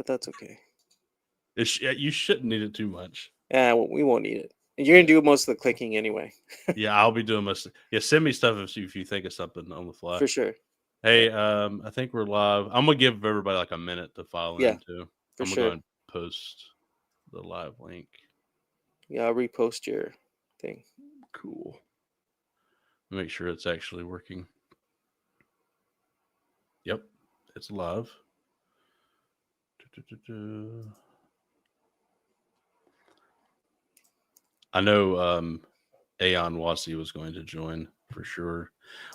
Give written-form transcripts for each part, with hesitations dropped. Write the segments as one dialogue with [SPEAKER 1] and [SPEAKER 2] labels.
[SPEAKER 1] but that's okay.
[SPEAKER 2] You shouldn't need it too much.
[SPEAKER 1] Yeah, we won't need it. You're gonna do most of the clicking anyway.
[SPEAKER 2] Yeah, I'll be doing most. Yeah, send me stuff if you think of something on the fly.
[SPEAKER 1] For sure.
[SPEAKER 2] Hey, I think we're live. I'm gonna give everybody like a minute to file in too.
[SPEAKER 1] For
[SPEAKER 2] I'm gonna
[SPEAKER 1] sure.
[SPEAKER 2] go and post the live link.
[SPEAKER 1] Yeah, I'll repost your thing.
[SPEAKER 2] Cool. Make sure it's actually working. Yep, it's live. I know AeonCon was going to join for sure.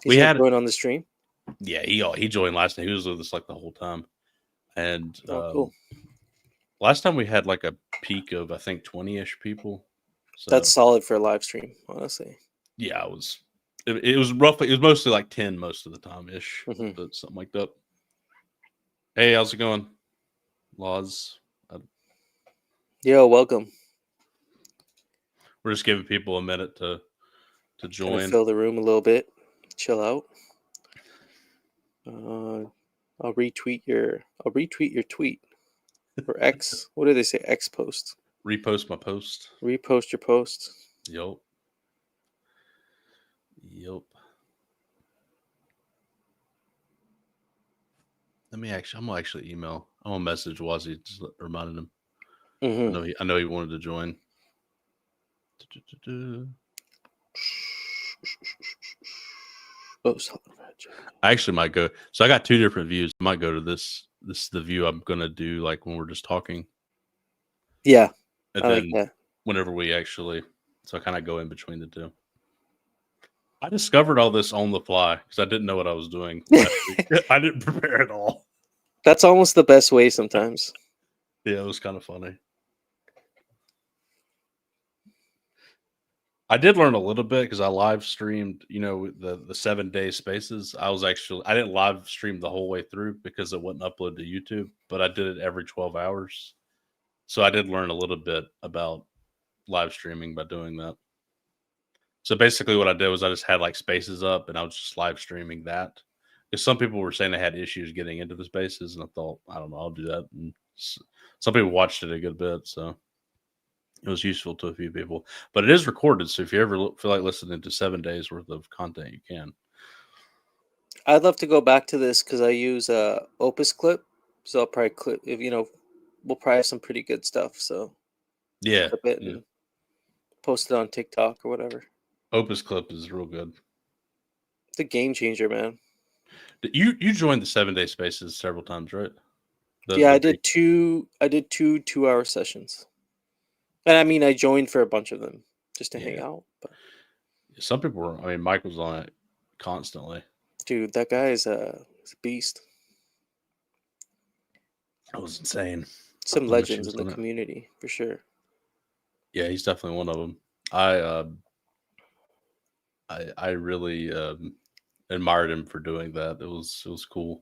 [SPEAKER 1] We had joined on the stream.
[SPEAKER 2] Yeah, he joined last night. He was with us like the whole time. And
[SPEAKER 1] cool.
[SPEAKER 2] Last time we had like a peak of I think 20-ish people.
[SPEAKER 1] So that's solid for a live stream, honestly.
[SPEAKER 2] Yeah, it was roughly, it was mostly like 10 most of the time ish, but something like that. Hey, how's it going? Laws.
[SPEAKER 1] Yo, welcome.
[SPEAKER 2] We're just giving people a minute to join.
[SPEAKER 1] Fill the room a little bit. Chill out. I'll retweet your tweet. Or X. What do they say? X post.
[SPEAKER 2] Repost my post.
[SPEAKER 1] Repost your post.
[SPEAKER 2] Yep. I'm gonna actually email. I'm gonna message Wazzy, just reminding him. I know he wanted to join. I actually might go. So I got 2 different views. I might go to this. This is the view I'm gonna do, like when we're just talking.
[SPEAKER 1] Yeah,
[SPEAKER 2] and
[SPEAKER 1] I
[SPEAKER 2] then
[SPEAKER 1] like that.
[SPEAKER 2] Whenever we actually, so I kind of go in between the two. I discovered all this on the fly because I didn't know what I was doing. I didn't prepare at all.
[SPEAKER 1] That's almost the best way sometimes.
[SPEAKER 2] Yeah, it was kind of funny. I did learn a little bit because I live streamed, the 7-day spaces. I didn't live stream the whole way through because it wasn't uploaded to YouTube, but I did it every 12 hours. So I did learn a little bit about live streaming by doing that. So basically what I did was I just had like spaces up and I was just live streaming that. Because some people were saying they had issues getting into the spaces, and I thought, I don't know, I'll do that. And some people watched it a good bit, so it was useful to a few people. But it is recorded, so if you ever feel like listening to 7 days worth of content, you can.
[SPEAKER 1] I'd love to go back to this because I use Opus clip, so I'll probably clip if we'll probably have some pretty good stuff. So
[SPEAKER 2] yeah,
[SPEAKER 1] clip it and post it on TikTok or whatever.
[SPEAKER 2] Opus clip is real good.
[SPEAKER 1] It's a game changer, man.
[SPEAKER 2] You joined the 7-day spaces several times, right?
[SPEAKER 1] I did 2 2-hour sessions. And I mean, I joined for a bunch of them just to hang out. But
[SPEAKER 2] some people were. I mean, Mike was on it constantly.
[SPEAKER 1] Dude, that guy is a beast.
[SPEAKER 2] That was insane.
[SPEAKER 1] Some legends in the community for sure.
[SPEAKER 2] Yeah, he's definitely one of them. I really admired him for doing that. It was cool.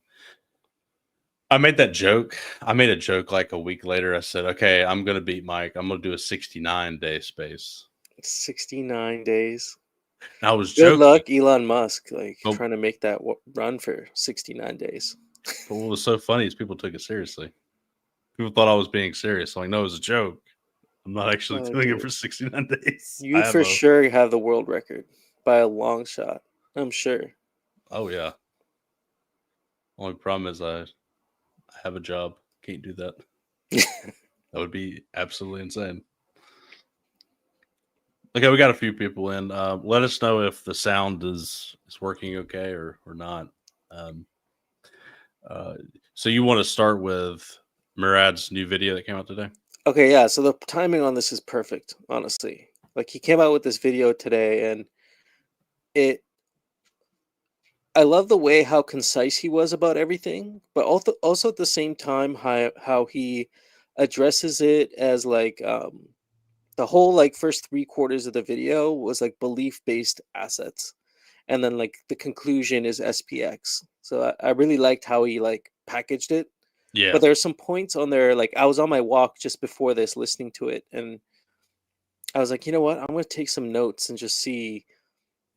[SPEAKER 2] I made that joke. I made a joke like a week later. I said, okay, I'm going to beat Mike. I'm going to do a 69-day space.
[SPEAKER 1] 69 days.
[SPEAKER 2] And I was joking.
[SPEAKER 1] Good luck, Elon Musk, trying to make that run for 69 days.
[SPEAKER 2] But what was so funny is people took it seriously. People thought I was being serious. I'm like, no, it was a joke. I'm not actually doing it for 69 days.
[SPEAKER 1] You for sure have the world record by a long shot. I'm sure.
[SPEAKER 2] Oh, yeah. Only problem is I have a job. Can't do that. That would be absolutely insane. Okay, we got a few people in. Let us know if the sound is working okay or not. So you want to start with Murad's new video that came out today?
[SPEAKER 1] Okay, yeah. So the timing on this is perfect, honestly. Like he came out with this video today, and I love the way how concise he was about everything, but also at the same time how he addresses it as like the whole like first 3/4 of the video was like belief-based assets, and then like the conclusion is SPX. So I really liked how he like packaged it.
[SPEAKER 2] Yeah.
[SPEAKER 1] But there's some points on there, like I was on my walk just before this listening to it, and I was like, you know what, I'm gonna take some notes and just see,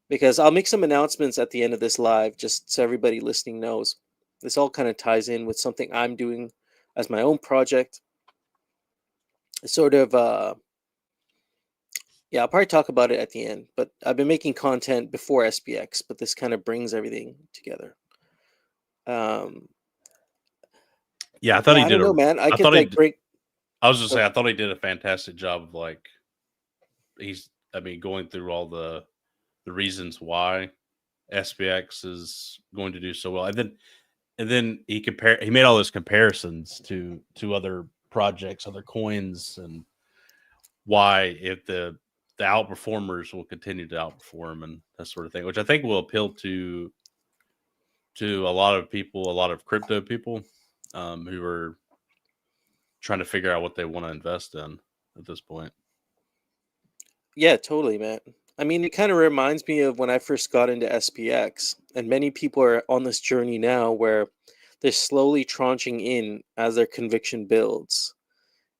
[SPEAKER 1] because I'll make some announcements at the end of this live just so everybody listening knows. This all kind of ties in with something I'm doing. as my own project. Sort of, yeah, I'll probably talk about it at the end. But I've been making content before SPX, but this kind of brings everything together. Um,
[SPEAKER 2] Yeah, I thought
[SPEAKER 1] yeah,
[SPEAKER 2] he
[SPEAKER 1] I
[SPEAKER 2] did
[SPEAKER 1] don't know,
[SPEAKER 2] a.
[SPEAKER 1] man. I
[SPEAKER 2] I
[SPEAKER 1] could
[SPEAKER 2] thought he.
[SPEAKER 1] like
[SPEAKER 2] d-
[SPEAKER 1] break.
[SPEAKER 2] I was just
[SPEAKER 1] Go
[SPEAKER 2] saying, I
[SPEAKER 1] ahead.
[SPEAKER 2] thought he did a fantastic job of like he's. I mean, going through all the reasons why SPX is going to do so well, and then he made all those comparisons to other projects, other coins, and why if the outperformers will continue to outperform and that sort of thing, which I think will appeal to a lot of people, a lot of crypto people who are trying to figure out what they want to invest in at this point.
[SPEAKER 1] Yeah, totally, man. I mean, it kind of reminds me of when I first got into SPX, and many people are on this journey now where they're slowly tranching in as their conviction builds.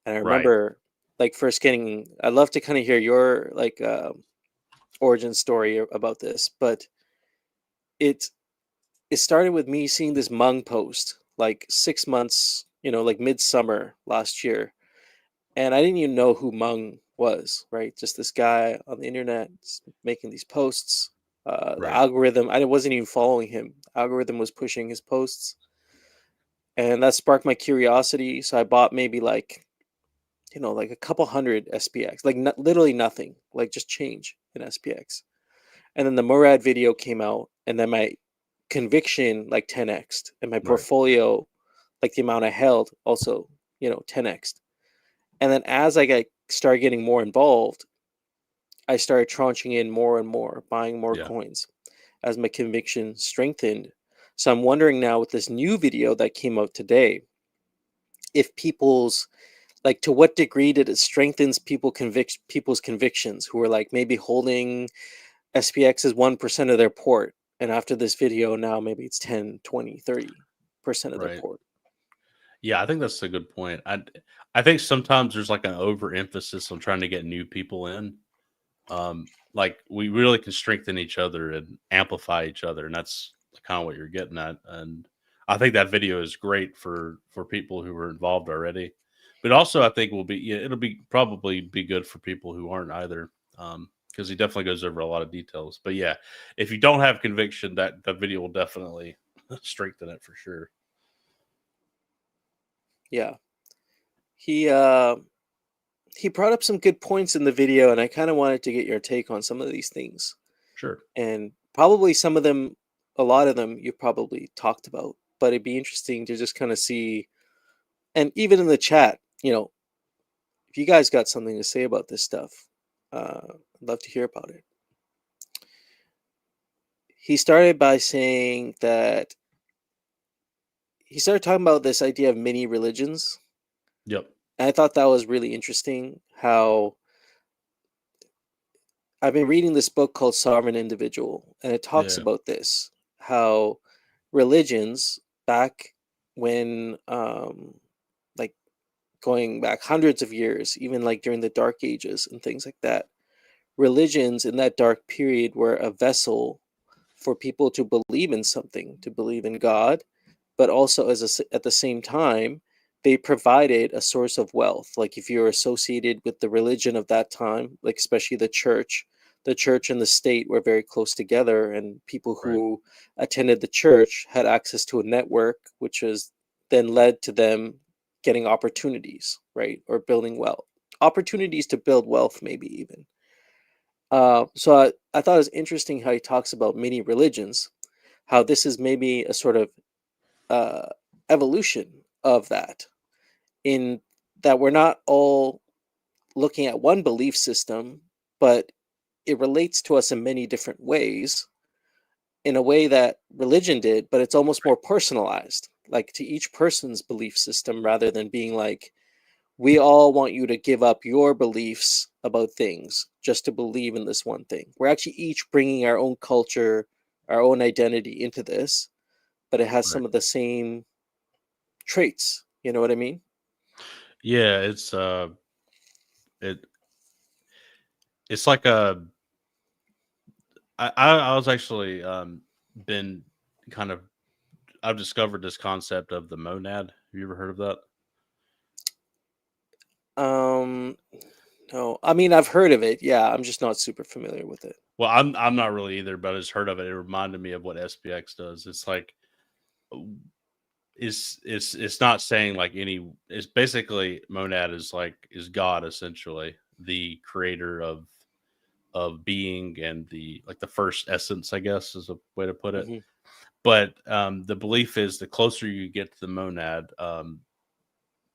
[SPEAKER 1] And I
[SPEAKER 2] Right.
[SPEAKER 1] remember, like, first getting. I'd love to kind of hear your like origin story about this, but it it started with me seeing this Mung post like 6 months, like midsummer last year, and I didn't even know who Mung was, right? Just this guy on the internet making these posts. The
[SPEAKER 2] Right.
[SPEAKER 1] algorithm, I wasn't even following him. Algorithm was pushing his posts, and that sparked my curiosity. So I bought maybe like, like a couple hundred SPX, like literally nothing, like just change in SPX. And then the Murad video came out, and then my conviction like 10x, and my
[SPEAKER 2] Right.
[SPEAKER 1] portfolio, like the amount I held, also 10x. And then as I started getting more involved, I started tranching in more and more, buying more
[SPEAKER 2] Yeah.
[SPEAKER 1] coins as my conviction strengthened. So I'm wondering now with this new video that came out today, if people's like to what degree did it strengthens people's convictions who are like maybe holding SPX is 1% of their port. And after this video, now maybe it's 10, 20, 30% of their
[SPEAKER 2] Right.
[SPEAKER 1] port.
[SPEAKER 2] Yeah, I think that's a good point. I think sometimes there's like an overemphasis on trying to get new people in. Like we really can strengthen each other and amplify each other, and that's kind of what you're getting at. And I think that video is great for people who were involved already, but also I think will be yeah, it'll be probably be good for people who aren't either. Because he definitely goes over a lot of details. But yeah, if you don't have conviction, that video will definitely strengthen it for sure.
[SPEAKER 1] Yeah. He brought up some good points in the video, and I kind of wanted to get your take on some of these things.
[SPEAKER 2] Sure.
[SPEAKER 1] And probably some of them, a lot of them you probably talked about, but it'd be interesting to just kind of see. And even in the chat, if you guys got something to say about this stuff, I'd love to hear about it. He started by saying that he started talking about this idea of mini religions.
[SPEAKER 2] Yep.
[SPEAKER 1] And I thought that was really interesting how I've been reading this book called Sovereign Individual, and it talks
[SPEAKER 2] Yeah.
[SPEAKER 1] about this how religions back when, like going back hundreds of years, even like during the Dark Ages and things like that, religions in that dark period were a vessel for people to believe in something, to believe in God, but also at the same time, they provided a source of wealth. Like if you're associated with the religion of that time, like especially the church and the state were very close together, and people
[SPEAKER 2] Right.
[SPEAKER 1] who attended the church had access to a network, which was then led to them getting opportunities, right, or building wealth, opportunities to build wealth, maybe even. So I thought it was interesting how he talks about many religions, how this is maybe a sort of uh, evolution of that, in that we're not all looking at one belief system, but it relates to us in many different ways, in a way that religion did, but it's almost more personalized, like to each person's belief system, rather than being like, we all want you to give up your beliefs about things just to believe in this one thing. We're actually each bringing our own culture, our own identity into this, but it has
[SPEAKER 2] Right.
[SPEAKER 1] some of the same traits. You know what I mean?
[SPEAKER 2] Yeah. It it's like a I was actually been kind of I've discovered this concept of the monad. Have you ever heard of that?
[SPEAKER 1] No, I mean I've heard of it. Yeah, I'm just not super familiar with it.
[SPEAKER 2] Well, I'm not really either, but I just heard of it. It reminded me of what SPX does. It's like it's not saying like any. It's basically monad is God, essentially the creator of being, and the like the first essence, I guess, is a way to put it.
[SPEAKER 1] Hmm.
[SPEAKER 2] But the belief is the closer you get to the monad,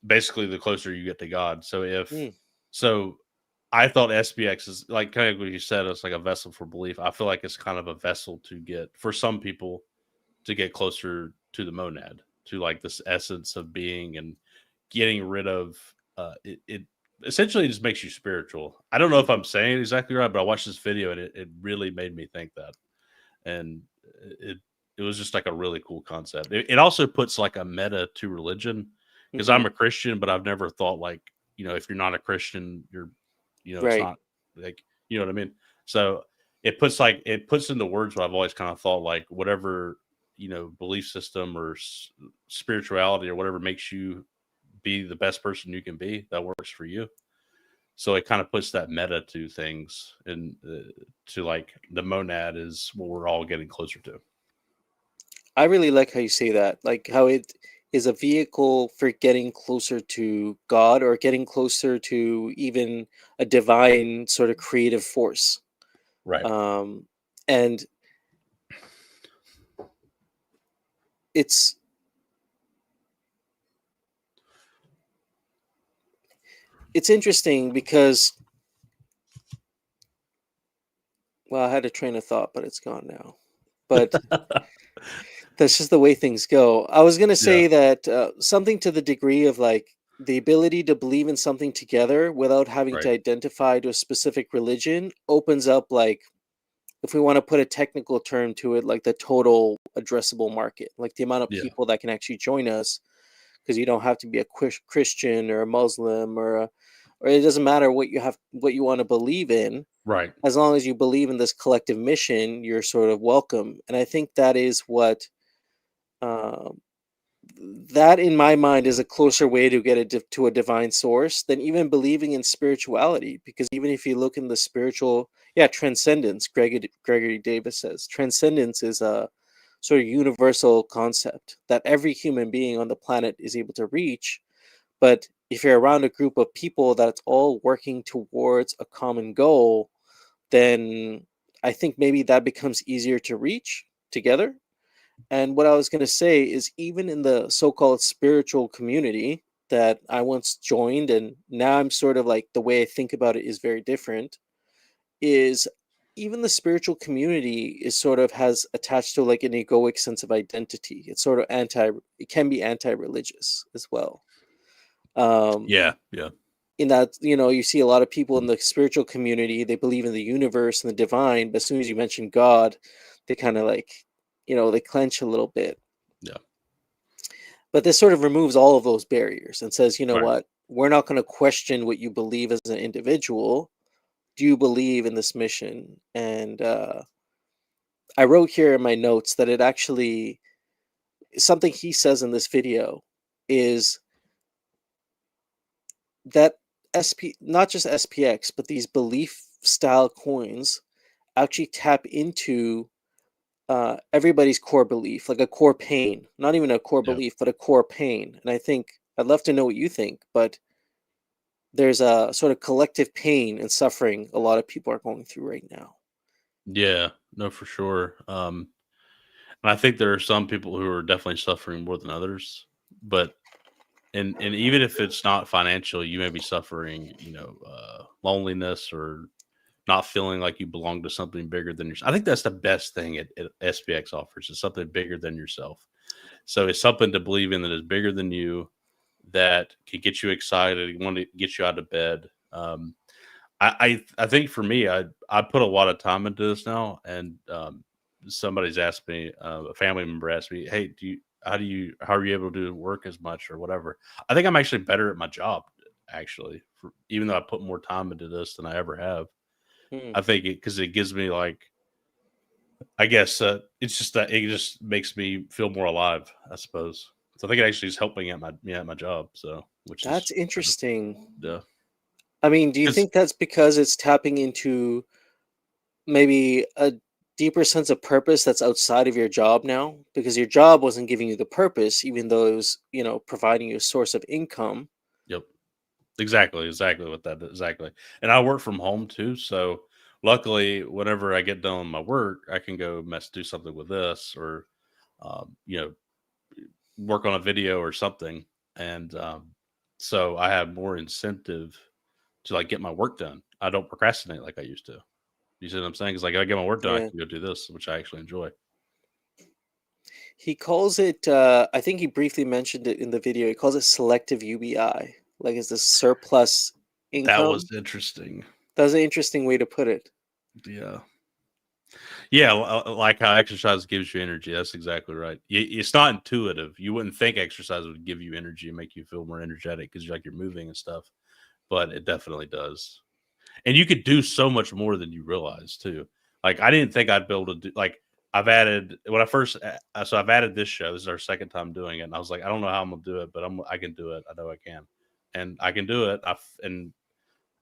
[SPEAKER 2] basically the closer you get to God. So I thought SBX is like kind of what you said, it's like a vessel for belief. I feel like it's kind of a vessel to get, for some people, to get closer to the monad, to like this essence of being, and getting rid of it essentially just makes you spiritual. I don't know if
[SPEAKER 1] Hmm.
[SPEAKER 2] I'm saying it exactly right, but I watched this video and it really made me think that. And it it was just like a really cool concept. It also puts like a meta to religion, because
[SPEAKER 1] Hmm.
[SPEAKER 2] I'm a Christian, but I've never thought like, if you're not a Christian, it's
[SPEAKER 1] Right.
[SPEAKER 2] not like, you know what I mean? So it puts into words what I've always kind of thought, like whatever, belief system or spirituality or whatever makes you be the best person you can be, that works for you. So it kind of puts that meta to things, and to like the monad is what we're all getting closer to.
[SPEAKER 1] I really like how you say that, like how it is a vehicle for getting closer to God or getting closer to even a divine sort of creative force.
[SPEAKER 2] Right.
[SPEAKER 1] Um, and it's it's interesting because, well, I had a train of thought, but it's gone now. But that's just the way things go. I was gonna
[SPEAKER 2] Yeah.
[SPEAKER 1] say that something to the degree of like the ability to believe in something together without having to
[SPEAKER 2] Right.
[SPEAKER 1] identify to a specific religion opens up, like, if we want to put a technical term to it, like the total addressable market, like the amount of
[SPEAKER 2] Yeah.
[SPEAKER 1] people that can actually join us, because you don't have to be a Christian or a Muslim or it doesn't matter what you want to believe in.
[SPEAKER 2] Right.
[SPEAKER 1] As long as you believe in this collective mission, you're sort of welcome. And I think that is what um, that in my mind is a closer way to get to a divine source than even believing in spirituality, because even if you look in the spiritual, yeah, transcendence, Gregory Davis says transcendence is a sort of universal concept that every human being on the planet is able to reach. But if you're around a group of people that's all working towards a common goal, then I think maybe that becomes easier to reach together. And what I was going to say is, even in the so called spiritual community that I once joined, and now I'm sort of like the way I think about it is very different, is even the spiritual community is sort of has attached to like an egoic sense of identity. It's sort of it can be anti religious as well. Um,
[SPEAKER 2] Yeah. Yeah.
[SPEAKER 1] in that, you see a lot of people in the spiritual community, they believe in the universe and the divine, but as soon as you mention God, they kind of like, they clench a little bit.
[SPEAKER 2] Yeah.
[SPEAKER 1] But this sort of removes all of those barriers and says, you know
[SPEAKER 2] Right.
[SPEAKER 1] what, we're not going to question what you believe as an individual. Do you believe in this mission? And I wrote here in my notes that it actually, something he says in this video is that not just SPX, but these belief style coins actually tap into everybody's core belief, like a core pain, not even a core
[SPEAKER 2] Yeah.
[SPEAKER 1] belief, but a core pain. And I think I'd love to know what you think, but there's a sort of collective pain and suffering a lot of people are going through right now.
[SPEAKER 2] Yeah. No, for sure. And I think there are some people who are definitely suffering more than others, but and even if it's not financial, you may be suffering, loneliness, or not feeling like you belong to something bigger than yourself. I think that's the best thing at SPX offers, is something bigger than yourself. So it's something to believe in that is bigger than you, that can get you excited, want to get you out of bed. I think for me, I put a lot of time into this now, and somebody's asked me, a family member asked me, "Hey, how are you able to work as much or whatever?" I think I'm actually better at my job, actually, even though I put more time into this than I ever have.
[SPEAKER 1] Hmm.
[SPEAKER 2] I think because it gives me like, I guess it's just that it just makes me feel more alive, I suppose. So I think it actually is helping at my job. So which
[SPEAKER 1] That's
[SPEAKER 2] is kind of,
[SPEAKER 1] interesting.
[SPEAKER 2] yeah.
[SPEAKER 1] I mean, do you
[SPEAKER 2] Because
[SPEAKER 1] think that's because it's tapping into maybe a deeper sense of purpose that's outside of your job now? Because your job wasn't giving you the purpose, even though it was, providing you a source of income.
[SPEAKER 2] yep, exactly what that is, exactly. And I work from home too, so luckily, whenever I get done with my work, I can go do something with this, or you know, work on a video or something, and so I have more incentive to like get my work done. I don't procrastinate like I used to. You see what I'm saying? Because like I get my work done, I
[SPEAKER 1] Yeah.
[SPEAKER 2] can go do this, which I actually enjoy.
[SPEAKER 1] He calls it, I think he briefly mentioned it in the video. He calls it selective UBI, like it's this surplus
[SPEAKER 2] That was
[SPEAKER 1] income.
[SPEAKER 2] interesting.
[SPEAKER 1] That's an interesting way to put it.
[SPEAKER 2] Yeah. Yeah, like how exercise gives you energy. That's exactly right. It's not intuitive. You wouldn't think exercise would give you energy and make you feel more energetic because you're moving and stuff, but it definitely does. And you could do so much more than you realize too. Like I didn't think I'd be able to do. Like I've added when I first, so I've added this show. This is our second time doing it, and I was like, I don't know how I'm gonna do it, but I can do it. I know I can, and I can do it. And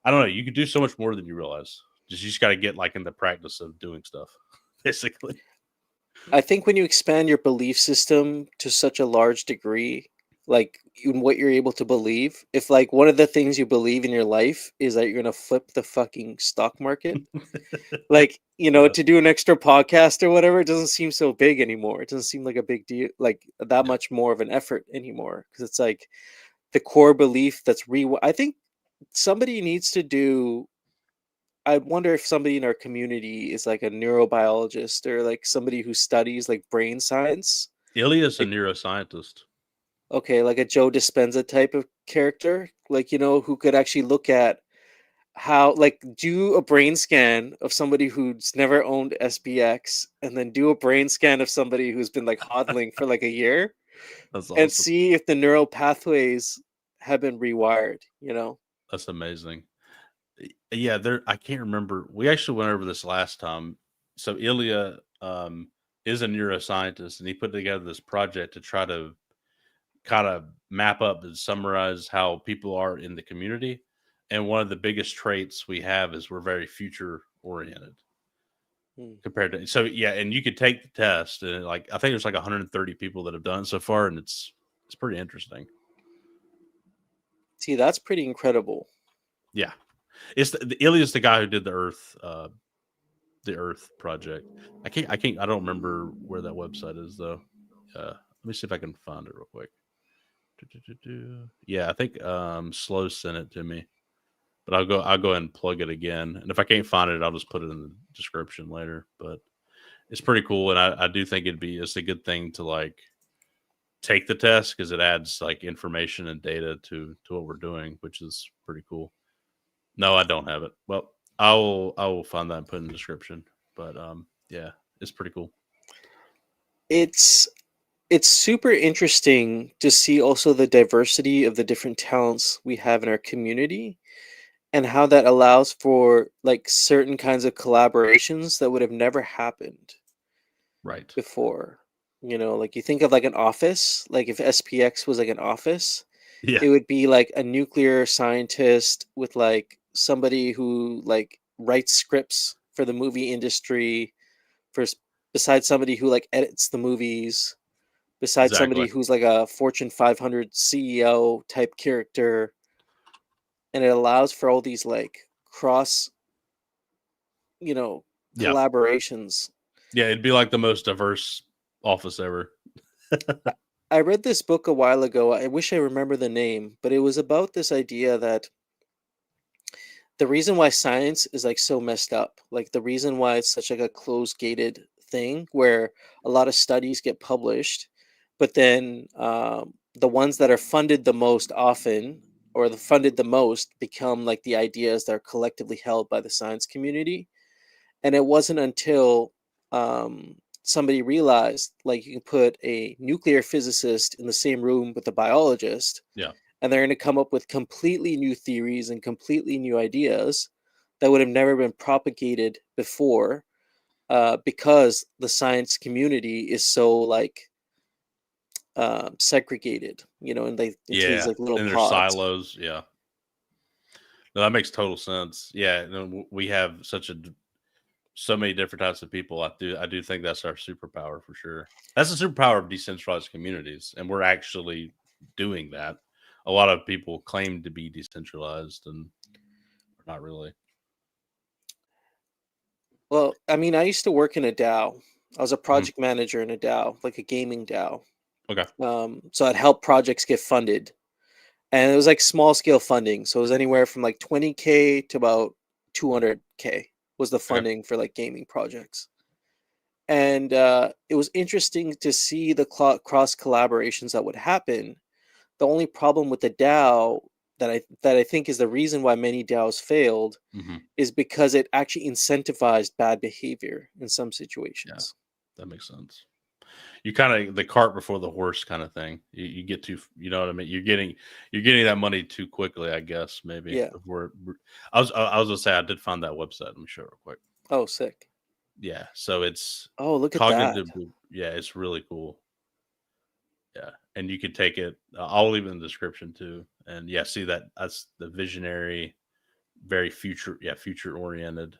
[SPEAKER 2] I don't know. You can do so much more than you realize. You just got to get like in the practice of doing stuff, basically.
[SPEAKER 1] I think when you expand your belief system to such a large degree, like in what you're able to believe, if like one of the things you believe in your life is that you're gonna flip the fucking stock market, like
[SPEAKER 2] Yeah,
[SPEAKER 1] to do an extra podcast or whatever, it doesn't seem so big anymore. It doesn't seem like a big deal, like that
[SPEAKER 2] yeah.
[SPEAKER 1] much more of an effort anymore, because it's like the core belief that's I think somebody needs to do. I wonder if somebody in our community is like a neurobiologist or like somebody who studies like brain science.
[SPEAKER 2] Ilya's a
[SPEAKER 1] Like,
[SPEAKER 2] neuroscientist.
[SPEAKER 1] okay, like a Joe Dispenza type of character, like who could actually look at how, like, do a brain scan of somebody who's never owned SPX, and then do a brain scan of somebody who's been like hodling for like a year,
[SPEAKER 2] That's
[SPEAKER 1] and
[SPEAKER 2] awesome.
[SPEAKER 1] see if the neural pathways have been rewired.
[SPEAKER 2] That's amazing. Yeah, there. I can't remember. We actually went over this last time. So Ilya is a neuroscientist, and he put together this project to try to kind of map up and summarize how people are in the community. And one of the biggest traits we have is we're very future oriented
[SPEAKER 1] Hmm.
[SPEAKER 2] compared to. So yeah, and you could take the test, and like I think there's like 130 people that have done it so far, and it's pretty interesting.
[SPEAKER 1] See, that's pretty incredible.
[SPEAKER 2] Yeah, it's the Ilya's the guy who did the Earth project. I don't remember where that website is though. Let me see if I can find it real quick. Yeah, I think Slow sent it to me, but I'll go ahead and plug it again. And if I can't find it, I'll just put it in the description later. But it's pretty cool, and I do think it's a good thing to like take the test because it adds like information and data to what we're doing, which is pretty cool. No, I don't have it. Well, I will find that and put in the description. But yeah, it's pretty cool.
[SPEAKER 1] It's it's super interesting to see also the diversity of the different talents we have in our community, and how that allows for like certain kinds of collaborations that would have never happened
[SPEAKER 2] Right.
[SPEAKER 1] before. Like you think of like an office, like if SPX was like an office,
[SPEAKER 2] Yeah.
[SPEAKER 1] it would be like a nuclear scientist with like somebody who like writes scripts for the movie industry, for besides somebody who like edits the movies, besides somebody
[SPEAKER 2] Exactly.
[SPEAKER 1] who's like a Fortune 500 CEO type character, and it allows for all these like cross, you know,
[SPEAKER 2] Yeah.
[SPEAKER 1] collaborations.
[SPEAKER 2] Yeah. It'd be like the most diverse office ever.
[SPEAKER 1] I read this book a while ago. I wish I remember the name, but it was about this idea that the reason why science is like so messed up, like the reason why it's such like a closed gated thing where a lot of studies get published, but then the ones that are funded the most often, or the funded the most, become like the ideas that are collectively held by the science community. And it wasn't until somebody realized like you can put a nuclear physicist in the same room with a biologist,
[SPEAKER 2] Yeah.
[SPEAKER 1] and they're going to come up with completely new theories and completely new ideas that would have never been propagated before, because the science community is so like segregated, into these
[SPEAKER 2] Yeah.
[SPEAKER 1] like little
[SPEAKER 2] And there's
[SPEAKER 1] pods.
[SPEAKER 2] silos. Yeah. No, that makes total sense. Yeah, we have so many different types of people. I do think that's our superpower for sure. That's the superpower of decentralized communities, and we're actually doing that. A lot of people claim to be decentralized, and we're not really.
[SPEAKER 1] Well, I mean, I used to work in a DAO. I was a
[SPEAKER 2] Mhm.
[SPEAKER 1] project manager in a DAO, like a gaming DAO.
[SPEAKER 2] Okay.
[SPEAKER 1] So I'd help projects get funded, and it was like small scale funding. So it was anywhere from like 20K to about 200K was the
[SPEAKER 2] Okay.
[SPEAKER 1] funding for like gaming projects. And it was interesting to see the cross collaborations that would happen. The only problem with the DAO that I think is the reason why many DAOs failed
[SPEAKER 2] Hmm.
[SPEAKER 1] is because it actually incentivized bad behavior in some
[SPEAKER 2] Yeah,
[SPEAKER 1] situations.
[SPEAKER 2] that makes sense. You kind of the cart before the horse kind of thing. You get too, you know what I mean. You're getting that money too quickly, I guess. Maybe
[SPEAKER 1] Yeah.
[SPEAKER 2] before I was gonna say I did find that website. Let me show it real quick.
[SPEAKER 1] Oh, sick.
[SPEAKER 2] Yeah, so it's
[SPEAKER 1] Oh, look at that.
[SPEAKER 2] cognitive. Yeah, it's really cool. Yeah, and you could take it. I'll leave it in the description too. And yeah, see that's the visionary, very future. Yeah, future oriented.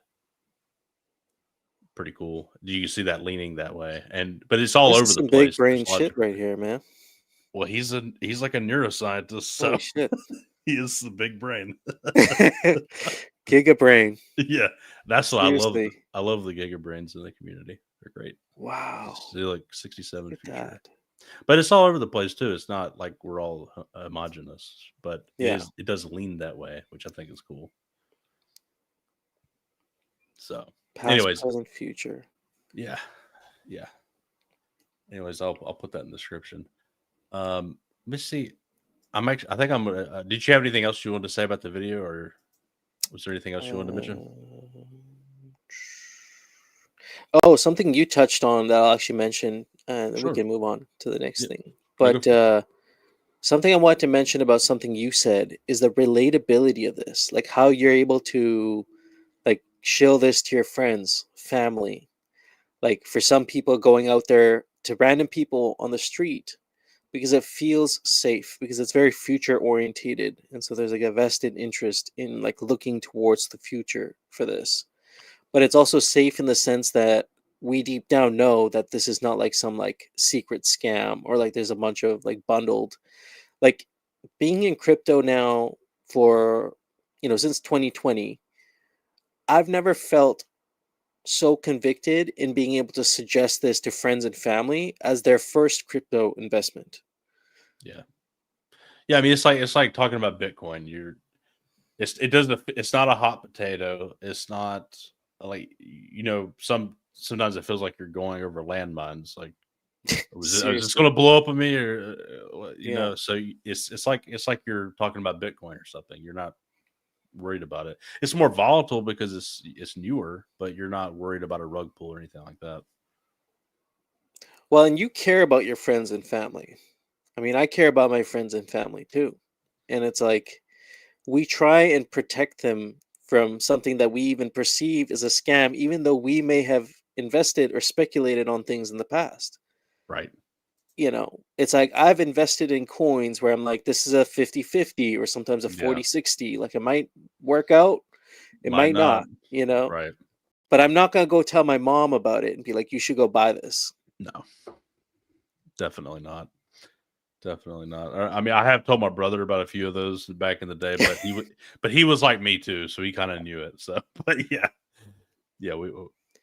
[SPEAKER 2] Pretty cool. Do you see that leaning that way? And but it's all
[SPEAKER 1] This
[SPEAKER 2] over
[SPEAKER 1] is
[SPEAKER 2] the
[SPEAKER 1] some big
[SPEAKER 2] place. There's
[SPEAKER 1] brain
[SPEAKER 2] a lot of
[SPEAKER 1] shit right
[SPEAKER 2] different.
[SPEAKER 1] here, man.
[SPEAKER 2] Well, he's like a neuroscientist, so
[SPEAKER 1] Holy shit.
[SPEAKER 2] he is the big brain.
[SPEAKER 1] Giga brain.
[SPEAKER 2] Yeah, that's what I love.
[SPEAKER 1] Seriously.
[SPEAKER 2] I love the Giga brains in the community. They're great.
[SPEAKER 1] Wow.
[SPEAKER 2] See, like 67
[SPEAKER 1] Look at
[SPEAKER 2] future,
[SPEAKER 1] that.
[SPEAKER 2] but it's all over the place too. It's not like we're all homogenous, but
[SPEAKER 1] Yeah.
[SPEAKER 2] it does lean that way, which I think is cool. So,
[SPEAKER 1] Past,
[SPEAKER 2] anyways,
[SPEAKER 1] present, future.
[SPEAKER 2] yeah, yeah. Anyways, I'll put that in the description. Let me see. I think I'm gonna. Did you have anything else you wanted to say about the video, or was there anything else you wanted to mention?
[SPEAKER 1] Um, oh, something you touched on that I'll actually mention, and then we
[SPEAKER 2] Sure.
[SPEAKER 1] can move on to the next
[SPEAKER 2] Yeah.
[SPEAKER 1] thing.
[SPEAKER 2] No, go
[SPEAKER 1] But
[SPEAKER 2] for it.
[SPEAKER 1] something I want to mention about something you said is the relatability of this, like how you're able to like show this to your friends, family. Like for some people going out there to random people on the street because it feels safe because it's very future orientated, and so there's like a vested interest in like looking towards the future for this. But it's also safe in the sense that we deep down know that this is not like some like secret scam or like there's a bunch of like bundled like being in crypto now for since 2020. I've never felt so convicted in being able to suggest this to friends and family as their first crypto investment.
[SPEAKER 2] Yeah, yeah. I mean, it's like talking about Bitcoin. It doesn't. It's not a hot potato. It's not like sometimes it feels like you're going over landmines. Like is this going
[SPEAKER 1] Seriously.
[SPEAKER 2] to blow up on me or
[SPEAKER 1] Yeah.
[SPEAKER 2] So it's like you're talking about Bitcoin or something. You're not worried about it. It's more volatile because it's newer, but you're not worried about a rug pull or anything like that.
[SPEAKER 1] Well, and you care about your friends and family. I mean, I care about my friends and family too. And it's like we try and protect them from something that we even perceive as a scam, even though we may have invested or speculated on things in the past.
[SPEAKER 2] Right.
[SPEAKER 1] It's like I've invested in coins where I'm like, this is a 50-50 or sometimes a
[SPEAKER 2] Yeah.
[SPEAKER 1] 40-60. Like it might work out, it
[SPEAKER 2] Might
[SPEAKER 1] might
[SPEAKER 2] not.
[SPEAKER 1] not.
[SPEAKER 2] Right.
[SPEAKER 1] But I'm not going to go tell my mom about it and be like, you should go buy this.
[SPEAKER 2] No, definitely not. Definitely not. I mean, I have told my brother about a few of those back in the day, but he was like me too, so he kind of knew it. So, but yeah, yeah. We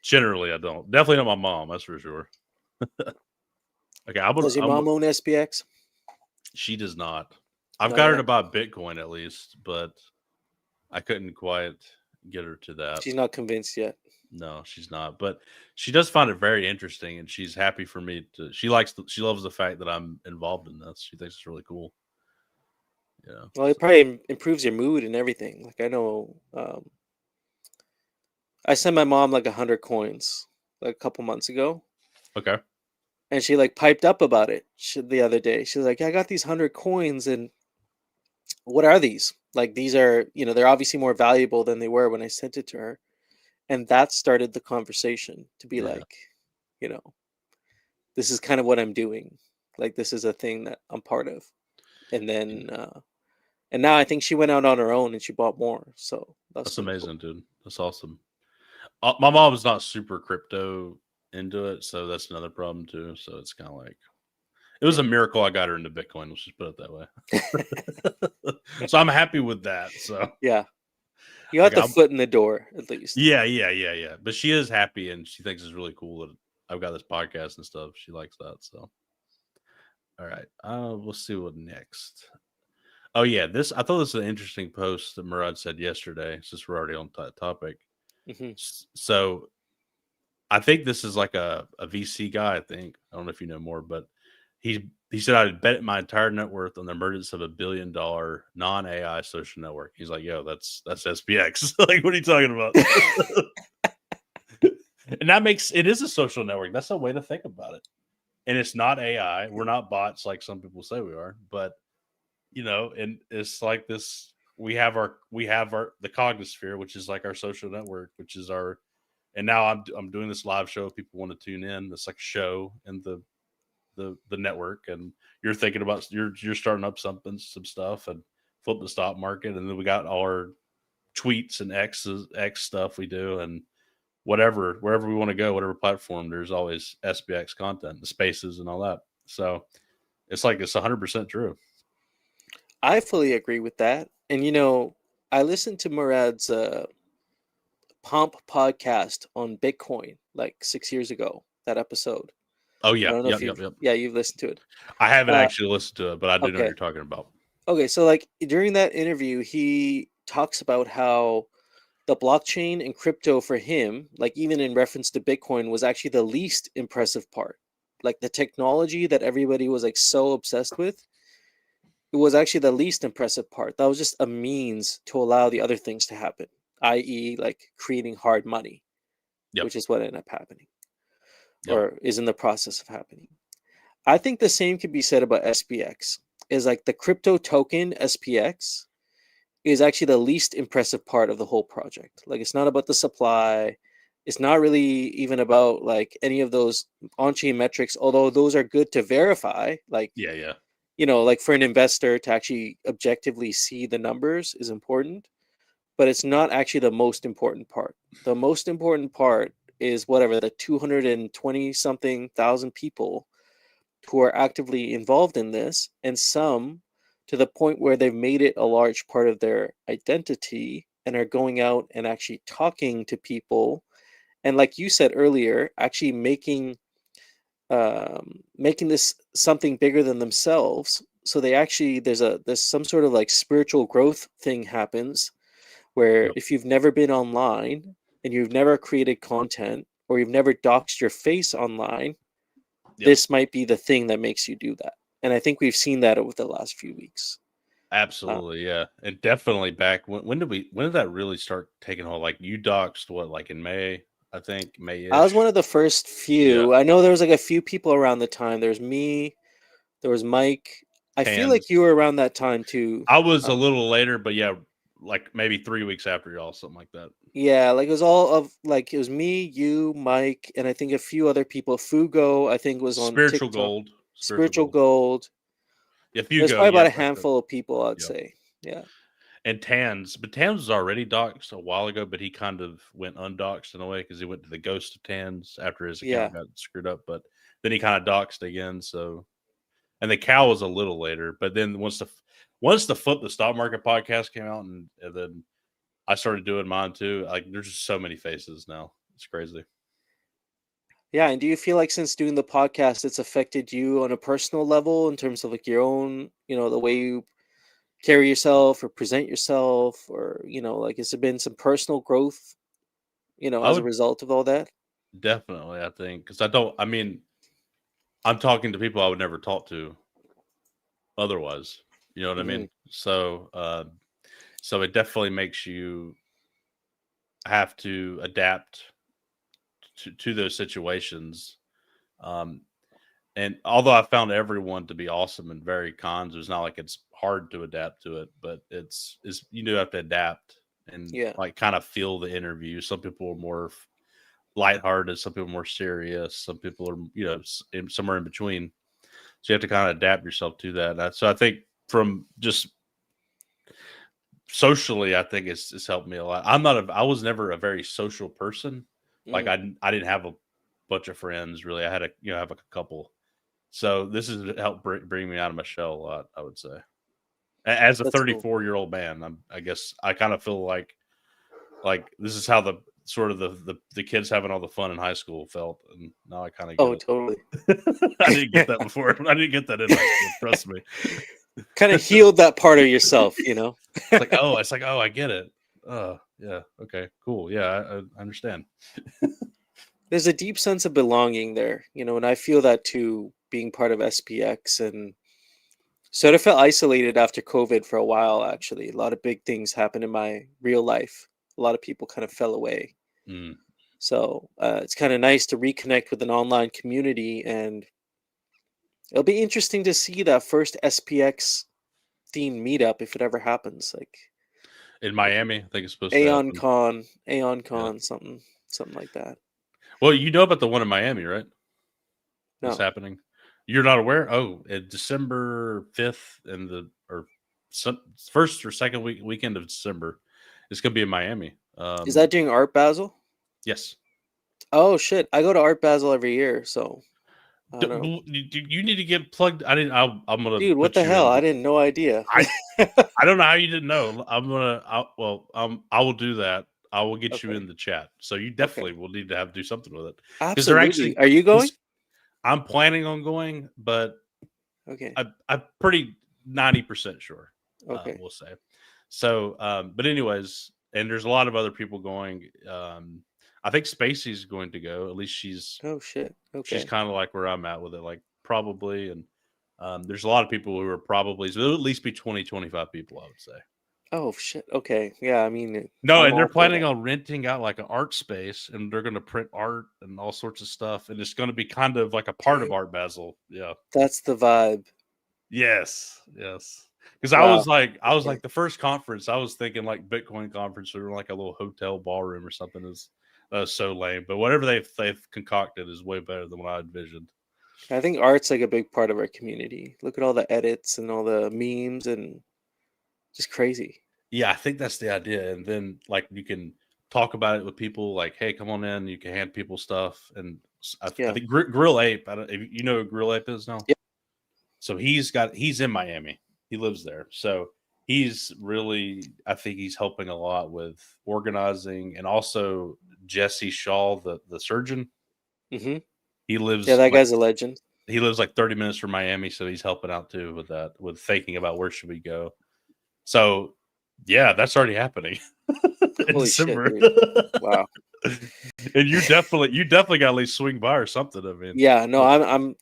[SPEAKER 2] generally I don't. Definitely not my mom. That's for sure. Okay, I'm gonna.
[SPEAKER 1] Does your mom own SPX?
[SPEAKER 2] She does not. I've
[SPEAKER 1] Not
[SPEAKER 2] got her to
[SPEAKER 1] yet.
[SPEAKER 2] buy Bitcoin at least, but I couldn't quite get her to that.
[SPEAKER 1] She's not convinced yet.
[SPEAKER 2] No, she's not. But she does find it very interesting, and she's happy for me to. She loves the fact that I'm involved in this. She thinks it's really cool. Yeah.
[SPEAKER 1] Well, it
[SPEAKER 2] So,
[SPEAKER 1] probably improves your mood and everything. Like I know, I sent my mom like 100 coins like a couple months ago,
[SPEAKER 2] okay.
[SPEAKER 1] and she like piped up about it the other day. She was like, "I got these 100 coins, and what are these? Like these are, they're obviously more valuable than they were when I sent it to her." And that started the conversation to be
[SPEAKER 2] Yeah.
[SPEAKER 1] like, you know, this is kind of what I'm doing. Like this is a thing that I'm part of. And then And now I think she went out on her own and she bought more. So that's
[SPEAKER 2] That's
[SPEAKER 1] pretty cool.
[SPEAKER 2] amazing, dude. That's awesome. My mom's not super crypto into it, so that's another problem too. So it's kind of like it was
[SPEAKER 1] Yeah.
[SPEAKER 2] a miracle I got her into Bitcoin. Let's just put it that way. So I'm happy with that. So
[SPEAKER 1] Yeah. You got
[SPEAKER 2] like
[SPEAKER 1] the foot in the door at least.
[SPEAKER 2] yeah. But she is happy and she thinks it's really cool that I've got this podcast and stuff. She likes that. So all right, we'll see what next. Oh yeah, this I thought this was an interesting post that Murad said yesterday. Since we're already on that topic,
[SPEAKER 1] Hmm.
[SPEAKER 2] so I think this is like a VC guy. I think I don't know if you know more, but he said I'd bet my entire net worth on the emergence of $1 billion non AI social network. He's like, yo, that's SPX. Like, what are you talking about? And that makes it is a social network. That's a way to think about it. And it's not AI. We're not bots like some people say we are, but and it's like this. We have our the Cognisphere, which is like our social network, which is our. And now I'm doing this live show. If people want to tune in, it's like a show in the network, and you're thinking about you're starting up some stuff and flip the stock market, and then we got all our tweets and X stuff we do, and wherever we want to go, whatever platform, there's always SBX content, the spaces and all that. So it's like it's 100% true.
[SPEAKER 1] I fully agree with that. And I listened to Murad's Pomp podcast on Bitcoin like 6 years ago. That episode.
[SPEAKER 2] Oh
[SPEAKER 1] I
[SPEAKER 2] yeah,
[SPEAKER 1] don't know if
[SPEAKER 2] yep.
[SPEAKER 1] you've listened to it.
[SPEAKER 2] I haven't
[SPEAKER 1] Uh,
[SPEAKER 2] actually listened to it, but I do know what
[SPEAKER 1] okay.
[SPEAKER 2] you're talking about.
[SPEAKER 1] Okay. So like during that interview, he talks about how the blockchain and crypto for him, like even in reference to Bitcoin, was actually the least impressive part. Like the technology that everybody was like so obsessed with, it was actually the least impressive part. That was just a means to allow the other things to happen, i.e., like creating hard money,
[SPEAKER 2] Yep,
[SPEAKER 1] which is what ended up happening
[SPEAKER 2] yep,
[SPEAKER 1] or is in the process of happening. I think the same could be said about SPX. Is like the crypto token SPX is actually the least impressive part of the whole project. Like it's not about the supply. It's not really even about like any of those on-chain metrics, although those are good to verify. Like,
[SPEAKER 2] yeah.
[SPEAKER 1] like for an investor to actually objectively see the numbers is important, but it's not actually the most important part. The most important part is whatever the 220 something thousand people who are actively involved in this, and some to the point where they've made it a large part of their identity and are going out and actually talking to people. And like you said earlier, actually making this something bigger than themselves. So they actually there's some sort of like spiritual growth thing happens where
[SPEAKER 2] Yep,
[SPEAKER 1] if you've never been online and you've never created content or you've never doxed your face online,
[SPEAKER 2] yep.
[SPEAKER 1] this might be the thing that makes you do that. And I think we've seen that over the last few weeks. Uh,
[SPEAKER 2] Absolutely, yeah, and definitely back when did that really start taking hold? Like you doxed what, like in May, I think
[SPEAKER 1] I was one
[SPEAKER 2] May-ish.
[SPEAKER 1] of the first
[SPEAKER 2] Yeah,
[SPEAKER 1] few. I know there was like a few people around the time. There's me, there was Mike. I feel like you
[SPEAKER 2] Tans.
[SPEAKER 1] were around that time too.
[SPEAKER 2] I was a
[SPEAKER 1] Um,
[SPEAKER 2] little later, but yeah, like maybe 3 weeks after y'all, something like that.
[SPEAKER 1] yeah, like it was all of like it was me, you, Mike, and I think a few other people. Fugo, I think, was on
[SPEAKER 2] Spiritual
[SPEAKER 1] TikTok.
[SPEAKER 2] gold, spiritual
[SPEAKER 1] Spiritual
[SPEAKER 2] gold.
[SPEAKER 1] Gold.
[SPEAKER 2] If you
[SPEAKER 1] There's
[SPEAKER 2] go,
[SPEAKER 1] probably about
[SPEAKER 2] yep,
[SPEAKER 1] a
[SPEAKER 2] that's it.
[SPEAKER 1] handful of people, I'd
[SPEAKER 2] Yep.
[SPEAKER 1] say. Yeah.
[SPEAKER 2] And Tans, but Tans was already doxed a while ago, but he kind of went undoxed in a way because he went to the ghost of Tans after his account
[SPEAKER 1] Yeah.
[SPEAKER 2] got screwed up. But then he kind of doxed again. So, and the cow was a little later, but then once the flip the stock market podcast came out, and then I started doing mine too. Like there's just so many faces now. It's crazy.
[SPEAKER 1] Yeah, and do you feel like since doing the podcast, it's affected you on a personal level in terms of like your own, the way you carry yourself or present yourself, or like has there been some personal growth,
[SPEAKER 2] I
[SPEAKER 1] as a
[SPEAKER 2] would
[SPEAKER 1] result of all that?
[SPEAKER 2] definitely, I think, because I mean, I'm talking to people I would never talk to otherwise. You know what I
[SPEAKER 1] Hmm.
[SPEAKER 2] mean? So it definitely makes you have to adapt to those situations. Um, and although I found everyone to be awesome and very cons, it's not like it's hard to adapt to it, but it's you do have to adapt and
[SPEAKER 1] Yeah.
[SPEAKER 2] like kind of feel the interview. Some people are more lighthearted, some people are more serious, some people are somewhere in between. So you have to kind of adapt yourself to that. So I think from just socially, I think it's helped me a lot. I was never a very social person. Like I didn't have a bunch of friends really. I had have a couple. So this has helped bring me out of my shell a lot, I would say. As a
[SPEAKER 1] That's cool.
[SPEAKER 2] 34-year-old man, I guess I kind of feel like this is how the sort of the kids having all the fun in high school felt, and now I kind of get
[SPEAKER 1] Oh,
[SPEAKER 2] it.
[SPEAKER 1] totally.
[SPEAKER 2] I didn't get that before. I didn't get that in high school. Trust me.
[SPEAKER 1] Kind of healed that part of yourself, you know?
[SPEAKER 2] It's like, oh, I get it. Oh, yeah. Okay, cool. Yeah, I understand.
[SPEAKER 1] There's a deep sense of belonging there, you know, and I feel that too, being part of SPX, and sort of felt isolated after COVID for a while, actually. A lot of big things happened in my real life. A lot of people kind of fell away.
[SPEAKER 2] Mm.
[SPEAKER 1] So it's kind of nice to reconnect with an online community, and it'll be interesting to see that first SPX themed meetup if it ever happens. Like
[SPEAKER 2] In Miami, I think it's supposed to happen.
[SPEAKER 1] AeonCon,
[SPEAKER 2] Yeah.
[SPEAKER 1] something like that.
[SPEAKER 2] Well, you know about the one in Miami, right? That's
[SPEAKER 1] No,
[SPEAKER 2] happening. You're not aware? Oh, December 5th and first or second weekend of December, it's gonna be in Miami.
[SPEAKER 1] is that during Art Basel?
[SPEAKER 2] Yes.
[SPEAKER 1] Oh shit! I go to Art Basel every year, so I don't know.
[SPEAKER 2] You need to get plugged. I'm gonna
[SPEAKER 1] Dude, what
[SPEAKER 2] put
[SPEAKER 1] the
[SPEAKER 2] you
[SPEAKER 1] hell?
[SPEAKER 2] in.
[SPEAKER 1] I didn't no idea.
[SPEAKER 2] I don't know how you didn't know. I will do that. I will get you
[SPEAKER 1] Okay.
[SPEAKER 2] in the chat. So you
[SPEAKER 1] Okay.
[SPEAKER 2] definitely will need to do something with it because they're
[SPEAKER 1] Absolutely.
[SPEAKER 2] actually.
[SPEAKER 1] Are you going?
[SPEAKER 2] I'm planning on going, but
[SPEAKER 1] Okay.
[SPEAKER 2] I'm pretty 90% sure.
[SPEAKER 1] Okay.
[SPEAKER 2] We'll say. So, but anyways, and there's a lot of other people going. I think Spacey's going to go. At least she's
[SPEAKER 1] Oh shit. Okay.
[SPEAKER 2] kind of like where I'm at with it, like probably. And there's a lot of people who are probably, so there'll at least be 20, 25 people, I would say.
[SPEAKER 1] Oh shit. Okay. Yeah, I mean,
[SPEAKER 2] No,
[SPEAKER 1] I'm
[SPEAKER 2] and they're
[SPEAKER 1] all for
[SPEAKER 2] planning
[SPEAKER 1] that.
[SPEAKER 2] on renting out like an art space, and they're going to print art and all sorts of stuff, and it's going to be kind of like a part of
[SPEAKER 1] Okay.
[SPEAKER 2] Art Basel. Yeah.
[SPEAKER 1] That's the vibe.
[SPEAKER 2] Yes. Yes. Because
[SPEAKER 1] Wow.
[SPEAKER 2] I was
[SPEAKER 1] Okay.
[SPEAKER 2] like the first conference, I was thinking like Bitcoin conference or like a little hotel ballroom or something is so lame. But whatever they've concocted is way better than what I envisioned.
[SPEAKER 1] I think art's like a big part of our community. Look at all the edits and all the memes and just crazy.
[SPEAKER 2] Yeah, I think that's the idea. And then like you can talk about it with people like, hey, come on in. You can hand people stuff. And I
[SPEAKER 1] Yeah.
[SPEAKER 2] think Grill Ape, I don't, you know who Grill Ape is now?
[SPEAKER 1] Yeah.
[SPEAKER 2] So he's in Miami. He lives there. So he's really, I think he's helping a lot with organizing, and also Jesse Shaw, the surgeon.
[SPEAKER 1] Mm-hmm.
[SPEAKER 2] He
[SPEAKER 1] Yeah,
[SPEAKER 2] lives
[SPEAKER 1] that
[SPEAKER 2] like
[SPEAKER 1] guy's a legend.
[SPEAKER 2] 30 minutes from Miami, so he's helping out too with that, with thinking about where should we go. So yeah, that's already happening in
[SPEAKER 1] Holy shit,
[SPEAKER 2] December.
[SPEAKER 1] dude. Wow.
[SPEAKER 2] And you definitely got to at least swing by or something. I mean,
[SPEAKER 1] Yeah, no,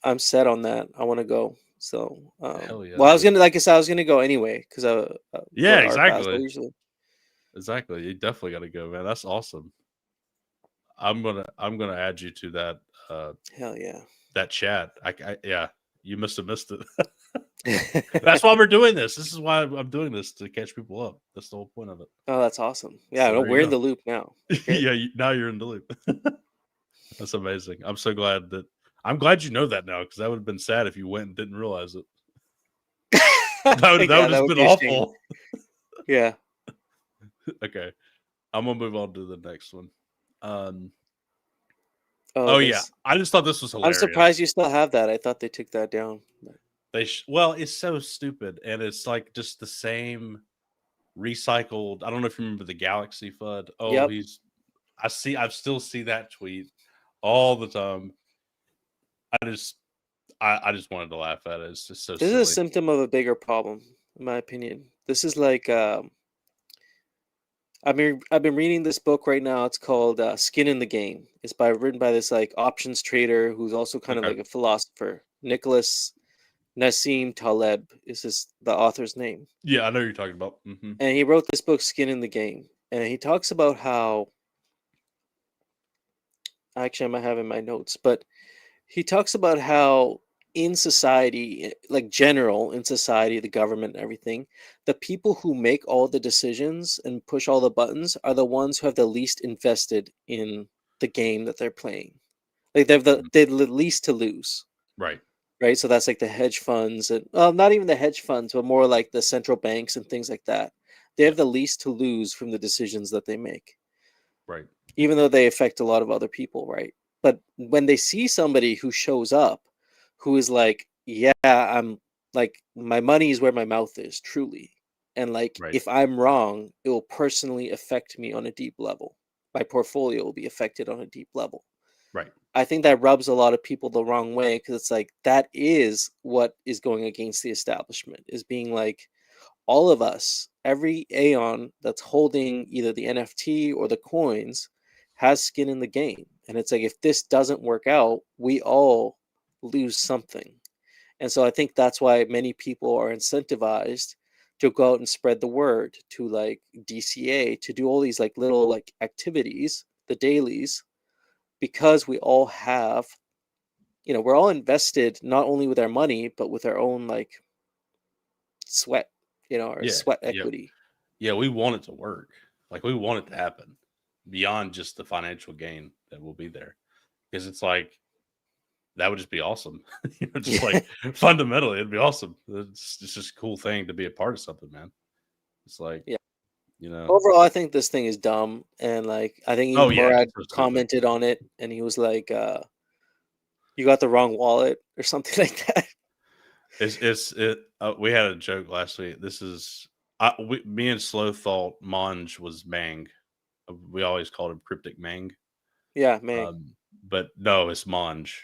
[SPEAKER 1] I'm set on that. I want to go. So,
[SPEAKER 2] hell yeah,
[SPEAKER 1] well, I was
[SPEAKER 2] dude.
[SPEAKER 1] gonna, like I said, I was gonna go anyway because I go
[SPEAKER 2] Yeah,
[SPEAKER 1] to Art Basel
[SPEAKER 2] exactly.
[SPEAKER 1] usually.
[SPEAKER 2] Exactly. You definitely got to go, man. That's awesome. I'm gonna add you to that
[SPEAKER 1] Hell yeah.
[SPEAKER 2] that chat. Yeah, you must have missed it. That's why we're doing this. This is why I'm doing this, to catch people up. That's the whole point of it.
[SPEAKER 1] Oh, that's awesome. Yeah,
[SPEAKER 2] So
[SPEAKER 1] no,
[SPEAKER 2] there you
[SPEAKER 1] we're in
[SPEAKER 2] go.
[SPEAKER 1] the loop now. Good.
[SPEAKER 2] Yeah, now you're in the loop. That's amazing. I'm glad you know that now, because that would have been sad if you went and didn't realize it. That would
[SPEAKER 1] Yeah, that
[SPEAKER 2] have
[SPEAKER 1] would
[SPEAKER 2] been
[SPEAKER 1] be a shame.
[SPEAKER 2] awful.
[SPEAKER 1] Yeah.
[SPEAKER 2] Okay, I'm gonna move on to the next one.
[SPEAKER 1] Oh,
[SPEAKER 2] Oh yeah,
[SPEAKER 1] this.
[SPEAKER 2] I just thought this was
[SPEAKER 1] I'm surprised
[SPEAKER 2] hilarious.
[SPEAKER 1] you still have that. I thought they took that down.
[SPEAKER 2] Well, it's so stupid, and it's like just the same recycled. I don't know if you remember the Galaxy FUD. Oh,
[SPEAKER 1] Yep.
[SPEAKER 2] I still see that tweet all the time. I just wanted to laugh at it. It's just so
[SPEAKER 1] This is a
[SPEAKER 2] silly.
[SPEAKER 1] symptom of a bigger problem, in my opinion. This is like I've been reading this book right now. It's called Skin in the Game. It's written by this like options trader who's also kind of
[SPEAKER 2] Okay.
[SPEAKER 1] like a philosopher. Nicholas Nassim Taleb is the author's name.
[SPEAKER 2] Yeah, I know you're talking about. Mm-hmm.
[SPEAKER 1] And he wrote this book, Skin in the Game. And he talks about how, actually, I might have in my notes, but he talks about how in society, like general in society, the government and everything, the people who make all the decisions and push all the buttons are the ones who have the least invested in the game that they're playing. Like they're the least to lose.
[SPEAKER 2] Right.
[SPEAKER 1] Right. So that's like the hedge funds and, well, not even the hedge funds, but more like the central banks and things like that. They have the least to lose from the decisions that they make,
[SPEAKER 2] Right.
[SPEAKER 1] even though they affect a lot of other people, right? But when they see somebody who shows up, who is like, yeah, I'm like, my money is where my mouth is, truly. And like,
[SPEAKER 2] Right.
[SPEAKER 1] if I'm wrong, it will personally affect me on a deep level. My portfolio will be affected on a deep level.
[SPEAKER 2] Right.
[SPEAKER 1] I think that rubs a lot of people the wrong way, because it's like, that is what is going against the establishment, is being like, all of us, every Aeon that's holding either the NFT or the coins has skin in the game. And it's like, if this doesn't work out, we all lose something. And so I think that's why many people are incentivized to go out and spread the word, to like DCA, to do all these like little like activities, the dailies, because we all have, we're all invested not only with our money, but with our own like sweat, our
[SPEAKER 2] Yeah.
[SPEAKER 1] sweat
[SPEAKER 2] Yeah.
[SPEAKER 1] equity.
[SPEAKER 2] Yeah. We want it to work. Like we want it to happen beyond just the financial gain that will be there, because it's like that would just be awesome. Just like fundamentally, it'd be awesome. It's just a cool thing to be a part of something, man. It's like,
[SPEAKER 1] Yeah.
[SPEAKER 2] you know,
[SPEAKER 1] Overall, I think this thing is dumb, and like I think
[SPEAKER 2] oh
[SPEAKER 1] even
[SPEAKER 2] yeah,
[SPEAKER 1] Murad
[SPEAKER 2] it's so stupid.
[SPEAKER 1] commented on it, and he was like, "You got the wrong wallet" or something like that.
[SPEAKER 2] We had a joke last week. This is me and Slow thought Monge was Mang. We always called him Cryptic Mang.
[SPEAKER 1] Yeah, man.
[SPEAKER 2] But no, it's Monge.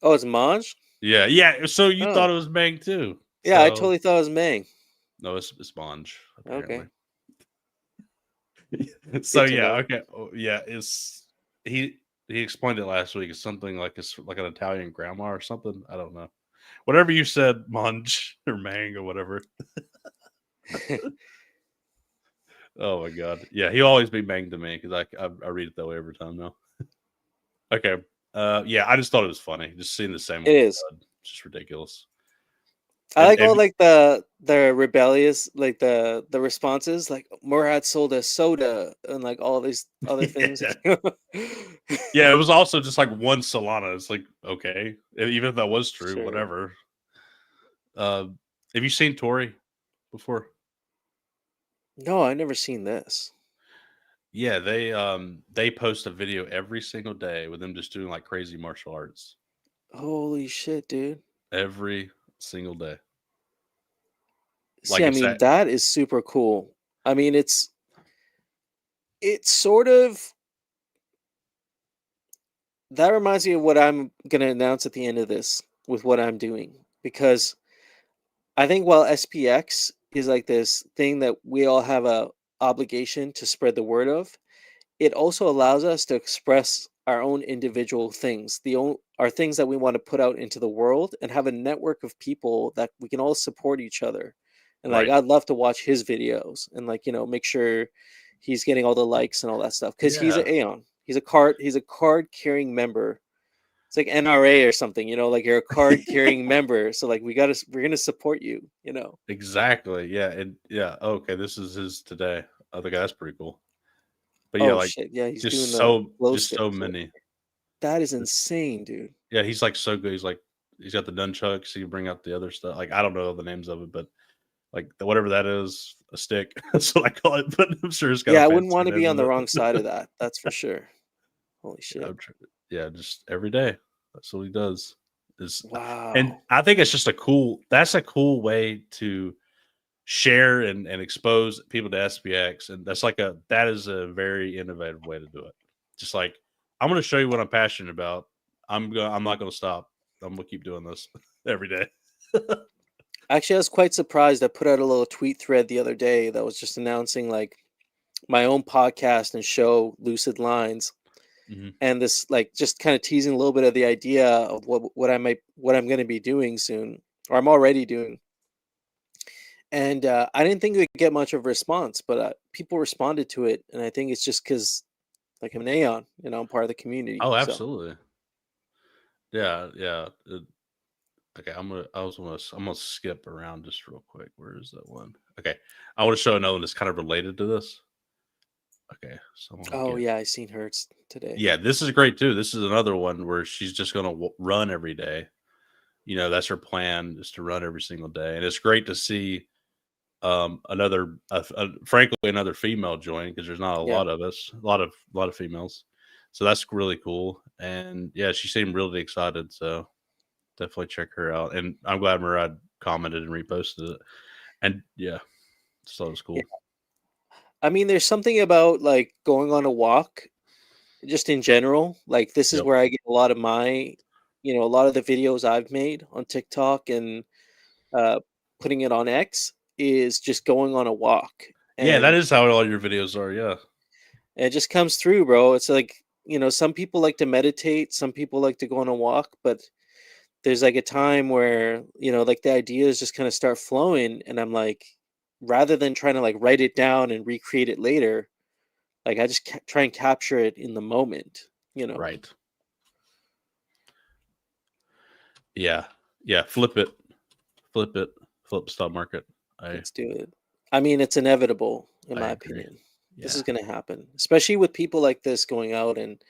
[SPEAKER 1] Oh, it's Maj.
[SPEAKER 2] Yeah, yeah. So you thought
[SPEAKER 1] Oh,
[SPEAKER 2] it was Mang too.
[SPEAKER 1] yeah, I
[SPEAKER 2] So
[SPEAKER 1] totally thought it was Mang.
[SPEAKER 2] no, it's Monge apparently.
[SPEAKER 1] Okay,
[SPEAKER 2] So
[SPEAKER 1] good to
[SPEAKER 2] yeah,
[SPEAKER 1] know.
[SPEAKER 2] okay, yeah. It's he he explained it last week. It's something like it's like an Italian grandma or something. I don't know. Whatever you said, Monge or Mang or whatever. Oh my god. Yeah, he'll always be Mang to me because I read it that way every time now. Okay. Yeah, I just thought it was funny. Just seeing the same
[SPEAKER 1] It
[SPEAKER 2] old
[SPEAKER 1] is.
[SPEAKER 2] crud. It's just ridiculous.
[SPEAKER 1] I like all
[SPEAKER 2] And
[SPEAKER 1] like the rebellious, like the responses, like Murad sold a soda and like all these other things.
[SPEAKER 2] yeah. Yeah, it was also just like one Solana. It's like, okay. Even if that was true,
[SPEAKER 1] Sure.
[SPEAKER 2] whatever. Uh, have you seen Tori before?
[SPEAKER 1] No, I've never seen this.
[SPEAKER 2] Yeah, they post a video every single day with them just doing like crazy martial arts.
[SPEAKER 1] Holy shit, dude.
[SPEAKER 2] Every single day.
[SPEAKER 1] See,
[SPEAKER 2] Like
[SPEAKER 1] I
[SPEAKER 2] it's
[SPEAKER 1] mean,
[SPEAKER 2] that
[SPEAKER 1] that is super cool. I mean, it's sort of, that reminds me of what I'm gonna announce at the end of this with what I'm doing, because I think while SPX is like this thing that we all have a obligation to spread the word of, it also allows us to express our own individual things, our things that we want to put out into the world, and have a network of people that we can all support each other. And like,
[SPEAKER 2] right.
[SPEAKER 1] I'd love to watch his videos and like, make sure he's getting all the likes and all that stuff, because he's an
[SPEAKER 2] Yeah.
[SPEAKER 1] Aeon. He's a card carrying member. It's like NRA or something, like you're a card carrying member. So like, we're gonna support you.
[SPEAKER 2] Exactly. Yeah. And yeah, okay, this is his today. I think that's pretty cool. But yeah,
[SPEAKER 1] Oh
[SPEAKER 2] like
[SPEAKER 1] shit, yeah, he's doing the glow
[SPEAKER 2] just
[SPEAKER 1] stick
[SPEAKER 2] so
[SPEAKER 1] flip.
[SPEAKER 2] many.
[SPEAKER 1] That is insane, dude.
[SPEAKER 2] Yeah, he's like so good. He's like he's got the nunchucks. He can bring out the other stuff. Like I don't know the names of it, but like whatever that is, a stick. That's what I call it. But I'm sure it's got a
[SPEAKER 1] Yeah, I wouldn't
[SPEAKER 2] fancy
[SPEAKER 1] want to
[SPEAKER 2] name
[SPEAKER 1] be on
[SPEAKER 2] of
[SPEAKER 1] the
[SPEAKER 2] it.
[SPEAKER 1] wrong side of that. That's for sure. Holy
[SPEAKER 2] Yeah,
[SPEAKER 1] shit.
[SPEAKER 2] yeah, just every day. That's what he does. Is and
[SPEAKER 1] Wow.
[SPEAKER 2] I think it's just a cool. That's a cool way to share and expose people to SPX, and that is a very innovative way to do it. Just like I'm going to show you what I'm passionate about. I'm not going to stop. I'm going to keep doing this every day.
[SPEAKER 1] Actually, I was quite surprised. I put out a little tweet thread the other day that was just announcing like my own podcast and show, Lucid Lines,
[SPEAKER 2] Mhm.
[SPEAKER 1] and this like just kind of teasing a little bit of the idea of what I'm going to be doing soon, or I'm already doing. And I didn't think it would get much of a response, but people responded to it, and I think it's just because like I'm an Aeon, I'm part of the community.
[SPEAKER 2] Oh,
[SPEAKER 1] So
[SPEAKER 2] absolutely. Yeah, yeah. Okay, I'm gonna skip around just real quick. Where is that one? Okay, I want to show another one that's kind of related to this. Okay, so I want to
[SPEAKER 1] oh
[SPEAKER 2] get.
[SPEAKER 1] yeah, I seen hers today.
[SPEAKER 2] Yeah, this is great too. This is another one where she's just gonna run every day. That's her plan, is to run every single day, and it's great to see frankly another female joined because there's not a
[SPEAKER 1] Yeah.
[SPEAKER 2] lot of us, a lot of females. So that's really cool. And yeah, she seemed really excited. So definitely check her out. And I'm glad Murad commented and reposted it. And yeah, so it was
[SPEAKER 1] Yeah.
[SPEAKER 2] cool.
[SPEAKER 1] I mean, there's something about like going on a walk, just in general. Like this is
[SPEAKER 2] Yep.
[SPEAKER 1] where I get a lot of my, a lot of the videos I've made on TikTok and uh, putting it on X is just going on a walk,
[SPEAKER 2] Yeah, that
[SPEAKER 1] and
[SPEAKER 2] is how all your videos are. Yeah.
[SPEAKER 1] it just comes through, bro. It's like, some people like to meditate, some people like to go on a walk, but there's like a time where, like the ideas just kind of start flowing, and I'm like, rather than trying to like write it down and recreate it later, like I just try and capture it in the moment.
[SPEAKER 2] Right. Yeah. Yeah. Flip it. Flip it. Flip stock market. I
[SPEAKER 1] Let's do it. I mean, it's inevitable, in
[SPEAKER 2] I
[SPEAKER 1] my
[SPEAKER 2] agree.
[SPEAKER 1] opinion. This
[SPEAKER 2] Yeah.
[SPEAKER 1] is going to happen, especially with people like this going out and,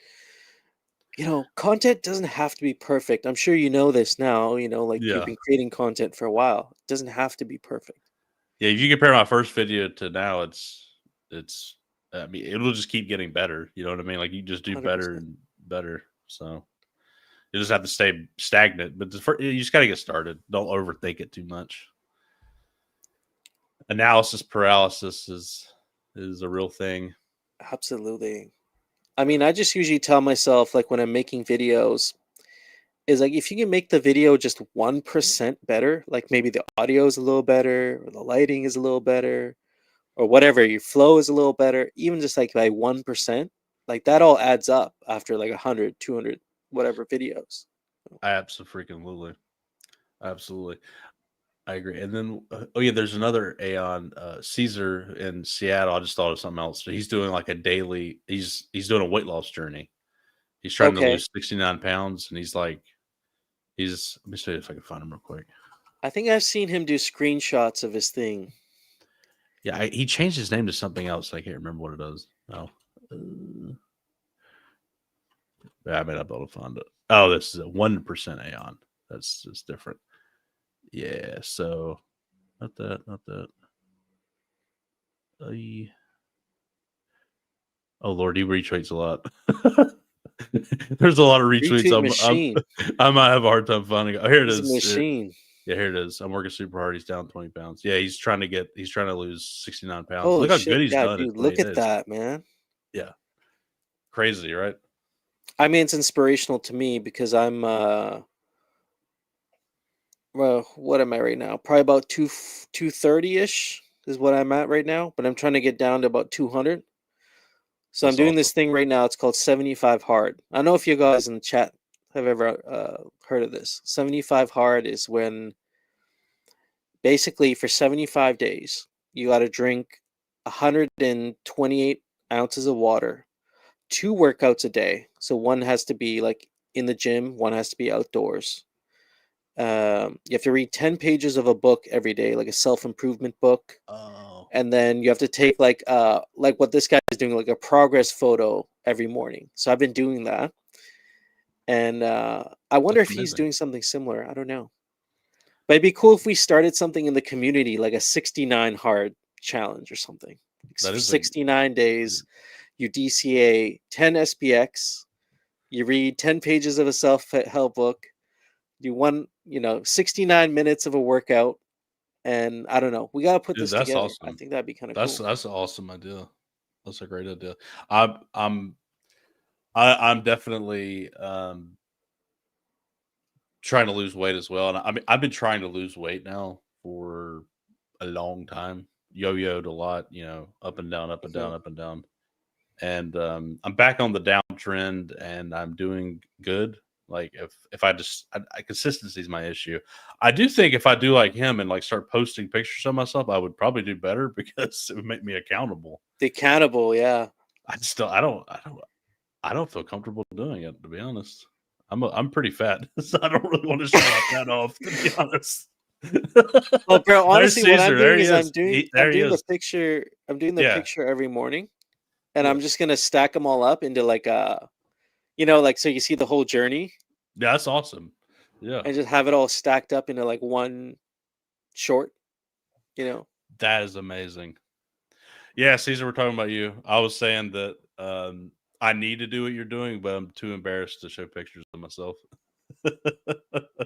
[SPEAKER 1] content doesn't have to be perfect. I'm sure you know this now, like you've
[SPEAKER 2] Yeah.
[SPEAKER 1] been creating content for a while. It doesn't have to be perfect.
[SPEAKER 2] Yeah. If you compare my first video to now, it's I mean, it'll just keep getting better. You know what I mean? Like you just do better
[SPEAKER 1] 100%.
[SPEAKER 2] and better. So you just have to stay stagnant, but you just got to get started. Don't overthink it too much. Analysis paralysis is a real thing.
[SPEAKER 1] Absolutely. I mean, I just usually tell myself, like when I'm making videos, is like if you can make the video just 1% better, like maybe the audio is a little better, or the lighting is a little better, or whatever, your flow is a little better, even just like by 1%, like that all adds up after like 100, 200, whatever videos.
[SPEAKER 2] Absolutely, absolutely. I agree. And then, oh yeah, there's another Aeon Caesar in Seattle. I just thought of something else. He's doing like a daily. He's doing a weight loss journey. He's trying to
[SPEAKER 1] Okay.
[SPEAKER 2] lose 69 pounds, and he's like, he's. Let me see if I can find him real quick.
[SPEAKER 1] I think I've seen him do screenshots of his thing.
[SPEAKER 2] Yeah, he changed his name to something else. I can't remember what it is. No, yeah, I may not be able to find it. Oh, this is a 1% Aeon. That's just different. Yeah. So not that. Not that. Oh Lord, he retweets a lot. There's a lot of retweets.
[SPEAKER 1] Retweet machine.
[SPEAKER 2] I might have a hard time finding it. Oh, here it
[SPEAKER 1] He's a
[SPEAKER 2] is.
[SPEAKER 1] machine.
[SPEAKER 2] Yeah, here it is. I'm working super hard. He's down 20 pounds. Yeah, he's trying to lose 69 pounds.
[SPEAKER 1] Holy
[SPEAKER 2] Look how good
[SPEAKER 1] shit.
[SPEAKER 2] he's
[SPEAKER 1] Yeah,
[SPEAKER 2] done in
[SPEAKER 1] dude,
[SPEAKER 2] 28
[SPEAKER 1] look at
[SPEAKER 2] days.
[SPEAKER 1] that, man.
[SPEAKER 2] Yeah. Crazy, right?
[SPEAKER 1] I mean, it's inspirational to me because I'm well, what am I right now? Probably about 230-ish is what I'm at right now, but I'm trying to get down to about 200. So I'm
[SPEAKER 2] That's
[SPEAKER 1] doing
[SPEAKER 2] awesome.
[SPEAKER 1] this thing right now. It's called 75 hard. I don't know if you guys in the chat have ever heard of this. 75 hard is when basically for 75 days you got to drink 128 ounces of water, two workouts a day. So one has to be like in the gym, one has to be outdoors. You have to read 10 pages of a book every day, like a self-improvement book.
[SPEAKER 2] Oh,
[SPEAKER 1] And then you have to take like what this guy is doing, like a progress photo every morning. So I've been doing that. And I wonder
[SPEAKER 2] that's
[SPEAKER 1] if he's
[SPEAKER 2] amazing.
[SPEAKER 1] doing something similar. I don't know. But it'd be cool if we started something in the community, like a 69 hard challenge or something.
[SPEAKER 2] That
[SPEAKER 1] For
[SPEAKER 2] is a
[SPEAKER 1] 69 days, you DCA 10 SPX, you read 10 pages of a self-help book, do 69 minutes of a workout, and I don't know. We got to put
[SPEAKER 2] dude,
[SPEAKER 1] this
[SPEAKER 2] that's
[SPEAKER 1] together. I
[SPEAKER 2] awesome.
[SPEAKER 1] think that'd be kind of
[SPEAKER 2] That's
[SPEAKER 1] cool.
[SPEAKER 2] that's an awesome idea. That's a great idea. I'm I'm I'm definitely trying to lose weight as well. And I mean, I've been trying to lose weight now for a long time. Yo-yoed a lot, up and down, up and
[SPEAKER 1] Mhm.
[SPEAKER 2] down, up and down. And I'm back on the downtrend, and I'm doing good. Like if consistency is my issue. I do think if I do like him and like start posting pictures of myself, I would probably do better because it would make me accountable.
[SPEAKER 1] The cannibal, yeah.
[SPEAKER 2] I just don't. I don't feel comfortable doing it, to be honest. I'm pretty fat, so I don't really want to show my fat off, to be honest.
[SPEAKER 1] Well, bro,
[SPEAKER 2] There's
[SPEAKER 1] honestly, what I'm
[SPEAKER 2] Caesar. There
[SPEAKER 1] doing
[SPEAKER 2] he
[SPEAKER 1] is
[SPEAKER 2] is.
[SPEAKER 1] I'm
[SPEAKER 2] There he
[SPEAKER 1] doing the
[SPEAKER 2] is.
[SPEAKER 1] picture. I'm doing the
[SPEAKER 2] Yeah.
[SPEAKER 1] picture every morning, and I'm
[SPEAKER 2] Yeah.
[SPEAKER 1] just gonna stack them all up into like like so you see the whole journey,
[SPEAKER 2] Yeah, that's awesome. Yeah.
[SPEAKER 1] and just have it all stacked up into like one short. You know.
[SPEAKER 2] That is amazing. Yeah, Caesar, we're talking about you. I was saying that I need to do what you're doing, but I'm too embarrassed to show pictures of myself.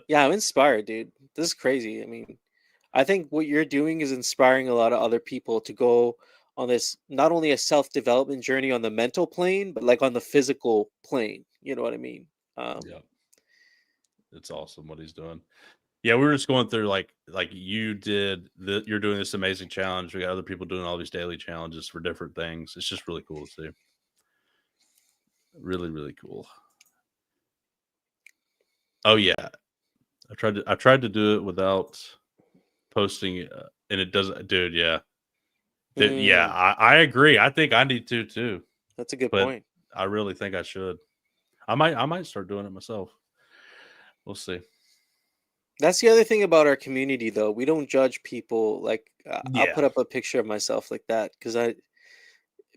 [SPEAKER 1] Yeah, I'm inspired, dude. This is crazy. I mean, I think what you're doing is inspiring a lot of other people to go on this not only a self-development journey on the mental plane, but like on the physical plane. You know what I mean? Um,
[SPEAKER 2] Yeah, it's awesome what he's doing. Yeah, we were just going through like you did. You're doing this amazing challenge. We got other people doing all these daily challenges for different things. It's just really cool to see. Really, really cool. Oh yeah, I tried to do it without posting, and it doesn't, dude. Yeah, yeah,
[SPEAKER 1] mm,
[SPEAKER 2] I agree. I think I need to too,
[SPEAKER 1] that's a good
[SPEAKER 2] but
[SPEAKER 1] point.
[SPEAKER 2] I really think I should. I might start doing it myself. We'll see.
[SPEAKER 1] That's the other thing about our community, though. We don't judge people. Like, I'll
[SPEAKER 2] Yeah,
[SPEAKER 1] put up a picture of myself like that because I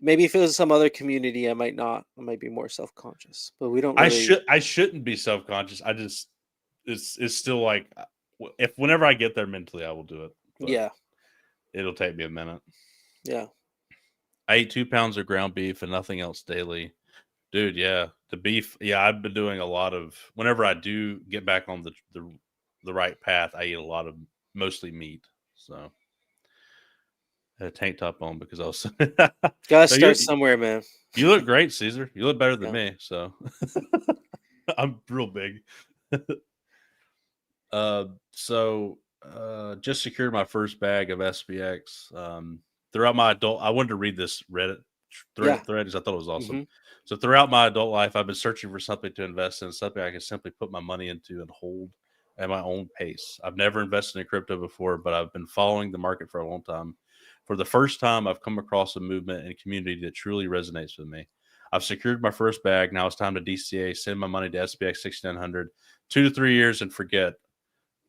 [SPEAKER 1] maybe if it was some other community, I might not. I might be more self-conscious, but we don't really.
[SPEAKER 2] I shouldn't be self conscious. I just it's still like if whenever I get there mentally, I will do it, but
[SPEAKER 1] Yeah,
[SPEAKER 2] it'll take me a minute.
[SPEAKER 1] yeah.
[SPEAKER 2] I ate 2 pounds of ground beef and nothing else daily. Dude, yeah. The beef, yeah, I've been doing a lot of whenever I do get back on the right path, I eat a lot of mostly meat. So I had a tank top on because I was
[SPEAKER 1] Gotta
[SPEAKER 2] so
[SPEAKER 1] start somewhere, man.
[SPEAKER 2] you look great, Caesar. You look better than
[SPEAKER 1] Yeah.
[SPEAKER 2] me, so I'm real big. Just secured my first bag of SPX. Throughout my adult, I wanted to read this Reddit
[SPEAKER 1] Yeah.
[SPEAKER 2] thread because I thought it was awesome.
[SPEAKER 1] Hmm.
[SPEAKER 2] So throughout my adult life, I've been searching for something to invest in, something I can simply put my money into and hold at my own pace. I've never invested in crypto before, but I've been following the market for a long time. For the first time, I've come across a movement and community that truly resonates with me. I've secured my first bag. Now it's time to DCA, send my money to SPX 6900, 2 to 3 years, and forget.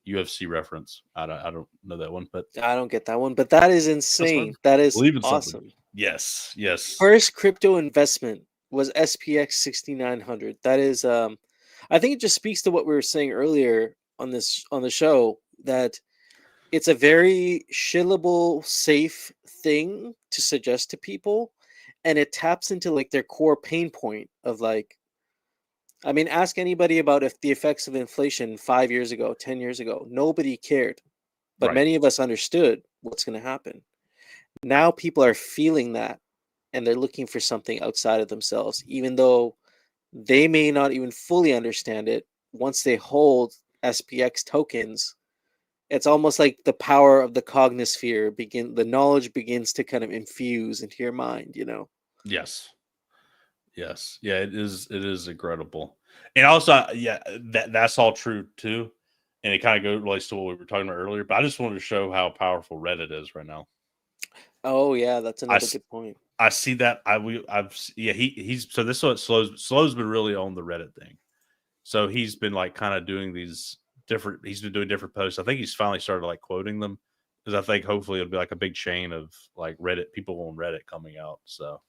[SPEAKER 2] UFC reference. I don't know that one, but
[SPEAKER 1] I don't get that one, but that is
[SPEAKER 2] that's fun.
[SPEAKER 1] insane. That is
[SPEAKER 2] Believe in something.
[SPEAKER 1] awesome.
[SPEAKER 2] Yes, yes,
[SPEAKER 1] First crypto investment was SPX 6900. That is I think it just speaks to what we were saying earlier on this on the show that it's a very shillable safe thing to suggest to people and it taps into like their core pain point of like I mean ask anybody about if the effects of inflation 5 years ago, 10 years ago, nobody cared, but
[SPEAKER 2] right.
[SPEAKER 1] many of us understood what's going to happen. Now people are feeling that and they're looking for something outside of themselves, even though they may not even fully understand it. Once they hold SPX tokens, it's almost like the power of the Cognisphere the knowledge begins to kind of infuse into your mind, you know?
[SPEAKER 2] Yes, yes, yeah. It is. It is incredible, and also, yeah, that's all true too. And it kind of goes relates to what we were talking about earlier. But I just wanted to show how powerful Reddit is right now.
[SPEAKER 1] Oh yeah, that's
[SPEAKER 2] I
[SPEAKER 1] another
[SPEAKER 2] s-
[SPEAKER 1] good point.
[SPEAKER 2] I see that. Yeah. He's so this is what Slow's been really on the Reddit thing. So he's been like kind of doing these different. He's been doing different posts. I think he's finally started like quoting them because I think hopefully it'll be like a big chain of like Reddit people on Reddit coming out. So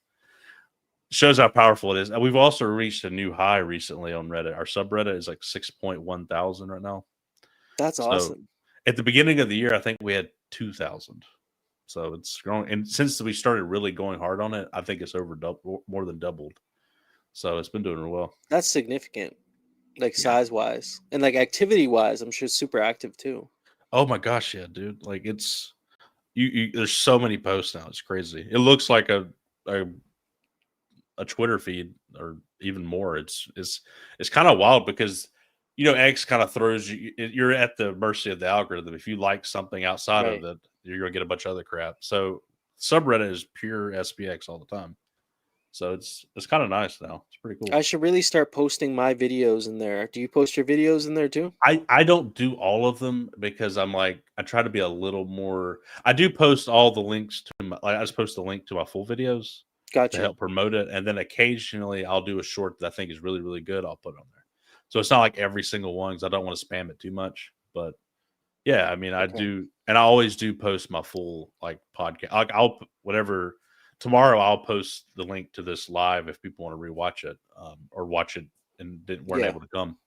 [SPEAKER 2] shows how powerful it is. And we've also reached a new high recently on Reddit. Our subreddit is like 6.1 thousand right now.
[SPEAKER 1] That's
[SPEAKER 2] So
[SPEAKER 1] awesome.
[SPEAKER 2] at the beginning of the year, I think we had 2,000. So it's growing. And since we started really going hard on it, I think it's more than doubled. So it's been doing real well.
[SPEAKER 1] That's significant, like
[SPEAKER 2] Yeah.
[SPEAKER 1] size wise and like activity wise. I'm sure it's super active too.
[SPEAKER 2] Oh my gosh, yeah, dude. Like it's there's so many posts now. It's crazy. It looks like a, a Twitter feed or even more. It's kind of wild because X kind of throws you. You're at the mercy of the algorithm. If you like something outside of
[SPEAKER 1] Right.
[SPEAKER 2] it, you're gonna get a bunch of other crap. So subreddit is pure SPX all the time. So it's kind of nice now. It's pretty cool.
[SPEAKER 1] I should really start posting my videos in there. Do you post your videos in there too?
[SPEAKER 2] I don't do all of them because I'm like I try to be a little more. I do post all the links to I just post a link to my full videos to
[SPEAKER 1] Gotcha.
[SPEAKER 2] help promote it, and then occasionally I'll do a short that I think is really really good. I'll put on there. So it's not like every single one because I don't want to spam it too much. But yeah, I mean I
[SPEAKER 1] Okay.
[SPEAKER 2] do, and I always do post my full like podcast. Like whatever tomorrow I'll post the link to this live if people want to rewatch it or watch it and weren't
[SPEAKER 1] Yeah.
[SPEAKER 2] able to come,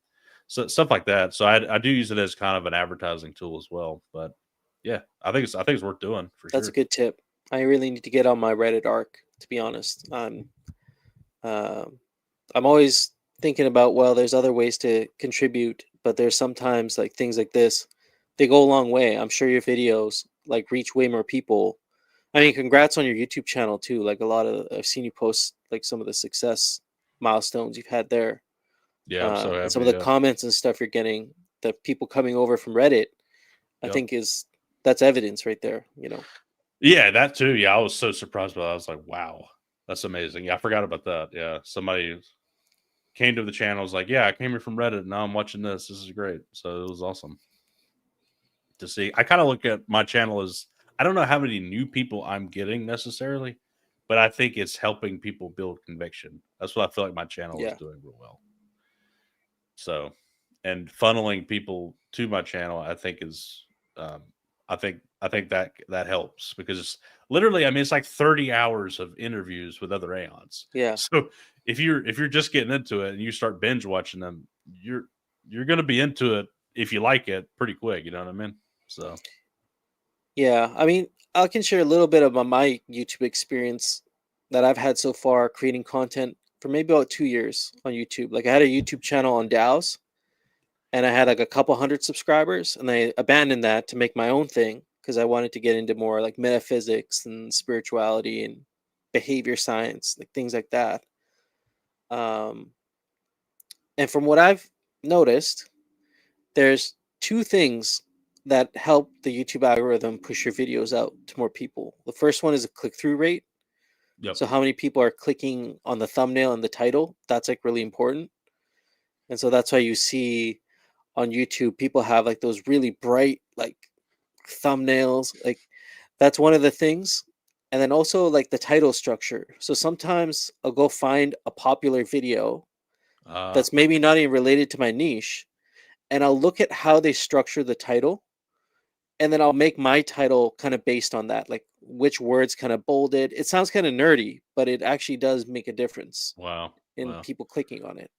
[SPEAKER 2] so stuff like that. So I do use it as kind of an advertising tool as well. But Yeah, I think it's worth doing for
[SPEAKER 1] That's a
[SPEAKER 2] sure.
[SPEAKER 1] good tip. I really need to get on my Reddit arc, to be honest. Um, I'm always thinking about, well, there's other ways to contribute, but there's sometimes like things like this, they go a long way. I'm sure your videos like reach way more people. I mean, congrats on your YouTube channel too. Like a lot of I've seen you post like some of the success milestones you've had there,
[SPEAKER 2] Yeah, I'm so
[SPEAKER 1] and some of
[SPEAKER 2] happy.
[SPEAKER 1] the
[SPEAKER 2] Yeah,
[SPEAKER 1] comments and stuff you're getting, the people coming over from Reddit. I
[SPEAKER 2] yep.
[SPEAKER 1] think is that's evidence right there. You know.
[SPEAKER 2] Yeah, that too. Yeah, I was so surprised by that. I was like, wow, that's amazing. Yeah, I forgot about that. Yeah, somebody came to the channel. Was like, yeah, I came here from Reddit. Now I'm watching this. This is great. So it was awesome to see. I kind of look at my channel as I don't know how many new people I'm getting necessarily, but I think it's helping people build conviction. That's what I feel like my channel is
[SPEAKER 1] Yeah.
[SPEAKER 2] doing real well. So, and funneling people to my channel, I think is, um, I think that helps because it's literally, I mean, it's like 30 hours of interviews with other Aeons.
[SPEAKER 1] Yeah.
[SPEAKER 2] So if you're just getting into it and you start binge watching them, you're gonna be into it if you like it pretty quick. You know what I mean? So
[SPEAKER 1] Yeah, I mean, I can share a little bit about my YouTube experience that I've had so far creating content for maybe about 2 years on YouTube. Like I had a YouTube channel on DAOs and I had like a couple hundred subscribers and I abandoned that to make my own thing because I wanted to get into more like metaphysics and spirituality and behavior science, like things like that. Um, and from what I've noticed, there's two things that help the YouTube algorithm push your videos out to more people. The first one is a click through rate.
[SPEAKER 2] yep.
[SPEAKER 1] So how many people are clicking on the thumbnail and the title? That's like really important. And so that's why you see on YouTube people have like those really bright like thumbnails. Like that's one of the things. And then also like the title structure. So sometimes I'll go find a popular video
[SPEAKER 2] Uh,
[SPEAKER 1] that's maybe not even related to my niche and I'll look at how they structure the title and then I'll make my title kind of based on that, like which words kind of bolded. It sounds kind of nerdy, but it actually does make a difference
[SPEAKER 2] wow,
[SPEAKER 1] in
[SPEAKER 2] wow,
[SPEAKER 1] people clicking on it.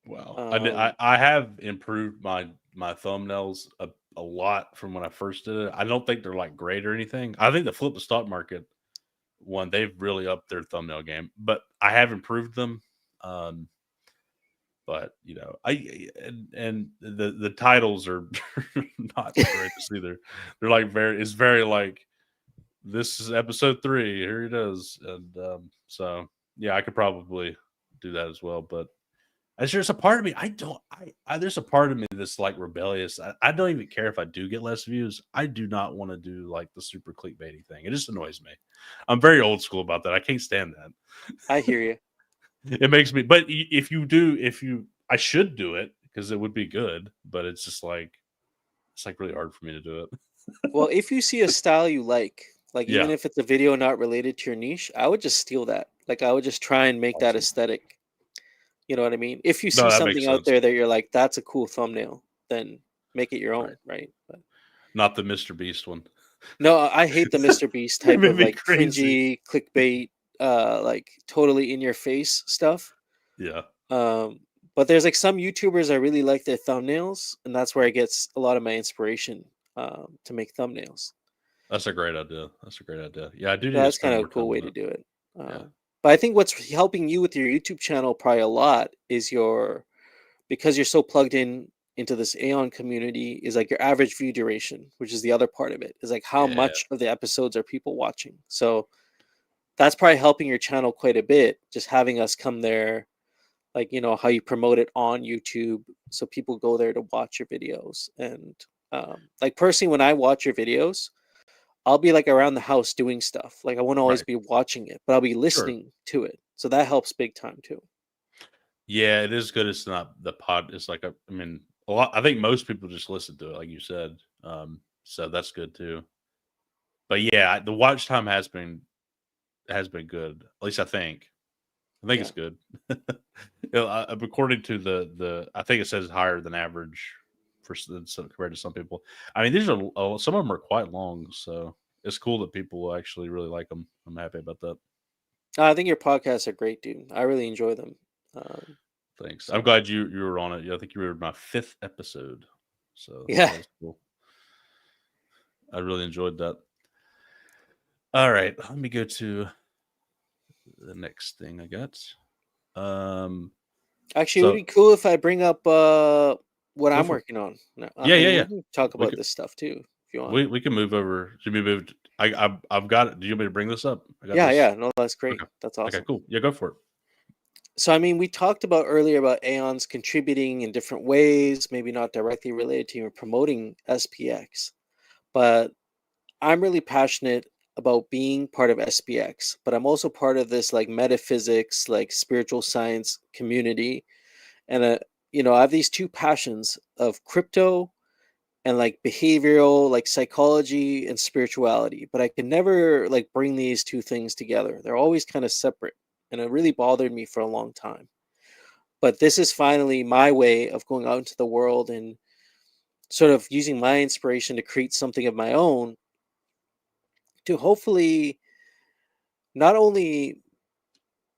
[SPEAKER 2] wow. I did-
[SPEAKER 1] Um,
[SPEAKER 2] I have improved my thumbnails a lot from when I first did it. I don't think they're like great or anything. I think the flip the stock market one, they've really upped their thumbnail game, but I have improved them. Um, but and the titles are not the greatest either. They're like it's very like this is episode 3. Here it is, and so yeah, I could probably do that as well. But there's a part of me I don't there's a part of me that's like rebellious. I don't even care if I do get less views. I do not want to do like the super clickbaity thing. It just annoys me. I'm very old school about that. I can't stand that.
[SPEAKER 1] I hear you.
[SPEAKER 2] It makes me, but if you do, I should do it because it would be good, but it's like really hard for me to do it.
[SPEAKER 1] Well, if you see a style you like even
[SPEAKER 2] Yeah,
[SPEAKER 1] if it's a video not related to your niche, I would just steal that. Like I would just try and make that
[SPEAKER 2] awesome.
[SPEAKER 1] aesthetic. You know what I mean? If you
[SPEAKER 2] No,
[SPEAKER 1] see
[SPEAKER 2] that
[SPEAKER 1] something
[SPEAKER 2] makes
[SPEAKER 1] out
[SPEAKER 2] sense.
[SPEAKER 1] there that you're like, that's a cool thumbnail, then make it your
[SPEAKER 2] Right,
[SPEAKER 1] own, right? But
[SPEAKER 2] not the Mr. Beast one.
[SPEAKER 1] no, I hate the Mr. Beast
[SPEAKER 2] It
[SPEAKER 1] type
[SPEAKER 2] made
[SPEAKER 1] of
[SPEAKER 2] me
[SPEAKER 1] like
[SPEAKER 2] crazy.
[SPEAKER 1] cringy clickbait, like totally in your face stuff.
[SPEAKER 2] Yeah,
[SPEAKER 1] Um, but there's like some YouTubers I really like their thumbnails, and that's where I get a lot of my inspiration to make thumbnails.
[SPEAKER 2] that's a great idea. That's a great idea. Yeah, I do
[SPEAKER 1] So
[SPEAKER 2] need to
[SPEAKER 1] that's
[SPEAKER 2] spend
[SPEAKER 1] kind of a
[SPEAKER 2] more
[SPEAKER 1] cool
[SPEAKER 2] time
[SPEAKER 1] way
[SPEAKER 2] on
[SPEAKER 1] to
[SPEAKER 2] that.
[SPEAKER 1] do it.
[SPEAKER 2] Yeah,
[SPEAKER 1] But I think what's helping you with your YouTube channel probably a lot is your because you're so plugged in into this Aeon community is like your average view duration, which is the other part of it, is like how
[SPEAKER 2] yeah,
[SPEAKER 1] much of the episodes are people watching. So that's probably helping your channel quite a bit, just having us come there, like how you promote it on YouTube, so people go there to watch your videos. And like personally, when I watch your videos, I'll be like around the house doing stuff. Like I won't always
[SPEAKER 2] right.
[SPEAKER 1] be watching it, but I'll be
[SPEAKER 2] Sure.
[SPEAKER 1] listening to it. So that helps big time too.
[SPEAKER 2] Yeah, it is good. It's not the pod. It's like I mean, a lot. I think most people just listen to it, like you said. So that's good too. But yeah, the watch time has been good. At least I think. I think
[SPEAKER 1] Yeah.
[SPEAKER 2] it's good. According to I think it says higher than average compared to some people. I mean, these are some of them are quite long, so it's cool that people actually really like them. I'm happy about that.
[SPEAKER 1] I think your podcasts are great, dude. I really enjoy them. Um,
[SPEAKER 2] Thanks. I'm
[SPEAKER 1] so
[SPEAKER 2] glad you were on it. Yeah, I think you were my 5th episode, so
[SPEAKER 1] yeah,
[SPEAKER 2] that was cool. I really enjoyed that. All right, let me go to the next thing I got.
[SPEAKER 1] Actually, it would
[SPEAKER 2] So
[SPEAKER 1] be cool if I bring up what
[SPEAKER 2] go
[SPEAKER 1] I'm
[SPEAKER 2] for it.
[SPEAKER 1] working on. No, I
[SPEAKER 2] Yeah, yeah,
[SPEAKER 1] mean, we
[SPEAKER 2] yeah.
[SPEAKER 1] can talk
[SPEAKER 2] We
[SPEAKER 1] about
[SPEAKER 2] could
[SPEAKER 1] this stuff too if you want.
[SPEAKER 2] we can move over. Should we move? I've got it. Do you want me to bring this up? I got
[SPEAKER 1] Yeah,
[SPEAKER 2] this.
[SPEAKER 1] yeah, no, that's great.
[SPEAKER 2] Okay.
[SPEAKER 1] That's
[SPEAKER 2] Okay.
[SPEAKER 1] awesome.
[SPEAKER 2] Cool. Yeah, go for it.
[SPEAKER 1] So, I mean, we talked about earlier about Aeon's contributing in different ways, maybe not directly related to even promoting SPX, but I'm really passionate about being part of SPX, but I'm also part of this like metaphysics, like spiritual science community. And, I have these two passions of crypto and like behavioral, like psychology and spirituality, but I can never like bring these two things together. They're always kind of separate. And it really bothered me for a long time. But this is finally my way of going out into the world and sort of using my inspiration to create something of my own to hopefully not only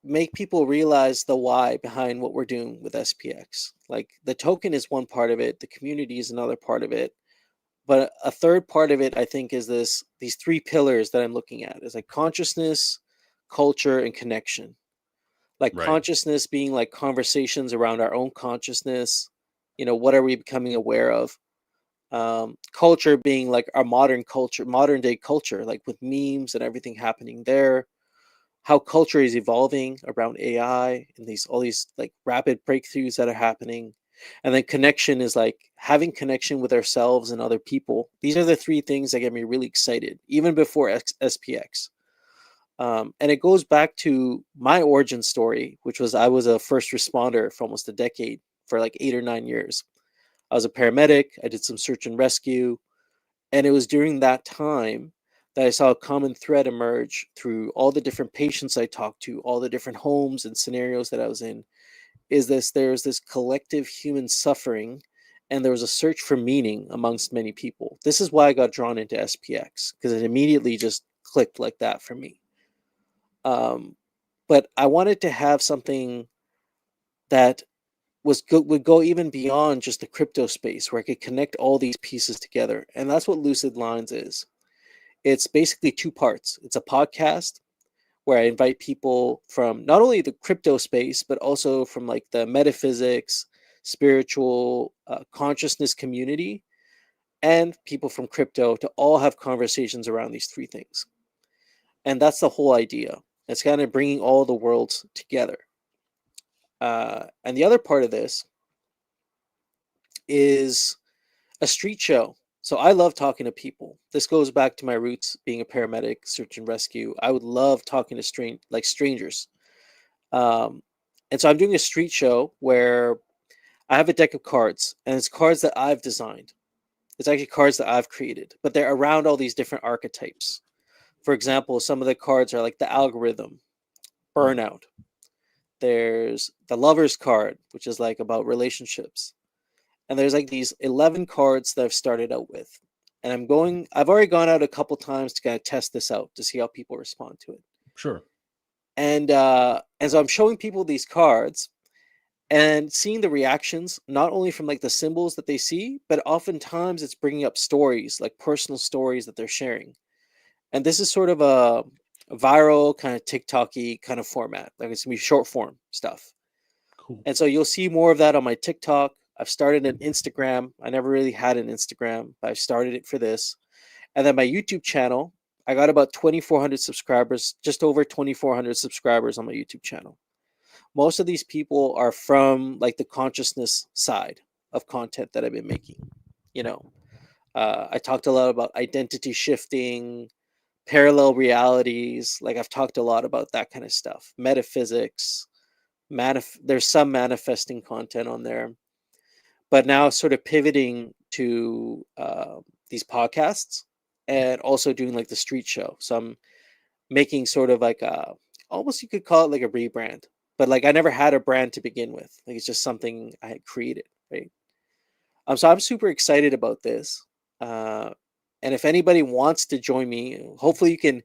[SPEAKER 1] make people realize the why behind what we're doing with SPX. Like the token is one part of it, the community is another part of it. But a third part of it, I think, is these three pillars that I'm looking at is like consciousness, culture, and connection. Like
[SPEAKER 2] Right.
[SPEAKER 1] consciousness being like conversations around our own consciousness, what are we becoming aware of? Culture being like our modern culture, modern day culture, like with memes and everything happening there, how culture is evolving around AI and these all these like rapid breakthroughs that are happening. And then connection is like having connection with ourselves and other people. These are the three things that get me really excited, even before SPX. And it goes back to my origin story, which was I was a first responder for almost a decade, for like 8 or 9 years. I was a paramedic. I did some search and rescue. And it was during that time that I saw a common thread emerge through all the different patients I talked to, all the different homes and scenarios that I was in, is there's this collective human suffering and there was a search for meaning amongst many people. This is why I got drawn into SPX, because it immediately just clicked like that for me. Um, but I wanted to have something that would go even beyond just the crypto space where I could connect all these pieces together. And that's what Lucid Lines is. It's basically two parts. It's a podcast where I invite people from not only the crypto space, but also from like the metaphysics, spiritual, consciousness community, and people from crypto to all have conversations around these three things. And that's the whole idea. It's kind of bringing all the worlds together. And the other part of this is a street show. So I love talking to people. This goes back to my roots being a paramedic, search and rescue. I would love talking to strangers. Um, and so I'm doing a street show where I have a deck of cards, and it's cards that I've designed. It's actually cards that I've created, but they're around all these different archetypes. For example, some of the cards are like the algorithm,
[SPEAKER 2] Hmm.
[SPEAKER 1] burnout. There's the lover's card, which is like about relationships. And there's like these 11 cards that I've started out with. And I've already gone out a couple times to kind of test this out to see how people respond to it.
[SPEAKER 2] Sure.
[SPEAKER 1] And so I'm showing people these cards and seeing the reactions, not only from like the symbols that they see, but oftentimes it's bringing up stories, like personal stories that they're sharing. And this is sort of a viral kind of TikTok-y kind of format. Like it's gonna be short form stuff.
[SPEAKER 2] Cool.
[SPEAKER 1] And so you'll see more of that on my TikTok. I've started an Instagram. I never really had an Instagram, but I've started it for this. And then my YouTube channel, I got about 2,400 subscribers, just over 2,400 subscribers on my YouTube channel. Most of these people are from like the consciousness side of content that I've been making. You know, I talked a lot about identity shifting, parallel realities. Like I've talked a lot about that kind of stuff, metaphysics. There's some manifesting content on there, but now sort of pivoting to these podcasts and also doing like the street show. So I'm making sort of like a, almost you could call it like a rebrand, but like I never had a brand to begin with. Like it's just something I had created, right? So I'm super excited about this. Uh, and if anybody wants to join me, hopefully you can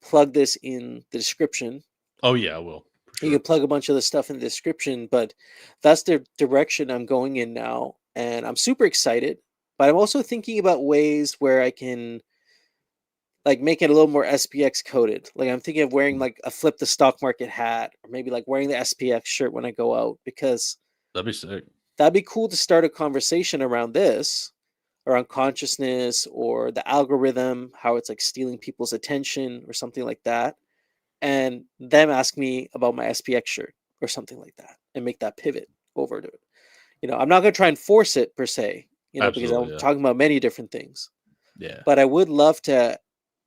[SPEAKER 1] plug this in the description.
[SPEAKER 2] Oh yeah, I will for
[SPEAKER 1] You can
[SPEAKER 2] sure.
[SPEAKER 1] plug a bunch of the stuff in the description, but that's the direction I'm going in now. And I'm super excited, but I'm also thinking about ways where I can like make it a little more SPX coded. Like I'm thinking of wearing like a flip the stock market hat, or maybe like wearing the SPX shirt when I go out, because
[SPEAKER 2] That'd be sick.
[SPEAKER 1] that'd be cool to start a conversation around this, around consciousness or the algorithm, how it's like stealing people's attention or something like that. And them ask me about my SPX shirt or something like that and make that pivot over to it. I'm not going to try and force it per se, because I'm
[SPEAKER 2] Absolutely, yeah.
[SPEAKER 1] talking about many different things.
[SPEAKER 2] Yeah.
[SPEAKER 1] But I would love to.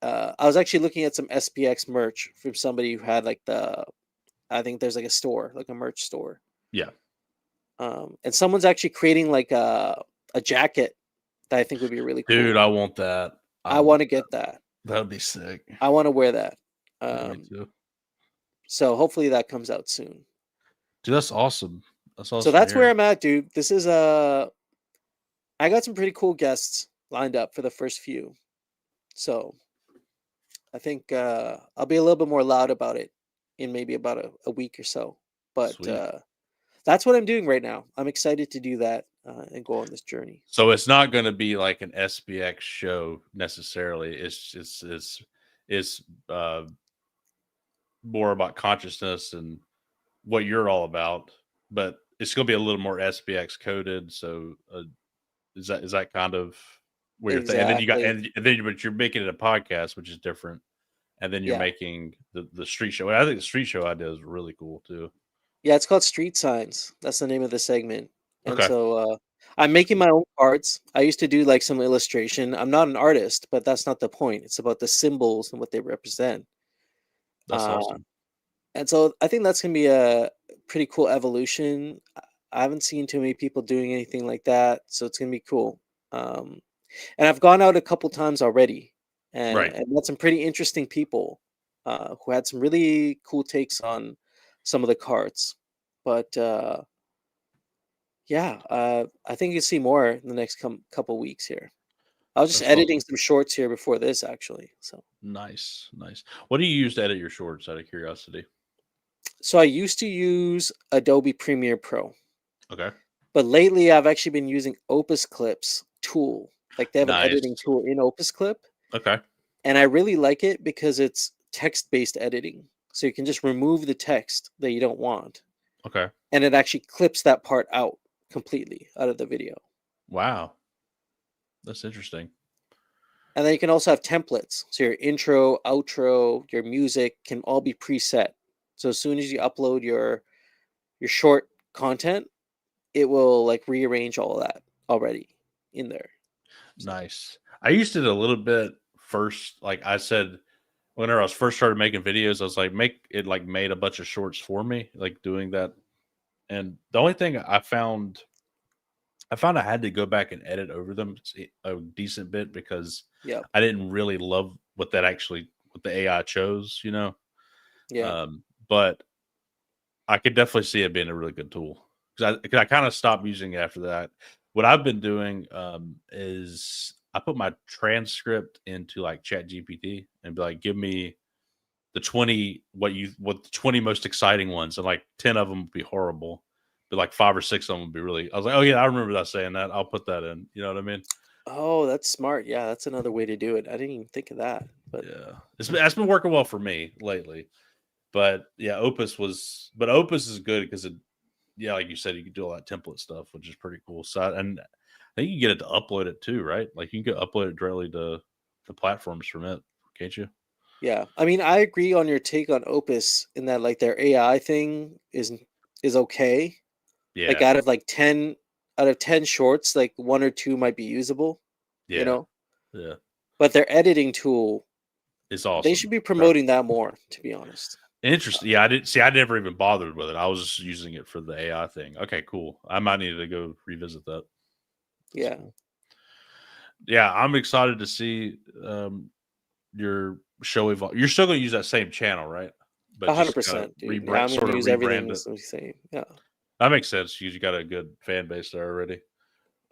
[SPEAKER 1] I was actually looking at some SPX merch from somebody who had like I think there's like a store, like a merch store.
[SPEAKER 2] Yeah.
[SPEAKER 1] And someone's actually creating like a jacket that I think would be really
[SPEAKER 2] Dude,
[SPEAKER 1] cool.
[SPEAKER 2] I want that.
[SPEAKER 1] I want to get that.
[SPEAKER 2] That'd be sick.
[SPEAKER 1] I want to wear that.
[SPEAKER 2] Yeah, me too.
[SPEAKER 1] So hopefully that comes out soon.
[SPEAKER 2] Dude, that's awesome. That's awesome.
[SPEAKER 1] So that's where I'm at, dude. This is I got some pretty cool guests lined up for the first few. So I think I'll be a little bit more loud about it in maybe about a week or so. But that's what I'm doing right now. I'm excited to do that and go on this journey.
[SPEAKER 2] So it's not going to be like an SBX show necessarily. It's more about consciousness and what you're all about, but it's going to be a little more SBX coded. So is that kind of where you're thinking? And then you got but you're making it a podcast, which is different. And then you're making the street show. I think the street show idea is really cool too.
[SPEAKER 1] Yeah, it's called Street Signs. That's the name of the segment. And
[SPEAKER 2] Okay.
[SPEAKER 1] so I'm making my own cards. I used to do like some illustration. I'm not an artist, but that's not the point. It's about the symbols and what they represent.
[SPEAKER 2] That's awesome.
[SPEAKER 1] And so I think that's going to be a pretty cool evolution. I haven't seen too many people doing anything like that, so it's going to be cool. And I've gone out a couple times already, and met some pretty interesting people who had some really cool takes on some of the cards. But yeah, I think you'll see more in the next couple weeks here. I was just editing some shorts here before this, actually. So
[SPEAKER 2] nice. What do you use to edit your shorts, out of curiosity?
[SPEAKER 1] So I used to use Adobe Premiere Pro.
[SPEAKER 2] Okay.
[SPEAKER 1] But lately I've actually been using Opus Clips tool. Like they have an editing tool in Opus Clip.
[SPEAKER 2] Okay.
[SPEAKER 1] And I really like it because it's text-based editing. So you can just remove the text that you don't want.
[SPEAKER 2] Okay.
[SPEAKER 1] And it actually clips that part out completely out of the video.
[SPEAKER 2] Wow. That's interesting.
[SPEAKER 1] And then you can also have templates. So your intro, outro, your music can all be preset. So as soon as you upload your short content, it will like rearrange all of that already in there.
[SPEAKER 2] So. Nice. I used it a little bit first. Like I said, whenever I was first started making videos, I was like, made a bunch of shorts for me, like doing that. And the only thing I found I had to go back and edit over them a decent bit because I didn't really love what the AI chose,
[SPEAKER 1] Yeah.
[SPEAKER 2] But I could definitely see it being a really good tool because I kind of stopped using it after that. What I've been doing is I put my transcript into like Chat GPT and be like, give me the 20 what the 20 most exciting ones, and like 10 of them would be horrible, but like 5 or 6 of them would be really. I was like, oh yeah, I remember that saying that. I'll put that in. You know what I mean?
[SPEAKER 1] Oh, that's smart. Yeah, that's another way to do it. I didn't even think of that. But
[SPEAKER 2] yeah, that's been working well for me lately. But yeah, Opus is good because like you said, you can do all that template stuff, which is pretty cool. So, and I think you get it to upload it too, right? Like you can upload it directly to the platforms from it, can't you?
[SPEAKER 1] Yeah, I mean, I agree on your take on Opus in that like their AI thing is okay.
[SPEAKER 2] Yeah.
[SPEAKER 1] Like out of 10 shorts, like 1 or 2 might be usable.
[SPEAKER 2] Yeah.
[SPEAKER 1] Yeah. But their editing tool
[SPEAKER 2] is awesome.
[SPEAKER 1] They should be promoting that more, to be honest.
[SPEAKER 2] Interesting. Yeah, I never even bothered with it. I was just using it for the AI thing. Okay, cool. I might need to go revisit that.
[SPEAKER 1] That's
[SPEAKER 2] cool. Yeah, I'm excited to see your show evolve. You're still going to use that same channel, right?
[SPEAKER 1] But 100%, dude. Yeah, I'm going to use everything the same. Yeah,
[SPEAKER 2] that makes sense because you got a good fan base there already.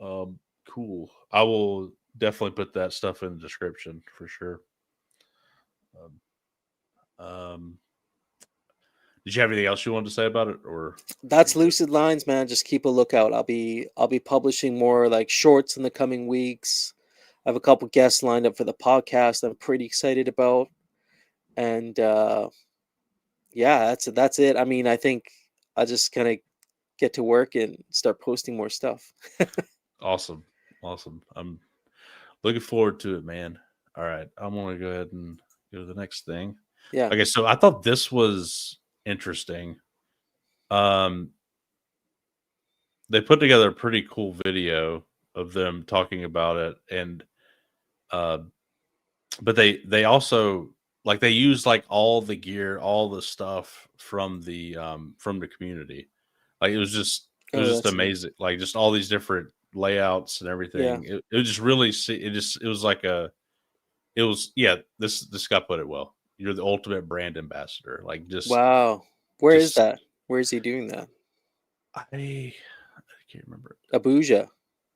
[SPEAKER 2] Cool. I will definitely put that stuff in the description for sure. Did you have anything else you wanted to say about it, or
[SPEAKER 1] that's Lucid Lines, man? Just keep a lookout. I'll be publishing more like shorts in the coming weeks. I have a couple guests lined up for the podcast I'm pretty excited about. And yeah, that's it. I mean, I think I just kind of get to work and start posting more stuff.
[SPEAKER 2] Awesome. Awesome. I'm looking forward to it, man. All right. I'm going to go ahead and go to the next thing.
[SPEAKER 1] Yeah.
[SPEAKER 2] Okay. So I thought this was interesting. Um, they put together a pretty cool video of them talking about it. And, uh, but they also like they use like all the gear, all the stuff from the community. Like it was
[SPEAKER 1] Oh,
[SPEAKER 2] just
[SPEAKER 1] that's neat.
[SPEAKER 2] amazing. Like just all these different layouts and
[SPEAKER 1] Yeah.
[SPEAKER 2] everything. It was just really it was like a it was yeah, this guy put it well. You're the ultimate brand ambassador. Like
[SPEAKER 1] Wow. Where is
[SPEAKER 2] just
[SPEAKER 1] that? Where is he doing that?
[SPEAKER 2] I can't remember.
[SPEAKER 1] Abuja.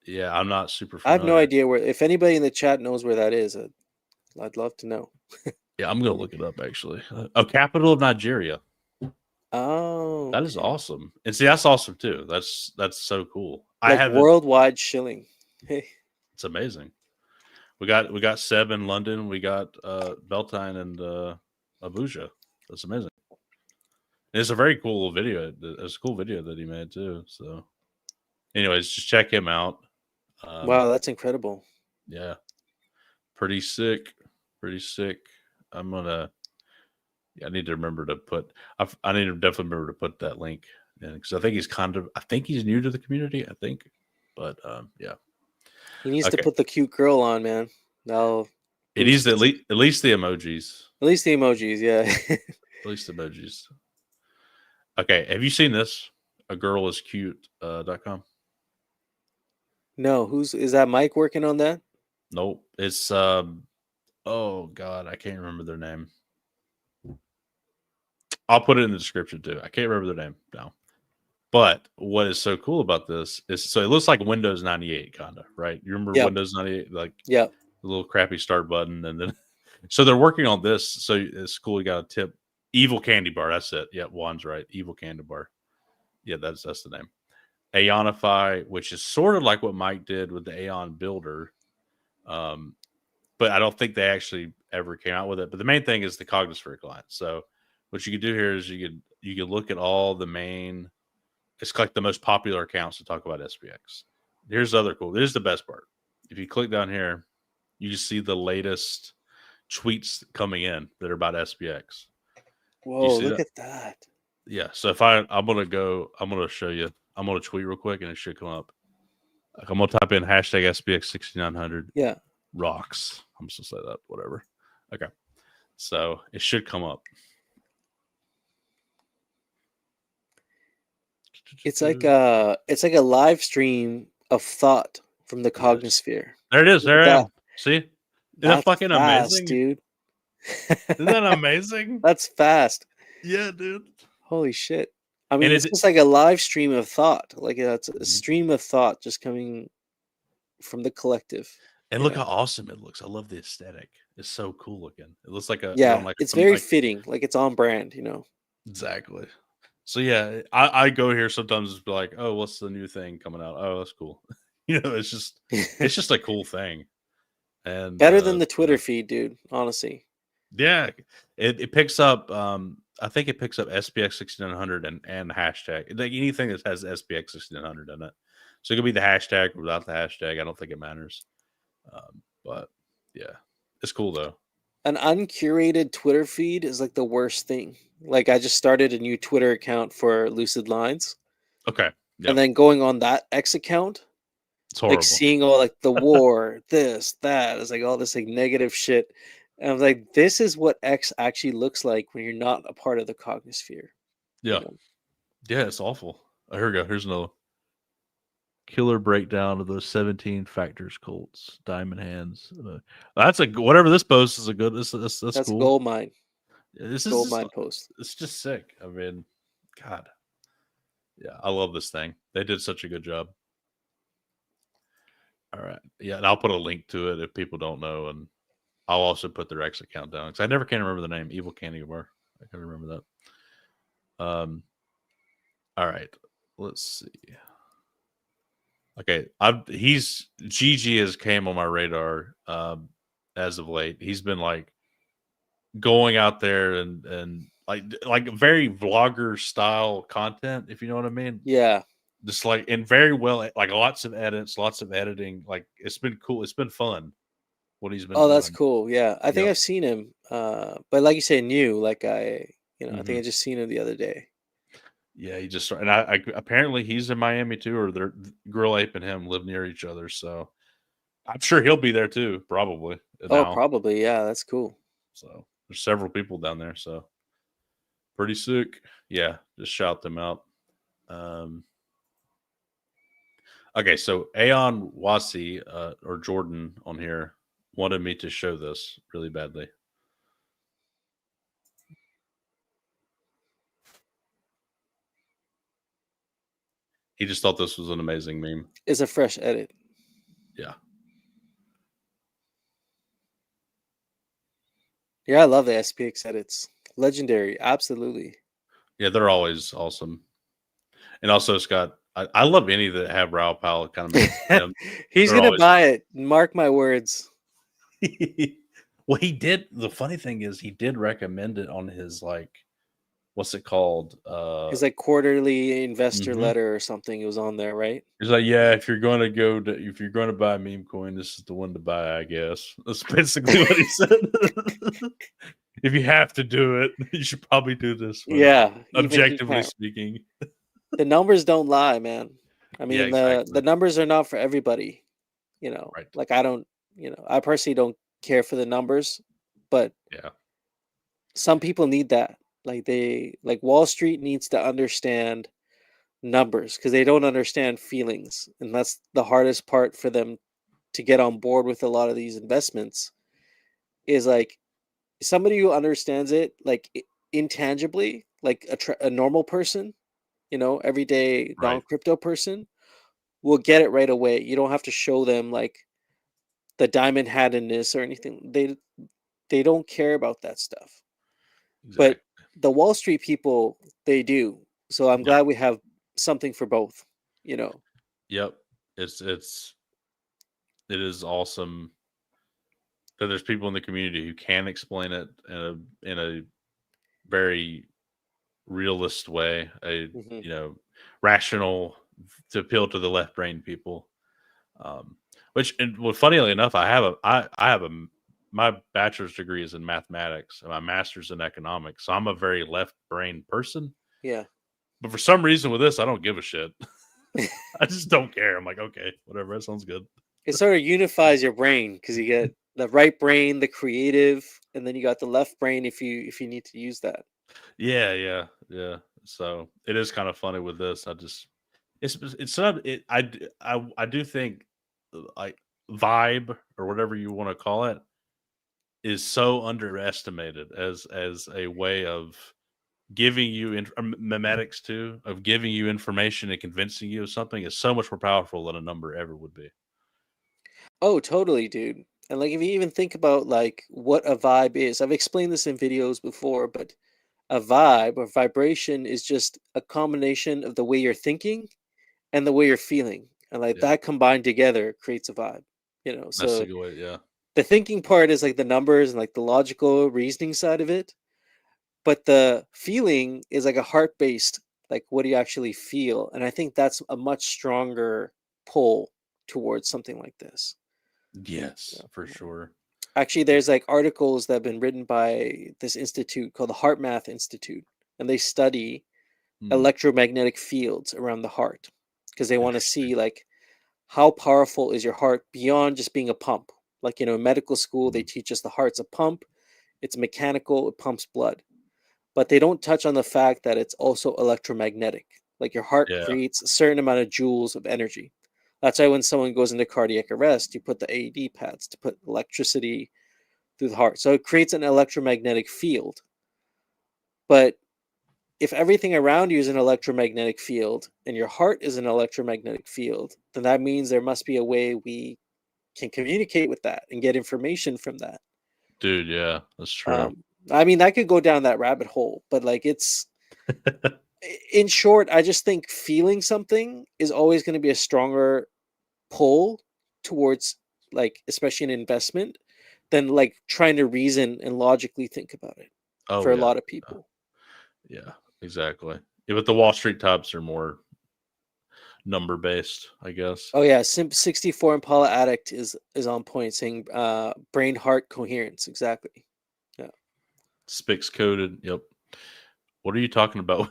[SPEAKER 2] Yeah, I'm not super
[SPEAKER 1] I have no
[SPEAKER 2] familiar.
[SPEAKER 1] idea where. If anybody in the chat knows where that is, I'd love to know.
[SPEAKER 2] Yeah, I'm gonna look it up actually. Oh, capital of Nigeria.
[SPEAKER 1] Oh,
[SPEAKER 2] That is
[SPEAKER 1] okay.
[SPEAKER 2] awesome. And see, that's awesome too. That's so cool. I
[SPEAKER 1] Like
[SPEAKER 2] haven't.
[SPEAKER 1] worldwide shilling. Hey.
[SPEAKER 2] It's amazing. We got Seb in London. We got Beltine and Abuja. That's amazing. And it's a very cool video. It's a cool video that he made too. So, anyways, just check him out.
[SPEAKER 1] Wow,
[SPEAKER 2] Um,
[SPEAKER 1] that's incredible.
[SPEAKER 2] yeah, pretty sick. Pretty sick. I'm gonna. Yeah, I need to remember to put. I need to definitely remember to put that link in because I think he's kind of. I think he's new to the community. I think, but yeah.
[SPEAKER 1] He needs to
[SPEAKER 2] Okay.
[SPEAKER 1] put the cute girl on, man. That'll
[SPEAKER 2] It is
[SPEAKER 1] boost his,
[SPEAKER 2] at least the emojis.
[SPEAKER 1] at least the emojis, yeah.
[SPEAKER 2] At least the emojis. Okay, have you seen this? A girl is cute. .com.
[SPEAKER 1] No, who's is that Mike working on that?
[SPEAKER 2] Nope. It's oh god, I can't remember their name. I'll put it in the description too. I can't remember their name now. But what is so cool about this is so it looks like Windows 98 kind of, right? You remember
[SPEAKER 1] Yep.
[SPEAKER 2] Windows 98 like
[SPEAKER 1] Yep.
[SPEAKER 2] the little crappy start button and then so they're working on this. So it's cool you got a tip. Evil Candy Bar, that's it. Yeah, Juan's right. Evil Candy Bar. Yeah, that's the name. AeonFY, which is sort of like what Mike did with the Aeon Builder. But I don't think they actually ever came out with it. But the main thing is the Cognisphere client. So what you could do here is you could look at all the main. It's like the most popular accounts to talk about SPX. Here's the other cool. Here's the best part. If you click down here, you can see the latest tweets coming in that are about SPX. You
[SPEAKER 1] Whoa,
[SPEAKER 2] see
[SPEAKER 1] look
[SPEAKER 2] that?
[SPEAKER 1] at that.
[SPEAKER 2] Yeah. So if I'm gonna show you. I'm gonna tweet real quick and it should come up. Like I'm gonna type in hashtag SPX 6900
[SPEAKER 1] Yeah.
[SPEAKER 2] rocks. I'm just gonna say that. Whatever. Okay. So it should come up.
[SPEAKER 1] It's like a live stream of thought from the
[SPEAKER 2] Yes.
[SPEAKER 1] Cognisphere.
[SPEAKER 2] There it is.
[SPEAKER 1] Look
[SPEAKER 2] There
[SPEAKER 1] at
[SPEAKER 2] I
[SPEAKER 1] that.
[SPEAKER 2] am. See? Isn't that
[SPEAKER 1] That's
[SPEAKER 2] fucking
[SPEAKER 1] fast,
[SPEAKER 2] amazing?
[SPEAKER 1] dude.
[SPEAKER 2] Isn't that amazing?
[SPEAKER 1] That's fast.
[SPEAKER 2] Yeah, dude.
[SPEAKER 1] Holy shit. I
[SPEAKER 2] And
[SPEAKER 1] mean, it's
[SPEAKER 2] it
[SPEAKER 1] just like a live stream of thought. Like it's a
[SPEAKER 2] Mhm.
[SPEAKER 1] stream of thought just coming from the collective.
[SPEAKER 2] And look
[SPEAKER 1] Yeah.
[SPEAKER 2] how awesome it looks. I love the aesthetic. It's so cool looking. It looks like you're on
[SPEAKER 1] Yeah.
[SPEAKER 2] like
[SPEAKER 1] It's
[SPEAKER 2] some
[SPEAKER 1] very
[SPEAKER 2] like
[SPEAKER 1] fitting. Like it's on brand, you know.
[SPEAKER 2] exactly. So yeah, I go here sometimes be like, oh, what's the new thing coming out? Oh, that's cool. It's just a cool thing. And
[SPEAKER 1] Better than the Twitter feed, dude. Honestly.
[SPEAKER 2] yeah, it picks up. I think it picks up SPX 6900 and hashtag like anything that has SPX 6900 in it. So it could be the hashtag or without the hashtag. I don't think it matters. But yeah, it's cool though.
[SPEAKER 1] An uncurated Twitter feed is like the worst thing. Like I just started a new Twitter account for Lucid Lines,
[SPEAKER 2] Okay,
[SPEAKER 1] and
[SPEAKER 2] yeah,
[SPEAKER 1] then going on that X account,
[SPEAKER 2] it's
[SPEAKER 1] like
[SPEAKER 2] horrible.
[SPEAKER 1] seeing all like the war, this, that, it's like all this like negative shit. And I was like, this is what X actually looks like when you're not a part of the Cognisphere. You
[SPEAKER 2] Yeah,
[SPEAKER 1] know,
[SPEAKER 2] yeah, it's awful. Oh, here we go. Here's another killer breakdown of those 17 factors cults, diamond hands. That's a whatever this post is a good. That's
[SPEAKER 1] that's a
[SPEAKER 2] cool.
[SPEAKER 1] gold mine,
[SPEAKER 2] This is
[SPEAKER 1] gold
[SPEAKER 2] just
[SPEAKER 1] mine post.
[SPEAKER 2] it's just sick. I mean, God, yeah, I love this thing. They did such a good job. All right, yeah, and I'll put a link to it if people don't know, and I'll also put their X account down because I never can remember the name. Evil Candy Bar. I can remember that. All right, let's see. Okay, he's Gigi has came on my radar as of late. He's been like going out there and like very vlogger style content, if you know what I mean.
[SPEAKER 1] Yeah.
[SPEAKER 2] Just like and very well, like lots of edits, lots of editing. Like it's been cool. It's been fun what he's been
[SPEAKER 1] Oh, that's
[SPEAKER 2] doing.
[SPEAKER 1] cool. Yeah, I think
[SPEAKER 2] Yep.
[SPEAKER 1] I've seen him. But like you say, new. Like I think
[SPEAKER 2] Hmm.
[SPEAKER 1] I just seen him the other day.
[SPEAKER 2] Yeah, he just and I apparently he's in Miami too, or they're Grill Ape and him live near each other, so I'm sure he'll be there too, probably
[SPEAKER 1] Oh,
[SPEAKER 2] now.
[SPEAKER 1] probably. Yeah, that's cool.
[SPEAKER 2] So there's several people down there, so pretty sick. Yeah, just shout them out. Um, okay, so Aeon Wasi or Jordan on here wanted me to show this really badly. He just thought this was an amazing meme.
[SPEAKER 1] It's a fresh edit.
[SPEAKER 2] Yeah.
[SPEAKER 1] Yeah, I love the SPX edits. Legendary, absolutely.
[SPEAKER 2] Yeah, they're always awesome. And also it's got I love any that have Raw Powell kind of make them.
[SPEAKER 1] He's
[SPEAKER 2] They're
[SPEAKER 1] gonna
[SPEAKER 2] always
[SPEAKER 1] buy it. Mark my words.
[SPEAKER 2] well, he did. The funny thing is, he did recommend it on his like, what's it called?
[SPEAKER 1] His like quarterly investor
[SPEAKER 2] Mhm.
[SPEAKER 1] letter or something. It was on there, right?
[SPEAKER 2] He's like, yeah, if you're going to if you're going to buy a meme coin, this is the one to buy, I guess. That's basically what he said. If you have to do it, you should probably do this one.
[SPEAKER 1] Yeah, even he
[SPEAKER 2] Objectively
[SPEAKER 1] can't.
[SPEAKER 2] speaking,
[SPEAKER 1] The numbers don't lie, man. I
[SPEAKER 2] yeah,
[SPEAKER 1] mean, the
[SPEAKER 2] exactly.
[SPEAKER 1] numbers are not for everybody.
[SPEAKER 2] Right.
[SPEAKER 1] Like I don't. I personally don't care for the numbers, but
[SPEAKER 2] Yeah.
[SPEAKER 1] some people need that. Like Wall Street needs to understand numbers because they don't understand feelings, and that's the hardest part for them to get on board with a lot of these investments. Is like somebody who understands it like intangibly, like a normal person, everyday
[SPEAKER 2] Right.
[SPEAKER 1] non-crypto person will get it right away. You don't have to show them like the diamond hattedness or anything. They don't care about that stuff. But
[SPEAKER 2] Exactly.
[SPEAKER 1] the Wall Street people, they do. So I'm
[SPEAKER 2] Yep.
[SPEAKER 1] glad we have something for both, you know.
[SPEAKER 2] Yep. It's it is awesome that there's people in the community who can explain it in a very realist way, a
[SPEAKER 1] Hmm.
[SPEAKER 2] rational to appeal to the left brain people. Um, which and well, funnily enough, I have my bachelor's degree is in mathematics and my master's in economics, so I'm a very left brain person.
[SPEAKER 1] Yeah.
[SPEAKER 2] But for some reason with this, I don't give a shit. I just don't care. I'm like, okay, whatever, that sounds good.
[SPEAKER 1] It sort of unifies your brain because you get the right brain, the creative, and then you got the left brain if you need to use that.
[SPEAKER 2] Yeah, yeah, yeah. So it is kind of funny with this. It's not I do think like vibe or whatever you want to call it is so underestimated as a way of giving you memetics too of giving you information and convincing you of something is so much more powerful than a number ever would be.
[SPEAKER 1] Oh, totally, dude. And like if you even think about like what a vibe is, I've explained this in videos before, but a vibe or vibration is just a combination of the way you're thinking and the way you're feeling. And like
[SPEAKER 2] Yeah,
[SPEAKER 1] that combined together creates a vibe, you know.
[SPEAKER 2] that's a
[SPEAKER 1] So
[SPEAKER 2] good way. Yeah,
[SPEAKER 1] the thinking part is like the numbers and like the logical reasoning side of it, but the feeling is like a heart based, like what do you actually feel? And I think that's a much stronger pull towards something like this.
[SPEAKER 2] yes, for
[SPEAKER 1] Yeah.
[SPEAKER 2] sure.
[SPEAKER 1] Actually, there's like articles that have been written by this institute called the Heart Math Institute, and they study
[SPEAKER 2] Hmm,
[SPEAKER 1] electromagnetic fields around the heart because they want to
[SPEAKER 2] interesting.
[SPEAKER 1] see like how powerful is your heart beyond just being a pump. Like, in medical school, they
[SPEAKER 2] Hmm,
[SPEAKER 1] teach us the heart's a pump, it's mechanical, it pumps blood. But they don't touch on the fact that it's also electromagnetic. Like your heart
[SPEAKER 2] yeah,
[SPEAKER 1] creates a certain amount of joules of energy. That's why when someone goes into cardiac arrest, you put the AED pads to put electricity through the heart. So it creates an electromagnetic field. But if everything around you is an electromagnetic field and your heart is an electromagnetic field, then that means there must be a way we can communicate with that and get information from that.
[SPEAKER 2] dude. Yeah, that's true.
[SPEAKER 1] Um, I mean, that could go down that rabbit hole, but like in short, I just think feeling something is always going to be a stronger pull towards, like, especially an investment, than like trying to reason and logically think about it
[SPEAKER 2] Oh
[SPEAKER 1] for a
[SPEAKER 2] yeah,
[SPEAKER 1] lot of people.
[SPEAKER 2] yeah, exactly. Yeah, but the Wall Street types are more number based, I guess.
[SPEAKER 1] Oh yeah, Simp 64 Impala Addict is on point, saying brain heart coherence. Exactly. Yeah.
[SPEAKER 2] Spix coded. Yep. What are you talking about?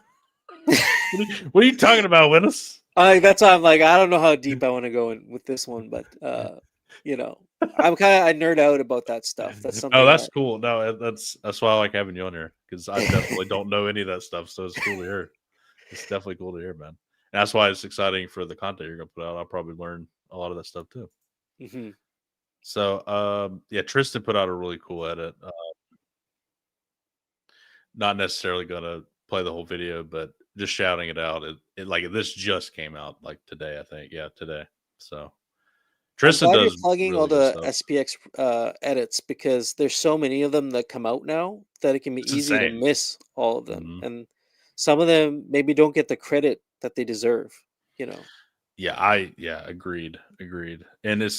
[SPEAKER 2] What are you talking about, Willis?
[SPEAKER 1] That's why I'm like, I don't know how deep I want to go in with this one, but you know, I nerd out about that stuff. That's
[SPEAKER 2] Oh,
[SPEAKER 1] something
[SPEAKER 2] that's
[SPEAKER 1] that
[SPEAKER 2] cool. No, that's why I like having you on here, because I definitely don't know any of that stuff. So it's cool to hear. It's definitely cool to hear, man. And that's why it's exciting for the content you're gonna put out. I'll probably learn a lot of that stuff too.
[SPEAKER 1] Mhm.
[SPEAKER 2] So, yeah, Tristan put out a really cool edit. Not necessarily gonna play the whole video, but just shouting it out. It like this just came out like today, I think. Yeah, today. So
[SPEAKER 1] I'm
[SPEAKER 2] Tristan
[SPEAKER 1] glad you're
[SPEAKER 2] does
[SPEAKER 1] plugging all
[SPEAKER 2] really good
[SPEAKER 1] the
[SPEAKER 2] stuff.
[SPEAKER 1] SPX edits, because there's so many of them that come out now that it can be
[SPEAKER 2] It's
[SPEAKER 1] easy to
[SPEAKER 2] insane.
[SPEAKER 1] miss all of them,
[SPEAKER 2] Mhm.
[SPEAKER 1] and some of them maybe don't get the credit that they deserve. You know.
[SPEAKER 2] Yeah, agreed. And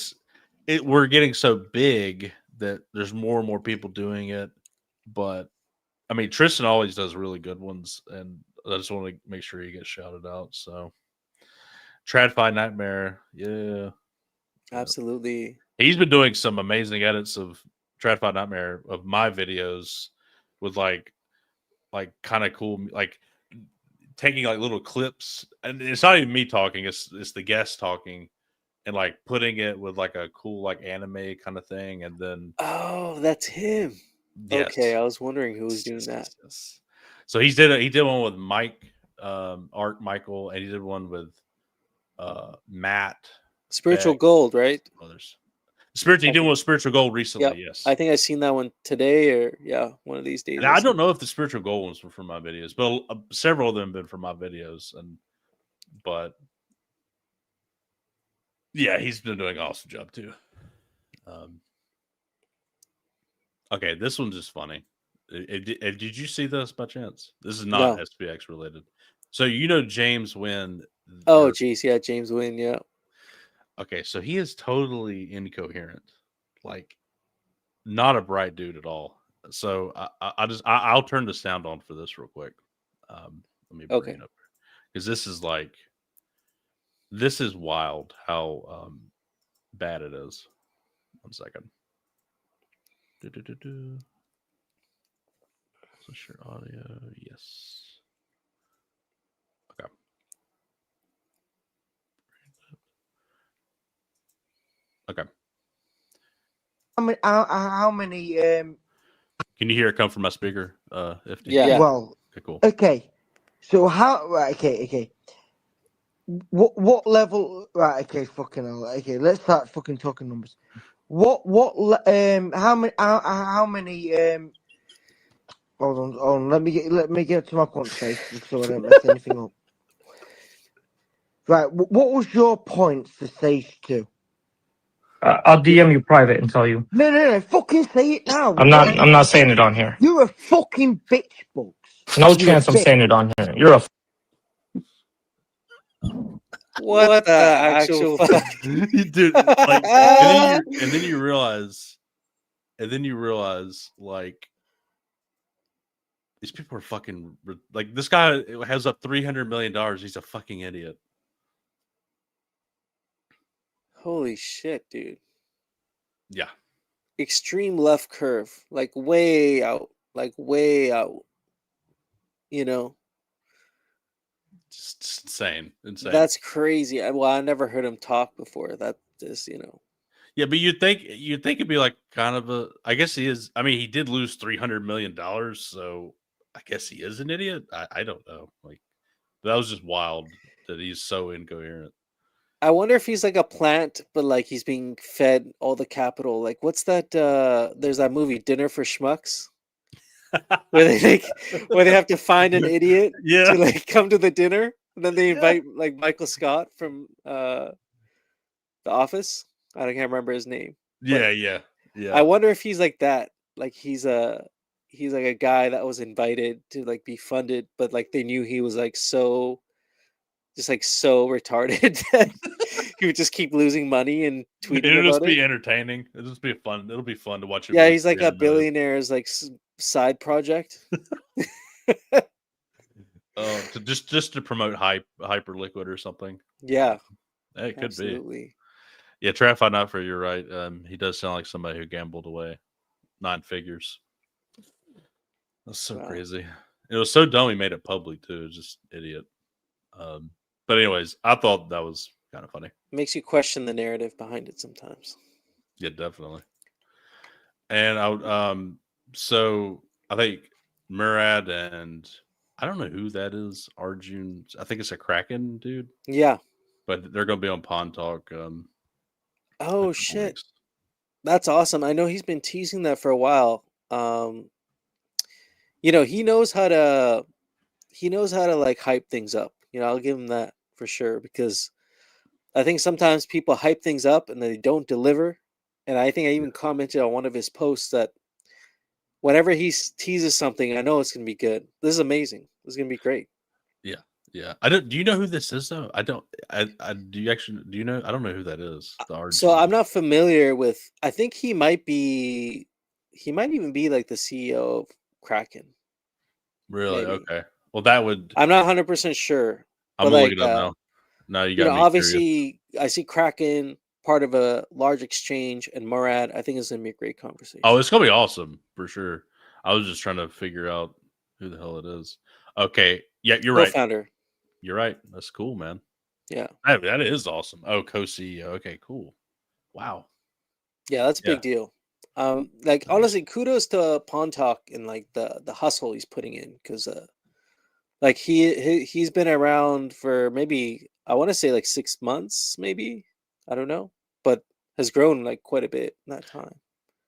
[SPEAKER 2] we're getting so big that there's more and more people doing it. But I mean, Tristan always does really good ones, and I just want to make sure he gets shouted out. So TradFi Nightmare, yeah.
[SPEAKER 1] Absolutely.
[SPEAKER 2] He's been doing some amazing edits of TradFi Nightmare of my videos with like kind of cool, like taking like little clips, and it's not even me talking, it's the guest talking, and like putting it with like a cool like anime kind of thing, and then
[SPEAKER 1] Oh, that's him. Okay,
[SPEAKER 2] yes,
[SPEAKER 1] I was wondering who was
[SPEAKER 2] yes,
[SPEAKER 1] doing
[SPEAKER 2] yes,
[SPEAKER 1] that.
[SPEAKER 2] yes, yes. So he did one with Mike, Art Michael, and he did one with Matt
[SPEAKER 1] Spiritual
[SPEAKER 2] Beck,
[SPEAKER 1] Gold, right?
[SPEAKER 2] some others. Spiritual, he
[SPEAKER 1] I
[SPEAKER 2] did one
[SPEAKER 1] think.
[SPEAKER 2] with Spiritual Gold
[SPEAKER 1] Yep.
[SPEAKER 2] recently, yes.
[SPEAKER 1] I think I seen that one today, or yeah, one of these days
[SPEAKER 2] And
[SPEAKER 1] I
[SPEAKER 2] I don't
[SPEAKER 1] seen.
[SPEAKER 2] know if the Spiritual Gold ones were from my videos, but several of them have been from my videos, and but yeah, he's been doing an awesome job too. Um, okay, this one's just funny. Did you see this by chance? This is not
[SPEAKER 1] No.
[SPEAKER 2] SPX related. So you know James Wynn,
[SPEAKER 1] Oh,
[SPEAKER 2] or
[SPEAKER 1] geez, yeah, James Wynn, yeah.
[SPEAKER 2] okay, so he is totally incoherent, like not a bright dude at all. So I'll turn the sound on for this real quick. Let me bring
[SPEAKER 1] Okay.
[SPEAKER 2] it up because this is wild how bad it is. 1 second. Do. So share audio. Yes. Okay. Okay.
[SPEAKER 3] How many
[SPEAKER 2] Can you hear it come from my speaker? FD.
[SPEAKER 1] Yeah.
[SPEAKER 3] well,
[SPEAKER 2] Okay. Cool.
[SPEAKER 3] okay. So how right, okay. What level right, okay, fucking hell. Okay, let's start fucking talking numbers. How many hold on, let me get to my point first so I don't mess anything up. Right, what was your points for stage 2?
[SPEAKER 4] I'll DM you private and tell you.
[SPEAKER 3] No, fucking say it now.
[SPEAKER 4] I'm not. I'm not saying it on here.
[SPEAKER 3] You're a fucking bitch, Bugs.
[SPEAKER 4] No
[SPEAKER 3] You're a
[SPEAKER 4] chance I'm
[SPEAKER 3] bitch.
[SPEAKER 4] saying it on here. You're a.
[SPEAKER 1] What the actual fuck?
[SPEAKER 2] Dude, like, and then you realize, like, these people are fucking like this guy has up $300 million. He's a fucking idiot.
[SPEAKER 1] Holy shit, dude.
[SPEAKER 2] Yeah.
[SPEAKER 1] Extreme left curve, like way out, like way out. You know,
[SPEAKER 2] Just insane.
[SPEAKER 1] that's crazy. Well, I never heard him talk before. That is,
[SPEAKER 2] Yeah, but you'd think it'd be like kind of a. I guess he is. I mean, he did lose $300 million, so I guess he is an idiot. I don't know. Like that was just wild that he's so incoherent.
[SPEAKER 1] I wonder if he's like a plant, but like he's being fed all the capital. Like, what's that? There's that movie, Dinner for Schmucks, where where they have to find an idiot
[SPEAKER 2] Yeah.
[SPEAKER 1] to like come to the dinner, and then they
[SPEAKER 2] Yeah.
[SPEAKER 1] invite like Michael Scott from The Office. I can't remember his name, but
[SPEAKER 2] Yeah.
[SPEAKER 1] I wonder if he's like that. Like he's like a guy that was invited to like be funded, but like they knew he was like so just like so retarded that he would just keep losing money and tweeting
[SPEAKER 2] It'll just
[SPEAKER 1] about it.
[SPEAKER 2] be entertaining. It'll just be fun. It'll be fun to watch him.
[SPEAKER 1] Yeah,
[SPEAKER 2] Lose
[SPEAKER 1] he's like a
[SPEAKER 2] 300 million.
[SPEAKER 1] billionaire's like side project.
[SPEAKER 2] To just to promote Hyperliquid or something.
[SPEAKER 1] Yeah,
[SPEAKER 2] It could be.
[SPEAKER 1] absolutely.
[SPEAKER 2] Yeah, Trap Not For, you're right. He does sound like somebody who gambled away 9 figures. That's so
[SPEAKER 1] Wow.
[SPEAKER 2] crazy. It was so dumb he made it public too. It was just idiot. But anyways, I thought that was kind of funny.
[SPEAKER 1] Makes you question the narrative behind it sometimes.
[SPEAKER 2] Yeah, definitely. And so I think Murad and I don't know who that is. Arjun, I think it's a Kraken dude.
[SPEAKER 1] Yeah.
[SPEAKER 2] But they're gonna be on Pawn Talk.
[SPEAKER 1] Oh shit, that's awesome. I know he's been teasing that for a while. You know, he knows how to like hype things up. You know, I'll give him that for sure, because I think sometimes people hype things up and they don't deliver. And I think I even commented on one of his posts that whenever he teases something, I know it's going to be good. This is amazing. This is going to be great.
[SPEAKER 2] Yeah. I don't. Do you know who this is though? I don't. Do you actually? Do you know? I don't know who that is.
[SPEAKER 1] So I'm not familiar with. I think he might be. He might even be like the CEO of Kraken.
[SPEAKER 2] Really?
[SPEAKER 1] Maybe.
[SPEAKER 2] Okay. Well, that would.
[SPEAKER 1] I'm not 100% sure.
[SPEAKER 2] I'm gonna look it up now. No, you got me
[SPEAKER 1] obviously, curious. I see Kraken part of a large exchange, and Murad. I think it's gonna be a great conversation.
[SPEAKER 2] Oh, it's gonna be awesome for sure. I was just trying to figure out who the hell it is. Okay. Yeah, you're right.
[SPEAKER 1] Co-founder.
[SPEAKER 2] You're right. That's cool, man.
[SPEAKER 1] Yeah.
[SPEAKER 2] That is awesome. Oh, co-CEO. Okay, cool. Wow.
[SPEAKER 1] Yeah, that's a big deal. Like honestly, kudos to Pawn Talk and like the hustle he's putting in, because like he's been around for maybe, I want to say like 6 months, maybe, I don't know, but has grown like quite a bit in that time.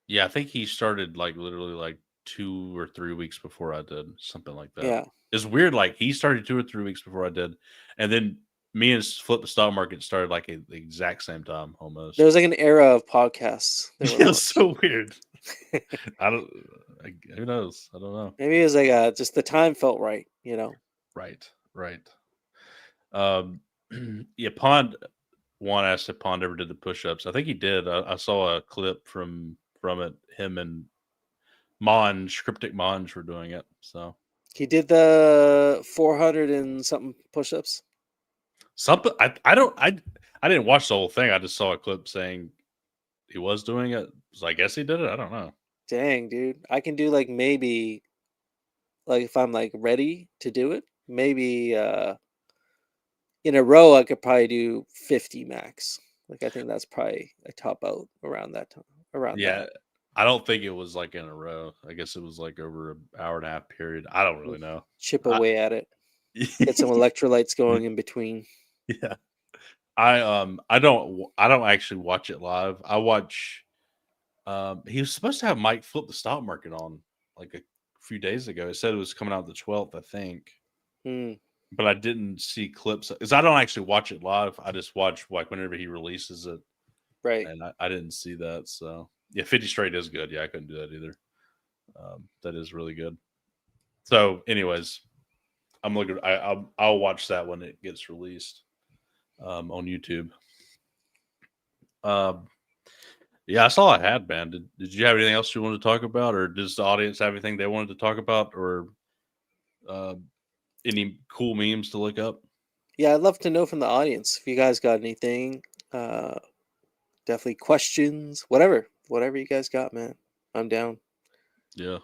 [SPEAKER 2] Yeah, I think he started like literally like 2 or 3 weeks before I did, something like that.
[SPEAKER 1] Yeah.
[SPEAKER 2] It's weird. Like he started 2 or 3 weeks before I did, and then me and Flip the Stock Market started like at the exact same time almost.
[SPEAKER 1] There was like an era of podcasts.
[SPEAKER 2] It was so weird. Who knows? I don't know.
[SPEAKER 1] Maybe it was like just the time felt right, you know.
[SPEAKER 2] Right. Yeah, Pond one asked if Pond ever did the push-ups. I think he did. I saw a clip from it. Him and Cryptic Monge were doing it. So
[SPEAKER 1] he did the 400 and something push-ups.
[SPEAKER 2] Something I didn't watch the whole thing. I just saw a clip saying he was doing it. So I guess he did it. I don't know.
[SPEAKER 1] Dang, dude. I can do like maybe, like if I'm like ready to do it, maybe in a row I could probably do 50 max. Like I think that's probably a top out around that time.
[SPEAKER 2] That. I don't think it was like in a row. I guess it was like over an hour and a half period. I don't really know.
[SPEAKER 1] Chip away at it. Get some electrolytes going in between.
[SPEAKER 2] Yeah. I don't actually watch it live. I watch he was supposed to have Mike Flip the Stock Market on like a few days ago. It said it was coming out the 12th, I think. But I didn't see clips because I don't actually watch it live. I just watch like whenever he releases it.
[SPEAKER 1] Right.
[SPEAKER 2] And I didn't see that. So yeah, 50 straight is good. Yeah, I couldn't do that either. That is really good. So, anyways, I'm looking. I'll watch that when it gets released on YouTube. Yeah, that's all I had, man. Did you have anything else you wanted to talk about, or does the audience have anything they wanted to talk about, or any cool memes to look up?
[SPEAKER 1] Yeah, I'd love to know from the audience if you guys got anything. Definitely questions, whatever you guys got, man. I'm down.
[SPEAKER 2] Yeah,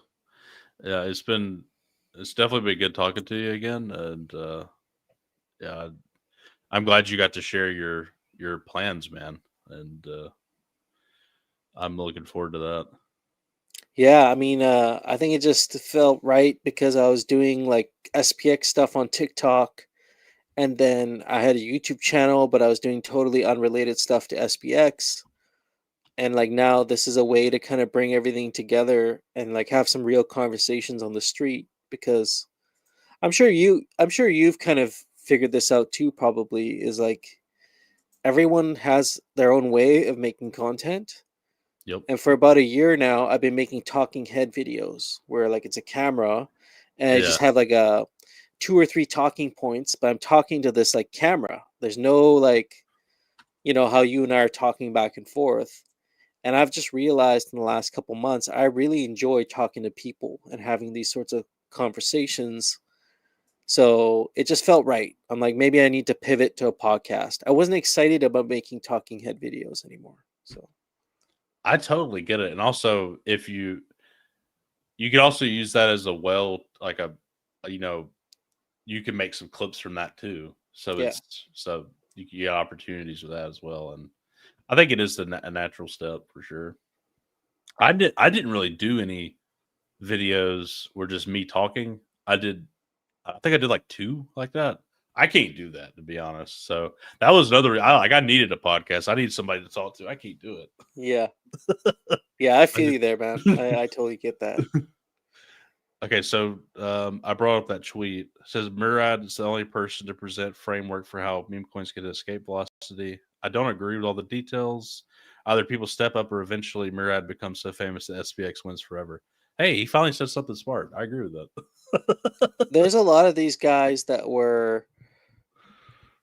[SPEAKER 2] it's definitely been good talking to you again, and yeah, I'm glad you got to share your plans, man, and I'm looking forward to that.
[SPEAKER 1] Yeah, I mean, I think it just felt right because I was doing like SPX stuff on TikTok, and then I had a YouTube channel, but I was doing totally unrelated stuff to SPX. And like now this is a way to kind of bring everything together and like have some real conversations on the street, because I'm sure you've kind of figured this out too, probably, is like everyone has their own way of making content.
[SPEAKER 2] Yep.
[SPEAKER 1] And for about a year now, I've been making talking head videos where like it's a camera and I just have like a 2 or 3 talking points, but I'm talking to this like camera. There's no like, how you and I are talking back and forth. And I've just realized in the last couple months, I really enjoy talking to people and having these sorts of conversations. So it just felt right. I'm like, maybe I need to pivot to a podcast. I wasn't excited about making talking head videos anymore. So
[SPEAKER 2] I totally get it. And also, if you could also use that as you can make some clips from that too. So
[SPEAKER 1] yeah,
[SPEAKER 2] you get opportunities with that as well. And I think it is a natural step for sure. I didn't really do any videos where just me talking. I think I did like 2 like that. I can't do that, to be honest. So that was another. I needed a podcast. I need somebody to talk to. I can't do it.
[SPEAKER 1] yeah, yeah. I feel
[SPEAKER 2] just,
[SPEAKER 1] you there, man. I totally get that.
[SPEAKER 2] Okay, so I brought up that tweet. It says Murad is the only person to present framework for how meme coins get escape velocity. I don't agree with all the details. Either people step up or eventually Murad becomes so famous that SPX wins forever. Hey, he finally said something smart. I agree with that.
[SPEAKER 1] There's a lot of these guys that were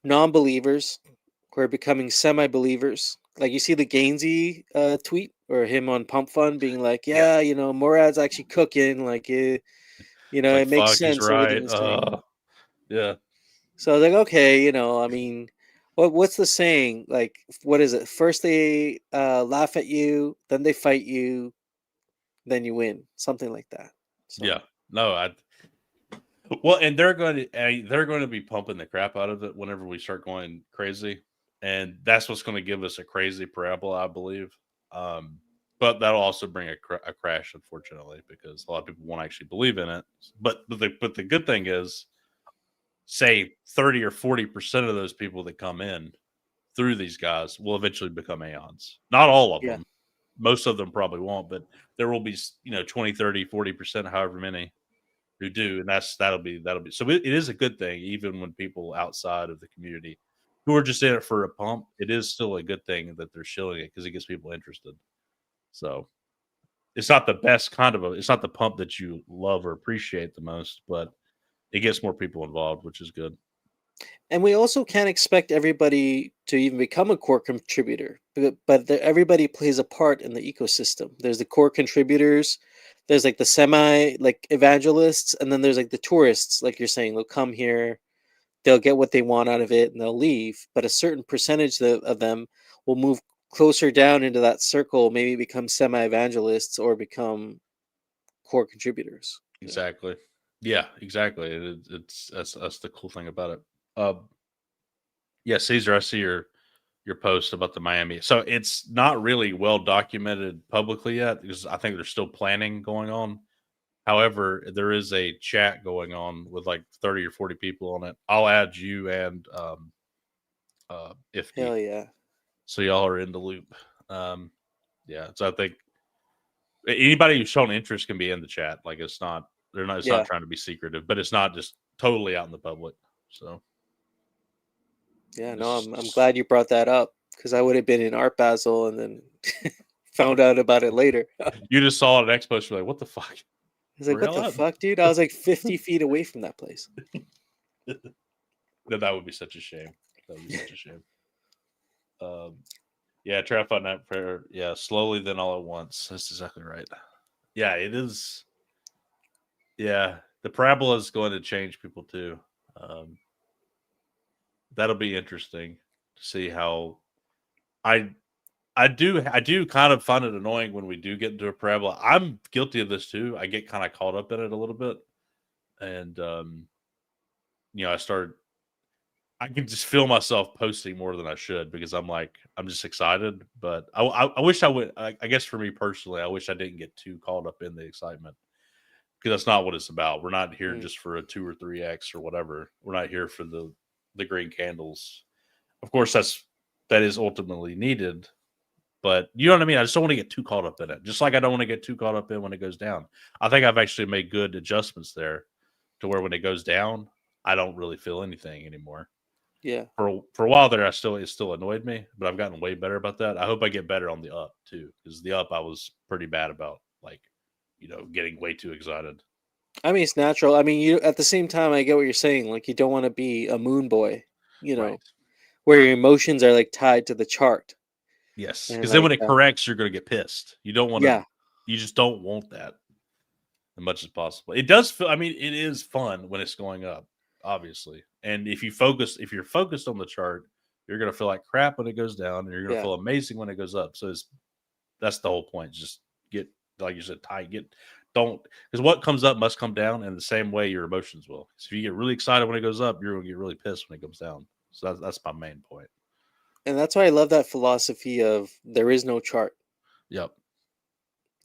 [SPEAKER 1] non-believers who are becoming semi-believers. Like you see the Gainsey tweet or him on Pump Fun being like,
[SPEAKER 2] Yeah.
[SPEAKER 1] yeah, Murad's actually cooking. Like, it
[SPEAKER 2] It's like,
[SPEAKER 1] makes
[SPEAKER 2] fuck, he's
[SPEAKER 1] sense everything
[SPEAKER 2] right.
[SPEAKER 1] he's saying.
[SPEAKER 2] Yeah.
[SPEAKER 1] So I was like, okay, I mean, what's the saying? Like, what is it? First they laugh at you, then they fight you, then you win. Something like that. So
[SPEAKER 2] Yeah. No, and they're going to be pumping the crap out of it whenever we start going crazy, and that's what's going to give us a crazy parabola, I believe. But that'll also bring a crash, unfortunately, because a lot of people won't actually believe in it. But the good thing is, say 30 or 40% of those people that come in through these guys will eventually become Aeons. Not all of
[SPEAKER 1] yeah,
[SPEAKER 2] them. Most of them probably won't, but there will be 20, 30, 40%, however many who do, and that'll be so it is a good thing, even when people outside of the community who are just in it for a pump, it is still a good thing that they're shilling it because it gets people interested. So it's not the best it's not the pump that you love or appreciate the most, but it gets more people involved, which is good.
[SPEAKER 1] and we also can't expect everybody to even become a core contributor, but everybody plays a part in the ecosystem. There's the core contributors, there's like the semi like evangelists, and then there's like the tourists, like you're saying, they'll come here, they'll get what they want out of it, and they'll leave. But a certain percentage of them will move closer down into that circle, maybe become semi evangelists or become core contributors.
[SPEAKER 2] Exactly. Yeah, exactly. It's that's the cool thing about it. Uh, yeah, Caesar, I see your post about the Miami. So it's not really well documented publicly yet because I think there's still planning going on. However, there is a chat going on with like 30 or 40 people on it. I'll add you and IFTY,
[SPEAKER 1] Hell yeah.
[SPEAKER 2] so y'all are in the loop. Yeah, so I think anybody who's shown interest can be in the chat. Like it's not it's
[SPEAKER 1] Yeah.
[SPEAKER 2] not trying to be secretive, but it's not just totally out in the public. So
[SPEAKER 1] Yeah, no, I'm glad you brought that up because I would have been in Art Basel and then found out about it later.
[SPEAKER 2] you just saw it at Expo, you're like, what the fuck?
[SPEAKER 1] I was like,
[SPEAKER 2] Where
[SPEAKER 1] what the
[SPEAKER 2] y'all at?
[SPEAKER 1] fuck, dude? I was like 50 feet away from that place.
[SPEAKER 2] That would be such a shame. That would be such a shame. Yeah, try to find that prayer. Yeah, slowly then all at once. That's exactly right. Yeah, it is. Yeah, the parabola is going to change people too. That'll be interesting to see how. I I do kind of find it annoying when we do get into a parabola. I'm guilty of this too. I get kind of caught up in it a little bit, and I can just feel myself posting more than I should because I'm just excited. But I wish I would. I guess for me personally, I wish I didn't get too caught up in the excitement because that's not what it's about. We're not here
[SPEAKER 1] Mm.
[SPEAKER 2] just for a 2 or 3x or whatever. We're not here for the green candles. Of course, that is ultimately needed. But you know what I mean? I just don't want to get too caught up in it. Just like I don't want to get too caught up in when it goes down. I think I've actually made good adjustments there to where when it goes down, I don't really feel anything anymore.
[SPEAKER 1] Yeah.
[SPEAKER 2] For a while there, it still annoyed me, but I've gotten way better about that. I hope I get better on the up too, because the up I was pretty bad about, getting way too excited.
[SPEAKER 1] I mean, it's natural. I mean, you at the same time, I get what you're saying. Like, you don't want to be a moon boy,
[SPEAKER 2] Right.
[SPEAKER 1] where your emotions are like tied to the chart.
[SPEAKER 2] Yes,
[SPEAKER 1] And
[SPEAKER 2] because then
[SPEAKER 1] like,
[SPEAKER 2] when it corrects, you're going to get pissed. You don't want to.
[SPEAKER 1] yeah,
[SPEAKER 2] You just don't want that as much as possible. It does feel. I mean, it is fun when it's going up, obviously. And if you're focused on the chart, you're going to feel like crap when it goes down, and you're going to
[SPEAKER 1] yeah.
[SPEAKER 2] feel amazing when it goes up. So that's the whole point. Just get, like you said, tight. Don't, because what comes up must come down, and the same way your emotions will. So if you get really excited when it goes up, you're going to get really pissed when it comes down. So that's my main point.
[SPEAKER 1] And that's why I love that philosophy of there is no chart.
[SPEAKER 2] Yep.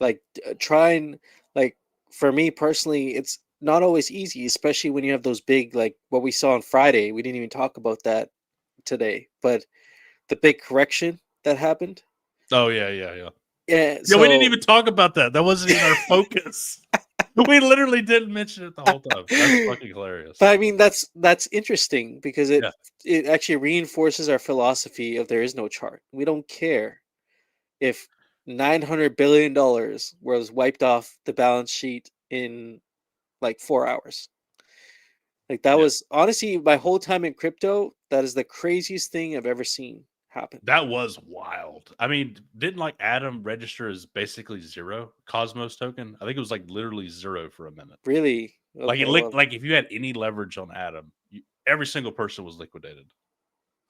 [SPEAKER 1] Like, try and like, for me personally, it's not always easy, especially when you have those big, like what we saw on Friday. We didn't even talk about that today, but the big correction that happened.
[SPEAKER 2] Oh yeah.
[SPEAKER 1] Yeah.
[SPEAKER 2] Yeah, we didn't
[SPEAKER 1] So,
[SPEAKER 2] even talk about that. That wasn't even our focus. We literally didn't mention it the whole time. That's fucking hilarious.
[SPEAKER 1] but I mean, that's interesting because
[SPEAKER 2] Yeah.
[SPEAKER 1] it actually reinforces our philosophy of there is no chart. We don't care if $900 billion was wiped off the balance sheet in like 4 hours. Like, that
[SPEAKER 2] Yeah.
[SPEAKER 1] was honestly my whole time in crypto. That is the craziest thing I've ever seen happen.
[SPEAKER 2] That was wild. I mean, didn't like Atom register as basically zero Cosmos token? I think it was like literally zero for a minute.
[SPEAKER 1] Really?
[SPEAKER 2] Like
[SPEAKER 1] Okay. Well,
[SPEAKER 2] like if you had any leverage on Atom, every single person was liquidated.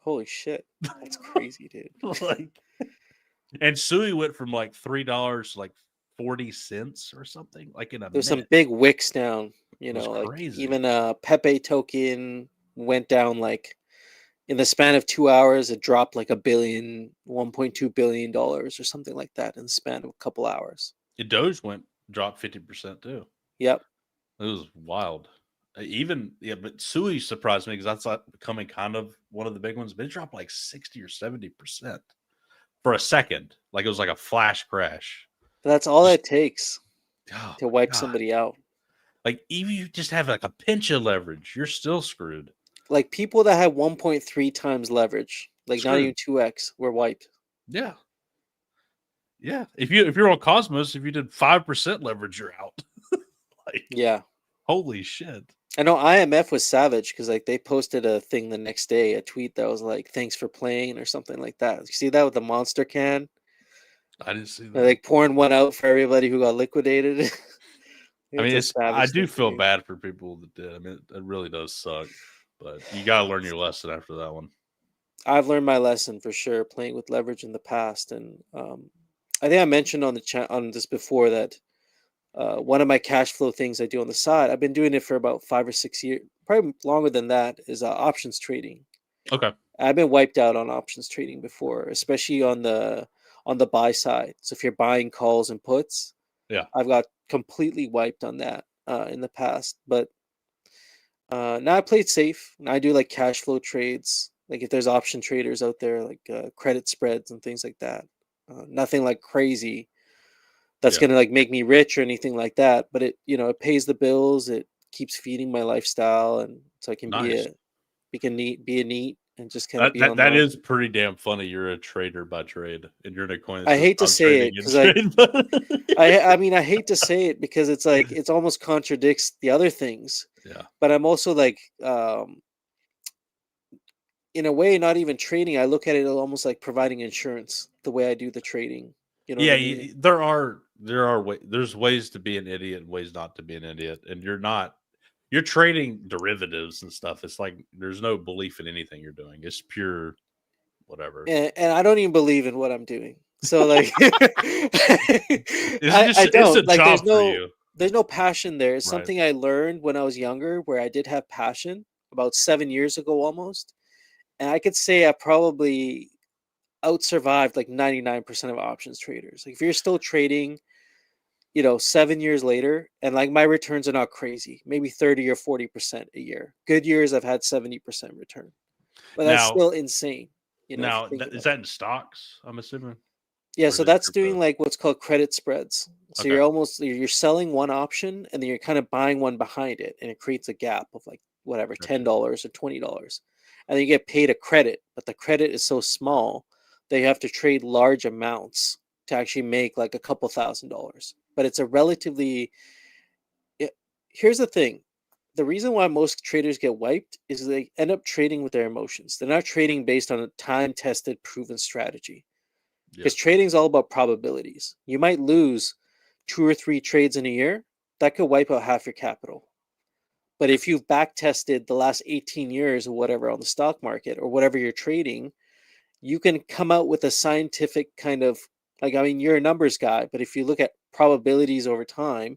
[SPEAKER 1] holy shit, that's crazy, dude.
[SPEAKER 2] Like, and Sui went from like $3 to like 40 cents or something, like in a
[SPEAKER 1] There's some
[SPEAKER 2] minute.
[SPEAKER 1] big wicks down.
[SPEAKER 2] It was
[SPEAKER 1] Like
[SPEAKER 2] crazy.
[SPEAKER 1] even a Pepe token went down like in the span of 2 hours. It dropped like $1.2 billion or something like that in the span of a couple hours.
[SPEAKER 2] Doge dropped 50% too.
[SPEAKER 1] Yep.
[SPEAKER 2] It was wild. Even but Sui surprised me because that's like becoming kind of one of the big ones. But it dropped like 60 or 70% for a second. Like it was like a flash crash.
[SPEAKER 1] But that's all
[SPEAKER 2] Just,
[SPEAKER 1] it takes
[SPEAKER 2] oh
[SPEAKER 1] to
[SPEAKER 2] my
[SPEAKER 1] wipe
[SPEAKER 2] God.
[SPEAKER 1] somebody out.
[SPEAKER 2] Like even you just have like a pinch of leverage, you're still screwed.
[SPEAKER 1] Like people that had 1.3 times leverage, like not even 2x, were wiped.
[SPEAKER 2] Yeah. Yeah. If you're on Cosmos, if you did 5% leverage, you're out. Like,
[SPEAKER 1] Yeah.
[SPEAKER 2] holy shit.
[SPEAKER 1] I know IMF was savage because like they posted a thing the next day, a tweet that was like, "Thanks for playing" or something like that. You see that with the monster can?
[SPEAKER 2] I didn't see that.
[SPEAKER 1] They're like pouring one out for everybody who got liquidated.
[SPEAKER 2] I mean,
[SPEAKER 1] a savage
[SPEAKER 2] I do
[SPEAKER 1] thing to
[SPEAKER 2] feel
[SPEAKER 1] do.
[SPEAKER 2] bad for people that did. I mean, it really does suck, but you got to learn your lesson after that one.
[SPEAKER 1] I've learned my lesson for sure playing with leverage in the past, and I think I mentioned on the chat on this before that one of my cash flow things I do on the side, I've been doing it for about 5 or 6 years, probably longer than that, is options trading.
[SPEAKER 2] Okay.
[SPEAKER 1] I've been wiped out on options trading before, especially on the buy side. So if you're buying calls and puts,
[SPEAKER 2] Yeah.
[SPEAKER 1] I've got completely wiped on that in the past. But now I played safe. Now I do like cash flow trades. Like if there's option traders out there, like credit spreads and things like that. Nothing like crazy that's
[SPEAKER 2] Yeah.
[SPEAKER 1] gonna like make me rich or anything like that. But it pays the bills. It keeps feeding my lifestyle, and so I can
[SPEAKER 2] Nice.
[SPEAKER 1] be a neat and just kind of be on
[SPEAKER 2] That
[SPEAKER 1] the.
[SPEAKER 2] is pretty damn funny. You're a trader by trade, and you're in a coin that
[SPEAKER 1] I
[SPEAKER 2] says
[SPEAKER 1] hate to
[SPEAKER 2] I'm
[SPEAKER 1] say it
[SPEAKER 2] trading and
[SPEAKER 1] because like
[SPEAKER 2] trade.
[SPEAKER 1] I mean I hate to say it because it's like it's almost contradicts the other things.
[SPEAKER 2] Yeah.
[SPEAKER 1] But I'm also like in a way not even trading. I look at it almost like providing insurance the way I do the trading. You know what
[SPEAKER 2] Yeah.
[SPEAKER 1] I mean?
[SPEAKER 2] There's ways to be an idiot and ways not to be an idiot, and you're trading derivatives and stuff. It's like there's no belief in anything you're doing. It's pure whatever.
[SPEAKER 1] And I don't even believe in what I'm doing. So like I
[SPEAKER 2] It's a
[SPEAKER 1] don't like
[SPEAKER 2] job for you.
[SPEAKER 1] there's no passion there. It's
[SPEAKER 2] Right.
[SPEAKER 1] something I learned when I was younger where I did have passion about 7 years ago almost. And I could say I probably out survived like 99% of options traders. Like if you're still trading, 7 years later, and like my returns are not crazy, maybe 30 or 40% a year. Good years I've had 70% return. But that's
[SPEAKER 2] Now,
[SPEAKER 1] still insane, if you think
[SPEAKER 2] is
[SPEAKER 1] about it.
[SPEAKER 2] that in stocks? I'm assuming,
[SPEAKER 1] Yeah,
[SPEAKER 2] or is
[SPEAKER 1] so
[SPEAKER 2] it in
[SPEAKER 1] that's doing
[SPEAKER 2] crypto?
[SPEAKER 1] like what's called credit spreads. So
[SPEAKER 2] Okay.
[SPEAKER 1] you're selling one option and then you're kind of buying one behind it, and it creates a gap of like whatever,
[SPEAKER 2] Gotcha.
[SPEAKER 1] $10 or $20. And then you get paid a credit, but the credit is so small that you have to trade large amounts to actually make like a couple $1,000s. But it's a relatively here's the thing. The reason why most traders get wiped is they end up trading with their emotions. They're not trading based on a time-tested, proven strategy.
[SPEAKER 2] Yeah.
[SPEAKER 1] Because trading is all about probabilities. You might lose 2 or 3 trades in a year. That could wipe out half your capital. But if you've back tested the last 18 years or whatever on the stock market or whatever you're trading, you can come out with a scientific kind of, like, I mean, you're a numbers guy, but if you look at probabilities over time,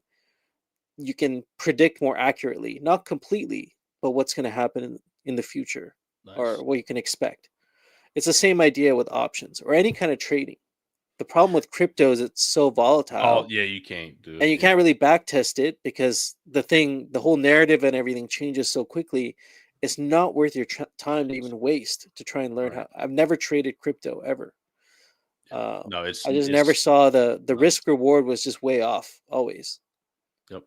[SPEAKER 1] you can predict more accurately, not completely, but what's going to happen in the future or
[SPEAKER 2] Nice.
[SPEAKER 1] what you can expect. It's the same idea with options or any kind of trading. The problem with crypto is it's so volatile.
[SPEAKER 2] Oh yeah, you can't do it.
[SPEAKER 1] And you can't really back test it because the whole narrative and everything changes so quickly. It's not worth your time to even waste to try and learn
[SPEAKER 2] Right.
[SPEAKER 1] how. I've never traded crypto ever.
[SPEAKER 2] No,
[SPEAKER 1] I just never saw the risk reward was just way off always.
[SPEAKER 2] Yep.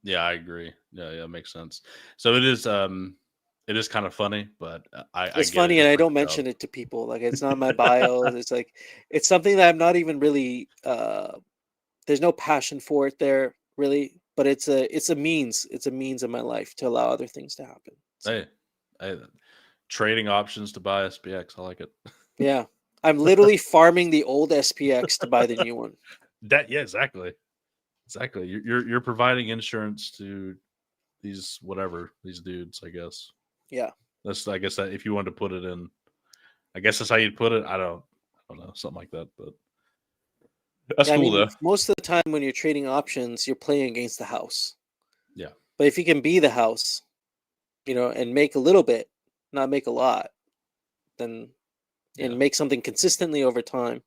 [SPEAKER 2] Yeah, I agree. Yeah, that makes sense. So it is kind of funny, but
[SPEAKER 1] It's
[SPEAKER 2] get
[SPEAKER 1] funny,
[SPEAKER 2] it.
[SPEAKER 1] and I
[SPEAKER 2] It's like
[SPEAKER 1] don't
[SPEAKER 2] a
[SPEAKER 1] mention
[SPEAKER 2] job.
[SPEAKER 1] it to people. Like, it's not in my bio. It's like it's something that I'm not even really. There's no passion for it there, really. But it's a means. It's a means in my life to allow other things to happen. So,
[SPEAKER 2] Hey, trading options to buy SPX. I like it.
[SPEAKER 1] yeah, I'm literally farming the old SPX to buy the new one.
[SPEAKER 2] Yeah, exactly. Exactly. You're providing insurance to these dudes, I guess.
[SPEAKER 1] Yeah.
[SPEAKER 2] I guess that if you wanted to put it in, I guess that's how you'd put it. I don't know, something like that, but that's
[SPEAKER 1] Yeah, I
[SPEAKER 2] cool
[SPEAKER 1] mean,
[SPEAKER 2] though.
[SPEAKER 1] most of the time when you're trading options, you're playing against the house.
[SPEAKER 2] Yeah.
[SPEAKER 1] But if you can be the house, and make a little bit, not make a lot, then and make something consistently over time,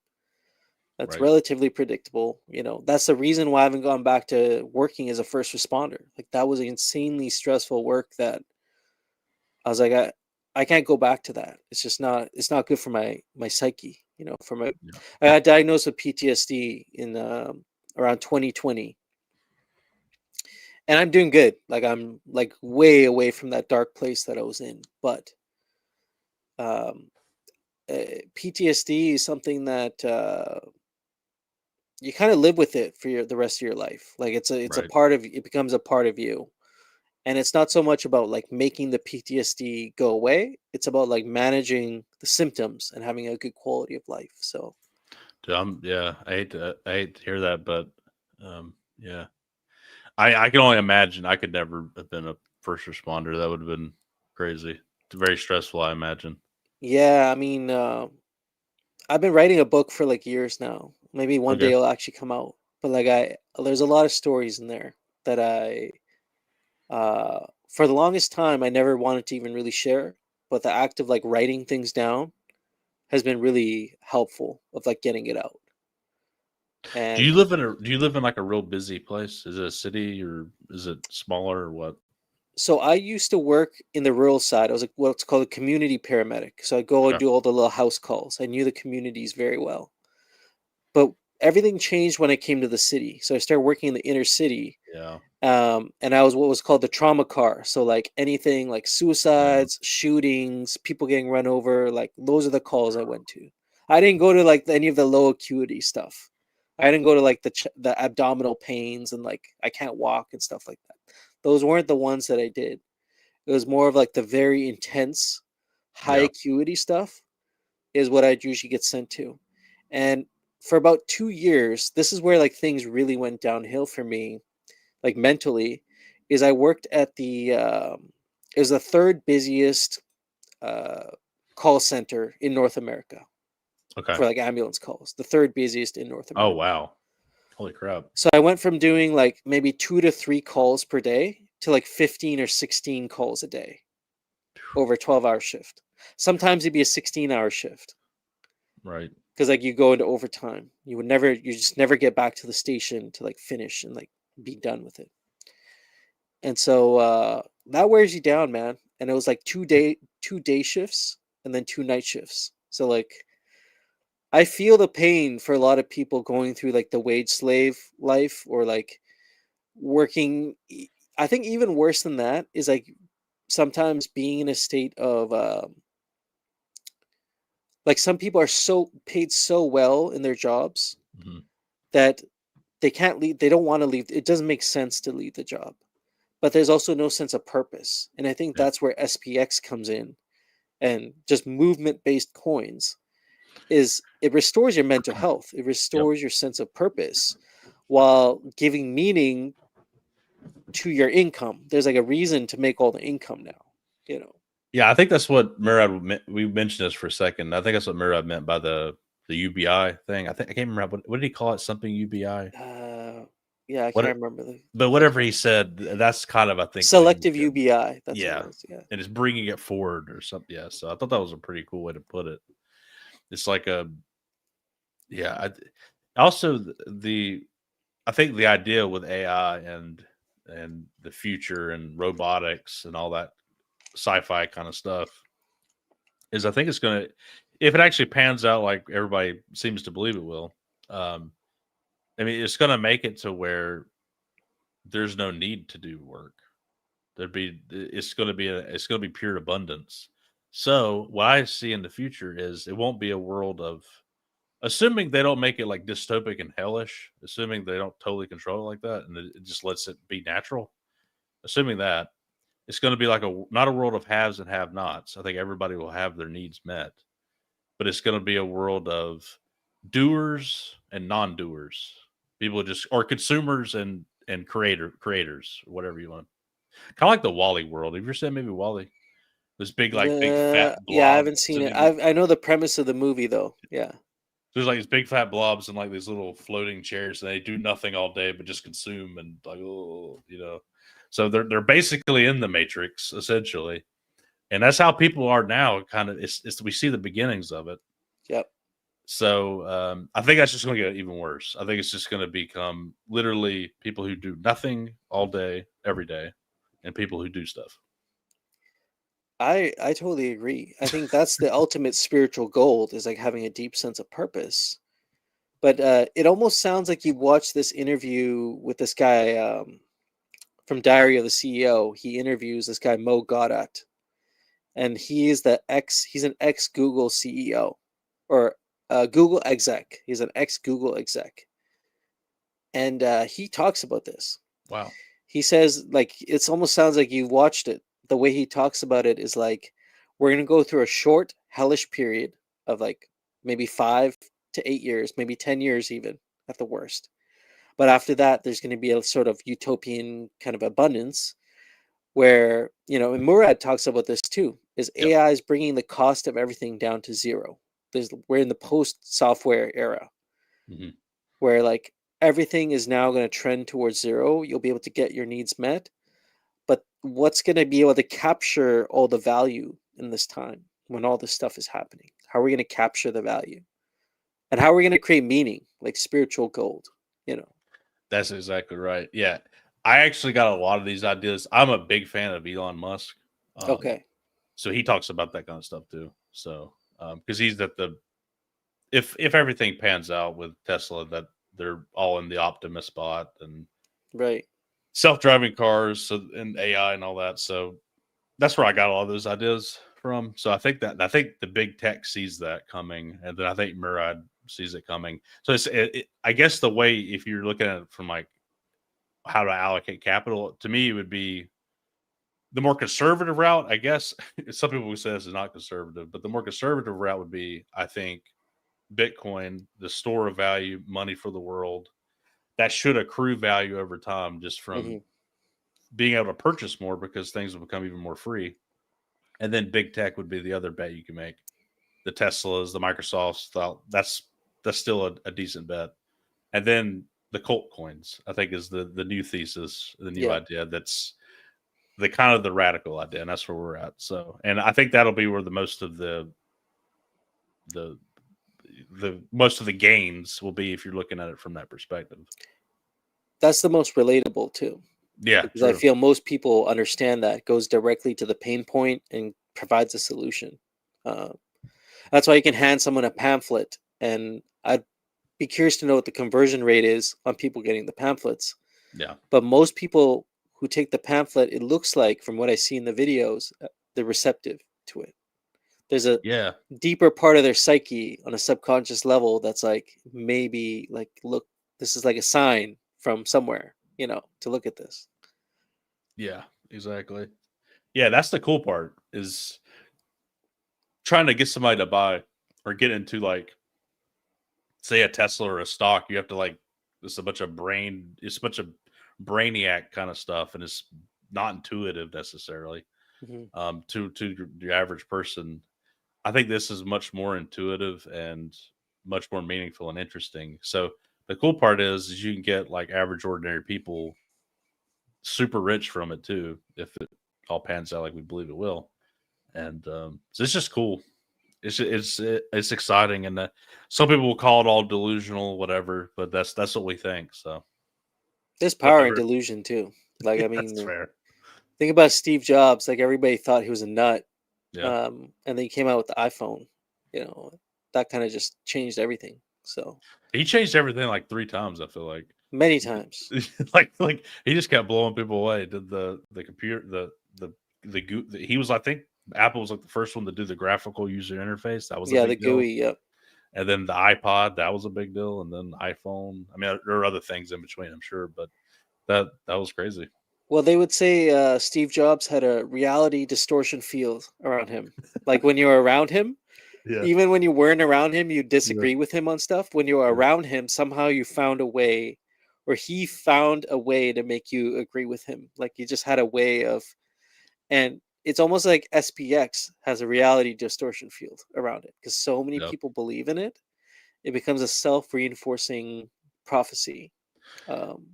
[SPEAKER 1] that's
[SPEAKER 2] Right.
[SPEAKER 1] relatively predictable. That's the reason why I haven't gone back to working as a first responder. Like, that was insanely stressful work that I was like, I can't go back to that. It's not good for my psyche. I got diagnosed with PTSD in around 2020, and I'm doing good. Like, I'm like way away from that dark place that I was in. But PTSD is something that you kind of live with it for the rest of your life. Like, it's a
[SPEAKER 2] Right.
[SPEAKER 1] part of it becomes a part of you. And it's not so much about like making the PTSD go away. It's about like managing the symptoms and having a good quality of life. So,
[SPEAKER 2] Dude, I hate to hear that, but yeah. I can only imagine. I could never have been a first responder. That would have been crazy. It's very stressful, I imagine.
[SPEAKER 1] yeah, I mean, I've been writing a book for like years now. Maybe one day
[SPEAKER 2] Okay.
[SPEAKER 1] it'll actually come out. But like, there's a lot of stories in there that for the longest time, I never wanted to even really share. But the act of like writing things down has been really helpful of like getting it out.
[SPEAKER 2] Do you
[SPEAKER 1] And
[SPEAKER 2] live in like a real busy place? Is it a city or is it smaller or what?
[SPEAKER 1] so I used to work in the rural side. I was like what's called a community paramedic. So I go and
[SPEAKER 2] Okay.
[SPEAKER 1] do all the little house calls. I knew the communities very well. But everything changed when I came to the city. So I started working in the inner city.
[SPEAKER 2] Yeah.
[SPEAKER 1] And I was what was called the trauma car. So like anything like
[SPEAKER 2] Yeah.
[SPEAKER 1] suicides, shootings, people getting run over, like those are the calls I went to. I didn't go to like any of the low acuity stuff. I didn't go to like the abdominal pains and like I can't walk and stuff like that. Those weren't the ones that I did. It was more of like the very intense, high
[SPEAKER 2] Yeah.
[SPEAKER 1] acuity stuff is what I'd usually get sent to. And for about 2 years, this is where like things really went downhill for me, like mentally, is I worked at it was the third busiest uh, call center in North America
[SPEAKER 2] Okay.
[SPEAKER 1] for like ambulance calls, the third busiest in North
[SPEAKER 2] Oh
[SPEAKER 1] America.
[SPEAKER 2] wow. Holy crap.
[SPEAKER 1] So I went from doing like maybe 2 to 3 calls per day to like 15 or 16 calls a day over a 12-hour shift. Sometimes it'd be a 16-hour shift
[SPEAKER 2] Right.
[SPEAKER 1] because like you go into overtime. You just never get back to the station to like finish and like be done with it. And so that wears you down, man. And it was like 2 day shifts and then 2 night shifts. So like I feel the pain for a lot of people going through like the wage slave life or like working. I think even worse than that is like sometimes being in a state of like some people are so paid so well in their jobs
[SPEAKER 2] Mhm.
[SPEAKER 1] that they can't leave. They don't want to leave. It doesn't make sense to leave the job but there's also no sense of purpose. And I think
[SPEAKER 2] Yeah.
[SPEAKER 1] that's where SPX comes in, and just movement-based coins is it restores your mental health. It restores your sense of purpose while giving meaning to your income. There's like a reason to make all the income now, you know.
[SPEAKER 2] Yeah, I think that's what Murad we mentioned this for a second. I think that's what Murad meant by the UBI thing. I can't remember what did he call it? Something UBI.
[SPEAKER 1] Yeah, I
[SPEAKER 2] What
[SPEAKER 1] can't remember
[SPEAKER 2] but whatever he said, that's kind of I think what he
[SPEAKER 1] Selective
[SPEAKER 2] did.
[SPEAKER 1] UBI. That's what
[SPEAKER 2] Yeah,
[SPEAKER 1] it was. Yeah.
[SPEAKER 2] and it's bringing it forward or something. Yeah, so I thought that was a pretty cool way to put it. It's like also I think the idea with AI and the future and robotics and all that sci-fi kind of stuff is I think it's going to, if it actually pans out like everybody seems to believe it will, I mean, it's going to make it to where there's no need to do work. It's going to be pure abundance. So what I see in the future is it won't be a world of, assuming they don't make it like dystopic and hellish, assuming they don't totally control it like that, and it just lets it be natural. Assuming that, it's going to be like not a world of haves and have-nots. I think everybody will have their needs met, but it's going to be a world of doers and non-doers. People or consumers and creators, or whatever you want. Kind of like the Wall-E world. Have you ever seen maybe Wall-E? This big fat
[SPEAKER 1] Yeah, I
[SPEAKER 2] blob
[SPEAKER 1] haven't seen it.
[SPEAKER 2] sitting.
[SPEAKER 1] I know the premise of the movie though. Yeah.
[SPEAKER 2] There's like these big fat blobs and like these little floating chairs, and they do nothing all day but just consume and like, oh, you know. So they're basically in the Matrix essentially, and that's how people are now. Kind of, it's we see the beginnings of it.
[SPEAKER 1] Yep.
[SPEAKER 2] So I think that's just going to get even worse. I think it's just going to become literally people who do nothing all day, every day, and people who do stuff.
[SPEAKER 1] I totally agree. I think that's the ultimate spiritual goal, is like having a deep sense of purpose. But it almost sounds like you watched this interview with this guy from Diary of the CEO. He interviews this guy Mo Gaudat, and he's an ex Google CEO or Google exec. He's an ex Google exec, and he talks about this.
[SPEAKER 2] Wow.
[SPEAKER 1] He says, like, it almost sounds like you watched it. The way he talks about it is like, we're going to go through a short, hellish period of like maybe 5 to 8 years, maybe 10 years even at the worst. But after that, there's going to be a sort of utopian kind of abundance where, you know, and Murad talks about this too, is
[SPEAKER 2] Yep.
[SPEAKER 1] AI is bringing the cost of everything down to zero. We're in the post-software era where like everything is now going to trend towards zero. You'll be able to get your needs met. But what's going to be able to capture all the value in this time when all this stuff is happening? How are we going to capture the value? And how are we going to create meaning, like spiritual gold, you know?
[SPEAKER 2] That's exactly right. Yeah. I actually got a lot of these ideas. I'm a big fan of Elon Musk.
[SPEAKER 1] Okay.
[SPEAKER 2] So he talks about that kind of stuff too. So, because he's if everything pans out with Tesla, that they're all in the Optimus spot and
[SPEAKER 1] Right.
[SPEAKER 2] self-driving cars and AI and all that. So that's where I got all those ideas from. So I think the big tech sees that coming, and then I think Murad sees it coming. So I guess the way, if you're looking at it from like how to allocate capital, to me it would be the more conservative route. I guess some people would say this is not conservative, but the more conservative route would be, I think, Bitcoin, the store of value, money for the world, that should accrue value over time just from being able to purchase more because things will become even more free. And then big tech would be the other bet you can make. The Teslas, the Microsofts, that's still a decent bet. And then the cult coins, I think, is the new thesis, the new idea. That's the kind of the radical idea, and that's where we're at. So, and I think that'll be where the most of the most of the gains will be if you're looking at it from that perspective.
[SPEAKER 1] That's the most relatable too.
[SPEAKER 2] Yeah,
[SPEAKER 1] because I feel most people understand that, it goes directly to the pain point and provides a solution. That's why you can hand someone a pamphlet, and I'd be curious to know what the conversion rate is on people getting the pamphlets.
[SPEAKER 2] Yeah.
[SPEAKER 1] But most people who take the pamphlet, it looks like, from what I see in the videos, they're receptive to it. There's a deeper part of their psyche on a subconscious level that's like, maybe like, look, this is like a sign from somewhere, you know, to look at this.
[SPEAKER 2] Yeah, exactly. Yeah, that's the cool part is trying to get somebody to buy or get into like say a Tesla or a stock. You have to like it's a bunch of brainiac kind of stuff, and it's not intuitive necessarily
[SPEAKER 1] Mhm.
[SPEAKER 2] to the average person. I think this is much more intuitive and much more meaningful and interesting. So the cool part is you can get like average ordinary people super rich from it too if it all pans out like we believe it will. And so it's just cool. It's exciting, and some people will call it all delusional, whatever. But that's what we think. So
[SPEAKER 1] There's power in
[SPEAKER 2] whatever.
[SPEAKER 1] delusion too. Like,
[SPEAKER 2] Yeah,
[SPEAKER 1] I
[SPEAKER 2] that's
[SPEAKER 1] mean,
[SPEAKER 2] fair.
[SPEAKER 1] think about Steve Jobs. Like, everybody thought he was a nut,
[SPEAKER 2] Yeah,
[SPEAKER 1] and then he came out with the iPhone. That kind of just changed everything. So
[SPEAKER 2] he changed everything like 3 times. I feel like
[SPEAKER 1] many times.
[SPEAKER 2] like he just kept blowing people away. Did the computer he was I think Apple was like the first one to do the graphical user interface. That was a
[SPEAKER 1] Yeah, the
[SPEAKER 2] big deal.
[SPEAKER 1] GUI. Yep.
[SPEAKER 2] And then the iPod, that was a big deal. And then iPhone. I mean, there are other things in between, I'm sure, but that was crazy.
[SPEAKER 1] Well, they would say Steve Jobs had a reality distortion field around him. Like when you were around him,
[SPEAKER 2] Yeah,
[SPEAKER 1] even when you weren't around him, you
[SPEAKER 2] yeah,
[SPEAKER 1] disagree with him on stuff. When you were
[SPEAKER 2] yeah,
[SPEAKER 1] around him, somehow you found a way, or he found a way to make you agree with him. Like you just had a way of, and it's almost like SPX has a reality distortion field around it because so many
[SPEAKER 2] yeah.
[SPEAKER 1] people believe in it. It becomes a self-reinforcing prophecy. Um,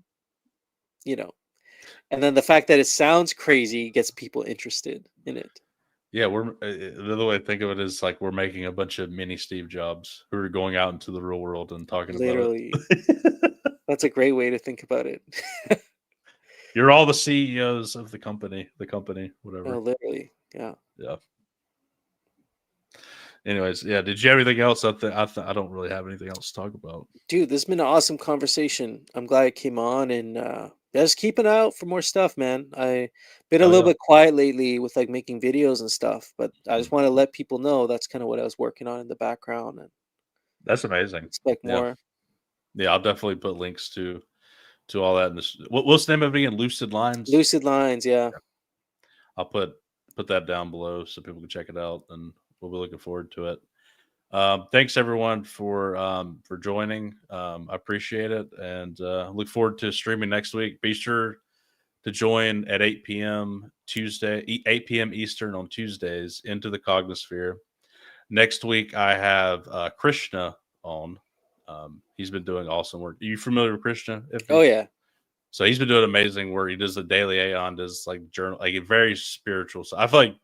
[SPEAKER 1] you know, and then the fact that it sounds crazy gets people interested in it.
[SPEAKER 2] Yeah, we're the other way to think of it is like we're making a bunch of mini Steve Jobs who are going out into the real world and talking about
[SPEAKER 1] Literally,
[SPEAKER 2] it.
[SPEAKER 1] that's a great way to think about it.
[SPEAKER 2] You're all the CEOs of the company,
[SPEAKER 1] No,
[SPEAKER 2] whatever.
[SPEAKER 1] literally, yeah.
[SPEAKER 2] Yeah. Anyways, yeah. Did you have anything else? I don't really have anything else to talk about.
[SPEAKER 1] Dude, this has been an awesome conversation. I'm glad it came on, and just keep an eye out for more stuff, man. I been a
[SPEAKER 2] Oh
[SPEAKER 1] little
[SPEAKER 2] yeah,
[SPEAKER 1] bit quiet lately with like making videos and stuff, but I just
[SPEAKER 2] Mhm.
[SPEAKER 1] want to let people know that's kind of what I was working on in the background and
[SPEAKER 2] That's amazing.
[SPEAKER 1] expect
[SPEAKER 2] Yeah,
[SPEAKER 1] more.
[SPEAKER 2] yeah. I'll definitely put links to all that in this. What's the name of it again? Lucid Lines.
[SPEAKER 1] Lucid Lines, yeah.
[SPEAKER 2] I'll put that down below so people can check it out, and we'll be looking forward to it. Thanks everyone for joining. I appreciate it, and look forward to streaming next week. Be sure to join at 8 p.m. Tuesday, 8 p.m. Eastern on Tuesdays into the Cognisphere. Next week I have Krishna on. He's been doing awesome work. Are you familiar with Krishna?
[SPEAKER 1] Oh yeah.
[SPEAKER 2] So he's been doing amazing work. He does the daily Aeon, does like journal, like a very spiritual. So I feel like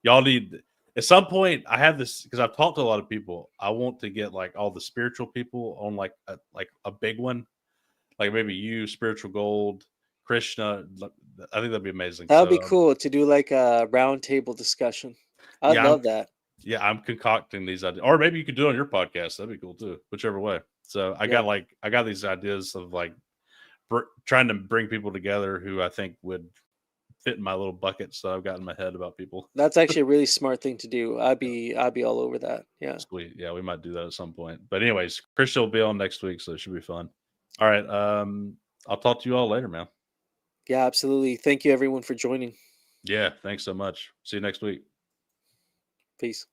[SPEAKER 2] y'all need at some point. I have this because I've talked to a lot of people. I want to get like all the spiritual people on like a big one, like maybe you, Spiritual Gold, Krishna. I think that'd be amazing.
[SPEAKER 1] That would
[SPEAKER 2] So
[SPEAKER 1] be cool to do like a round table discussion. I'd
[SPEAKER 2] yeah,
[SPEAKER 1] love that.
[SPEAKER 2] I'm concocting these ideas, or maybe you could do it on your podcast. That'd be cool too. Whichever way. So
[SPEAKER 1] Yeah.
[SPEAKER 2] I got these ideas of like trying to bring people together who I think would fit in my little buckets that I've got in my head about people.
[SPEAKER 1] That's actually a really smart thing to do. I'd be all over that. Yeah.
[SPEAKER 2] Sweet. Yeah, we might do that at some point. But anyways, Christian will be on next week, so it should be fun. All right. I'll talk to you all later, man.
[SPEAKER 1] Yeah, absolutely. Thank you everyone for joining.
[SPEAKER 2] Yeah, thanks so much. See you next week.
[SPEAKER 1] Peace.